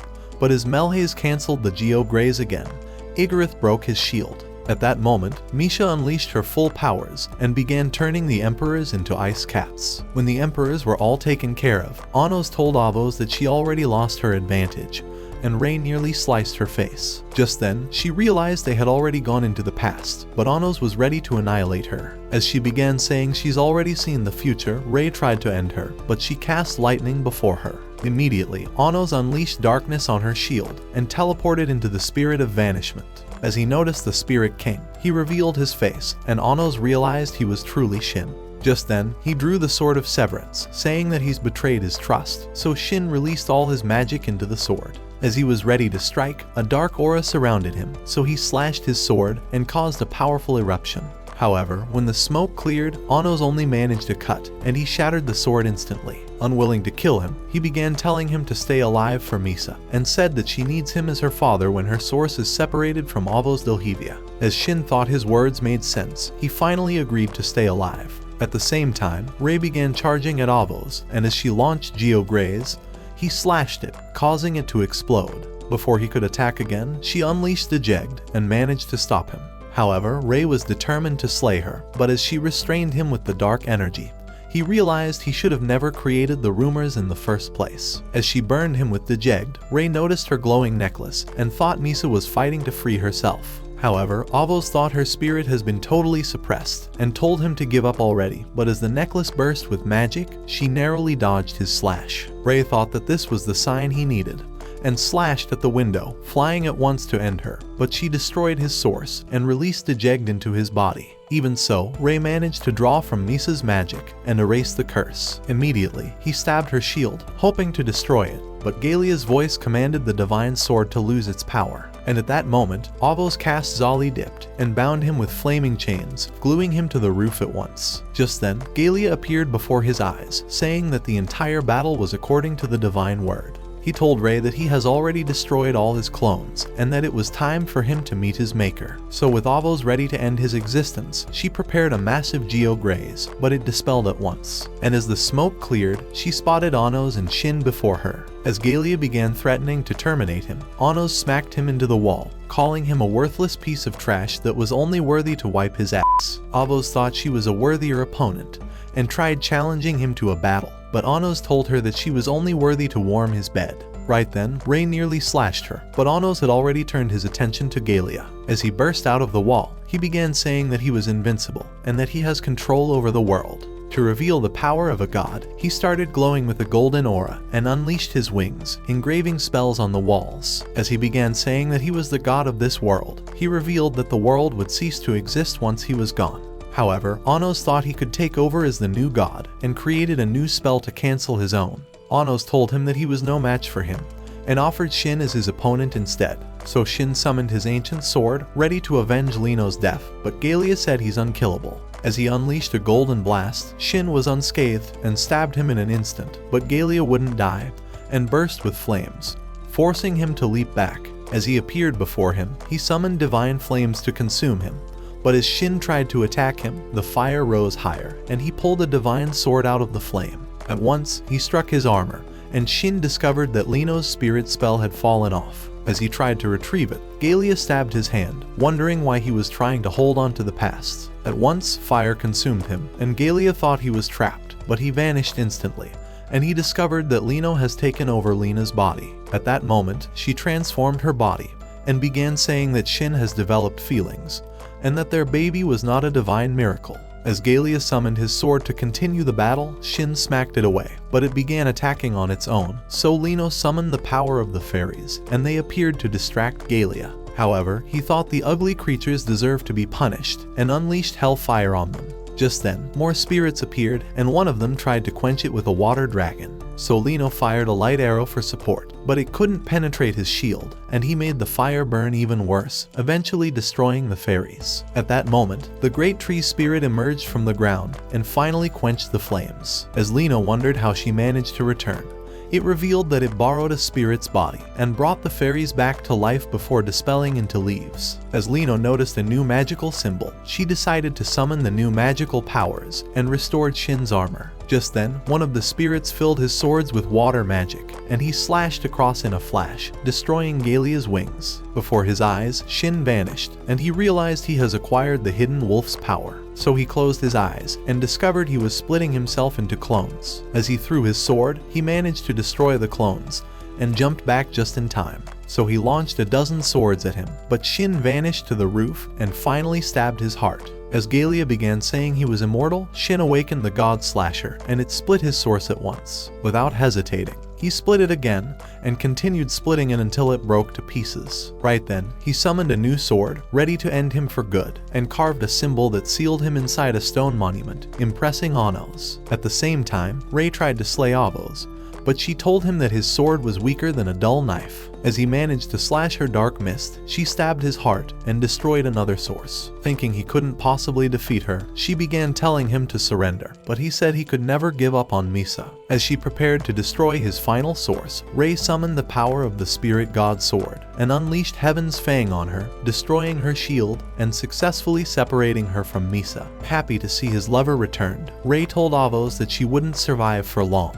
but as Melhaze cancelled the Geograze again, Igarith broke his shield. At that moment, Misha unleashed her full powers and began turning the Emperors into ice cats. When the Emperors were all taken care of, Anos told Avos that she already lost her advantage, and Ray nearly sliced her face. Just then, she realized they had already gone into the past, but Anos was ready to annihilate her. As she began saying she's already seen the future, Ray tried to end her, but she cast lightning before her. Immediately, Anos unleashed darkness on her shield and teleported into the Spirit of Vanishment. As he noticed the Spirit King, he revealed his face, and Anos realized he was truly Shin. Just then, he drew the Sword of Severance, saying that he's betrayed his trust, so Shin released all his magic into the sword. As he was ready to strike, a dark aura surrounded him, so he slashed his sword and caused a powerful eruption. However, when the smoke cleared, Anos only managed to cut, and he shattered the sword instantly. Unwilling to kill him, he began telling him to stay alive for Misa, and said that she needs him as her father when her source is separated from Avos Delhevia. As Shin thought his words made sense, he finally agreed to stay alive. At the same time, Ray began charging at Avos, and as she launched Geograze, he slashed it, causing it to explode. Before he could attack again, she unleashed Dejeged and managed to stop him. However, Ray was determined to slay her, but as she restrained him with the dark energy, he realized he should have never created the rumors in the first place. As she burned him with Dejeged, Ray noticed her glowing necklace and thought Misa was fighting to free herself. However, Avos thought her spirit has been totally suppressed and told him to give up already, but as the necklace burst with magic, she narrowly dodged his slash. Ray thought that this was the sign he needed, and slashed at the window, flying at once to end her, but she destroyed his source and released Dejeged into his body. Even so, Ray managed to draw from Misa's magic and erase the curse. Immediately, he stabbed her shield, hoping to destroy it, but Galia's voice commanded the divine sword to lose its power. And at that moment, Avos cast Zali Dipped and bound him with flaming chains, gluing him to the roof at once. Just then, Galia appeared before his eyes, saying that the entire battle was according to the divine word. He told Ray that he has already destroyed all his clones, and that it was time for him to meet his maker. So with Avos ready to end his existence, she prepared a massive Geograze, but it dispelled at once. And as the smoke cleared, she spotted Anos and Shin before her. As Galia began threatening to terminate him, Anos smacked him into the wall, calling him a worthless piece of trash that was only worthy to wipe his ass. Avos thought she was a worthier opponent, and tried challenging him to a battle, but Anos told her that she was only worthy to warm his bed. Right then, Ray nearly slashed her, but Anos had already turned his attention to Galia. As he burst out of the wall, he began saying that he was invincible, and that he has control over the world. To reveal the power of a god, he started glowing with a golden aura and unleashed his wings, engraving spells on the walls. As he began saying that he was the god of this world, he revealed that the world would cease to exist once he was gone. However, Anos thought he could take over as the new god, and created a new spell to cancel his own. Anos told him that he was no match for him, and offered Shin as his opponent instead. So Shin summoned his ancient sword, ready to avenge Lino's death, but Galia said he's unkillable. As he unleashed a golden blast, Shin was unscathed and stabbed him in an instant, but Galia wouldn't die, and burst with flames, forcing him to leap back. As he appeared before him, he summoned divine flames to consume him. But as Shin tried to attack him, the fire rose higher, and he pulled a divine sword out of the flame. At once, he struck his armor, and Shin discovered that Lino's spirit spell had fallen off. As he tried to retrieve it, Galia stabbed his hand, wondering why he was trying to hold on to the past. At once, fire consumed him, and Galia thought he was trapped, but he vanished instantly, and he discovered that Lino has taken over Lina's body. At that moment, she transformed her body, and began saying that Shin has developed feelings, and that their baby was not a divine miracle. As Galia summoned his sword to continue the battle, Shin smacked it away, but it began attacking on its own, so Lino summoned the power of the fairies, and they appeared to distract Galia. However, he thought the ugly creatures deserved to be punished, and unleashed hellfire on them. Just then, more spirits appeared, and one of them tried to quench it with a water dragon. So Lino fired a light arrow for support, but it couldn't penetrate his shield, and he made the fire burn even worse, eventually destroying the fairies. At that moment, the great tree spirit emerged from the ground, and finally quenched the flames. As Lino wondered how she managed to return, It revealed that it borrowed a spirit's body and brought the fairies back to life before dispelling into leaves. As Lino noticed a new magical symbol, she decided to summon the new magical powers and restored Shin's armor. Just then, one of the spirits filled his swords with water magic, and he slashed across in a flash, destroying Galia's wings. Before his eyes, Shin vanished, and he realized he has acquired the hidden wolf's power. So he closed his eyes and discovered he was splitting himself into clones. As he threw his sword, he managed to destroy the clones and jumped back just in time. So he launched a dozen swords at him, but Shin vanished to the roof and finally stabbed his heart. As Galia began saying he was immortal, Shin awakened the God Slasher, and it split his source at once. Without hesitating, he split it again, and continued splitting it until it broke to pieces. Right then, he summoned a new sword, ready to end him for good, and carved a symbol that sealed him inside a stone monument, impressing Anos. At the same time, Rei tried to slay Avos, but she told him that his sword was weaker than a dull knife. As he managed to slash her dark mist, she stabbed his heart and destroyed another source. Thinking he couldn't possibly defeat her, she began telling him to surrender, but he said he could never give up on Misa. As she prepared to destroy his final source, Rei summoned the power of the spirit god sword and unleashed Heaven's Fang on her, destroying her shield and successfully separating her from Misa. Happy to see his lover returned, Rei told Avos that she wouldn't survive for long,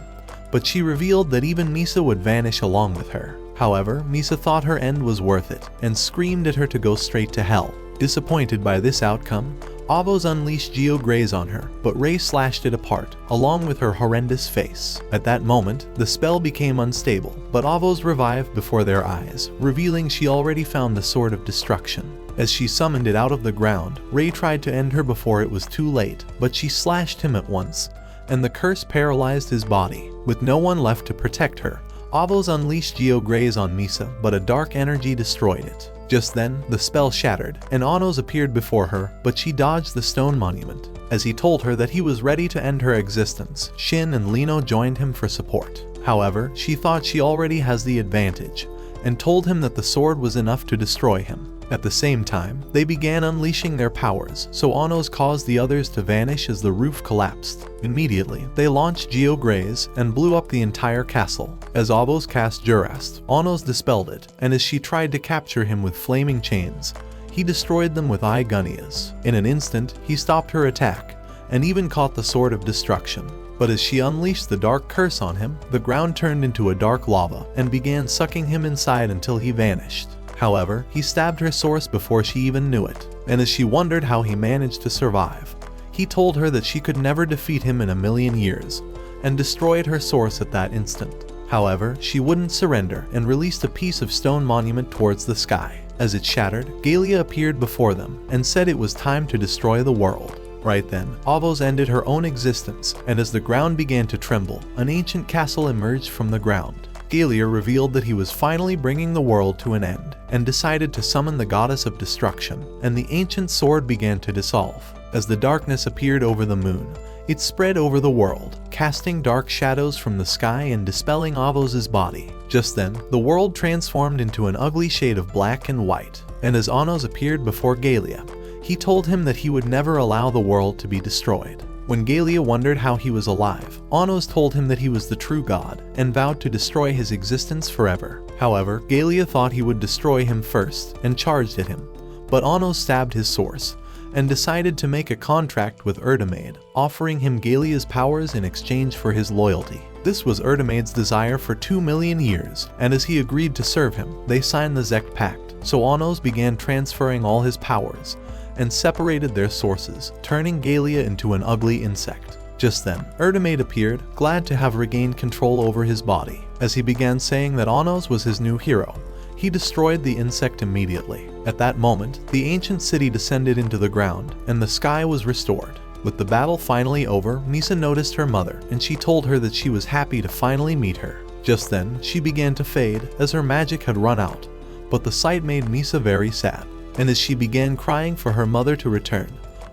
but she revealed that even Misa would vanish along with her. However, Misa thought her end was worth it and screamed at her to go straight to hell. Disappointed by this outcome, Avos unleashed Geograze on her, but Rei slashed it apart, along with her horrendous face. At that moment, the spell became unstable, but Avos revived before their eyes, revealing she already found the Sword of Destruction. As she summoned it out of the ground, Rei tried to end her before it was too late, but she slashed him at once, and the curse paralyzed his body. With no one left to protect her, Avos unleashed Geograze on Misa, but a dark energy destroyed it. Just then, the spell shattered, and Anos appeared before her, but she dodged the stone monument. As he told her that he was ready to end her existence, Shin and Lino joined him for support. However, she thought she already has the advantage, and told him that the sword was enough to destroy him. At the same time, they began unleashing their powers, so Anos caused the others to vanish as the roof collapsed. Immediately, they launched Geograze and blew up the entire castle. As Avos cast Jurast, Anos dispelled it, and as she tried to capture him with flaming chains, he destroyed them with Igunias. In an instant, he stopped her attack, and even caught the Sword of Destruction. But as she unleashed the dark curse on him, the ground turned into a dark lava and began sucking him inside until he vanished. However, he stabbed her source before she even knew it, and as she wondered how he managed to survive, he told her that she could never defeat him in a million years, and destroyed her source at that instant. However, she wouldn't surrender and released a piece of stone monument towards the sky. As it shattered, Galia appeared before them and said it was time to destroy the world. Right then, Avos ended her own existence, and as the ground began to tremble, an ancient castle emerged from the ground. Galia revealed that he was finally bringing the world to an end, and decided to summon the goddess of destruction, and the ancient sword began to dissolve. As the darkness appeared over the moon, it spread over the world, casting dark shadows from the sky and dispelling Avos' body. Just then, the world transformed into an ugly shade of black and white, and as Anos appeared before Galia, he told him that he would never allow the world to be destroyed. When Galia wondered how he was alive, Anos told him that he was the true god, and vowed to destroy his existence forever. However, Galia thought he would destroy him first, and charged at him, but Anos stabbed his source, and decided to make a contract with Erdamade, offering him Galia's powers in exchange for his loyalty. This was Erdamade's desire for 2 million years, and as he agreed to serve him, they signed the Zect Pact, so Anos began transferring all his powers, and separated their sources, turning Galia into an ugly insect. Just then, Erdamade appeared, glad to have regained control over his body. As he began saying that Anos was his new hero, he destroyed the insect immediately. At that moment, the ancient city descended into the ground, and the sky was restored. With the battle finally over, Misa noticed her mother, and she told her that she was happy to finally meet her. Just then, she began to fade, as her magic had run out, but the sight made Misa very sad. And as she began crying for her mother to return,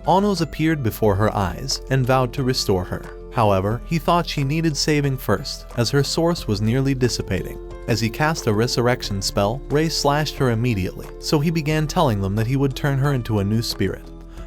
Anos appeared before her eyes and vowed to restore her. However, he thought she needed saving first, as her source was nearly dissipating. As he cast a resurrection spell, Rei slashed her immediately, so he began telling them that he would turn her into a new spirit,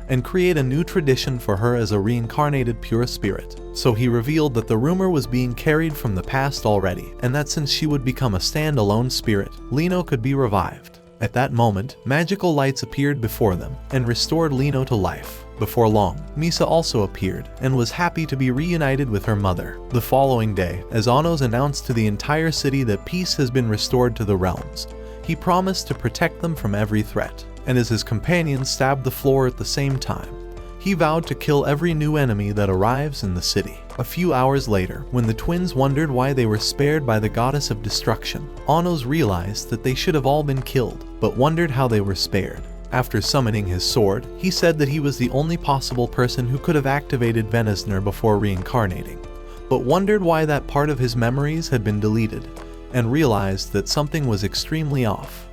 and create a new tradition for her as a reincarnated pure spirit. So he revealed that the rumor was being carried from the past already, and that since she would become a standalone spirit, Lino could be revived. At that moment, magical lights appeared before them and restored Lino to life. Before long, Misa also appeared and was happy to be reunited with her mother. The following day, as Anos announced to the entire city that peace has been restored to the realms, he promised to protect them from every threat, and as his companions stabbed the floor at the same time, he vowed to kill every new enemy that arrives in the city. A few hours later, when the twins wondered why they were spared by the goddess of destruction, Anos realized that they should have all been killed, but wondered how they were spared. After summoning his sword, he said that he was the only possible person who could have activated Venusner before reincarnating, but wondered why that part of his memories had been deleted, and realized that something was extremely off.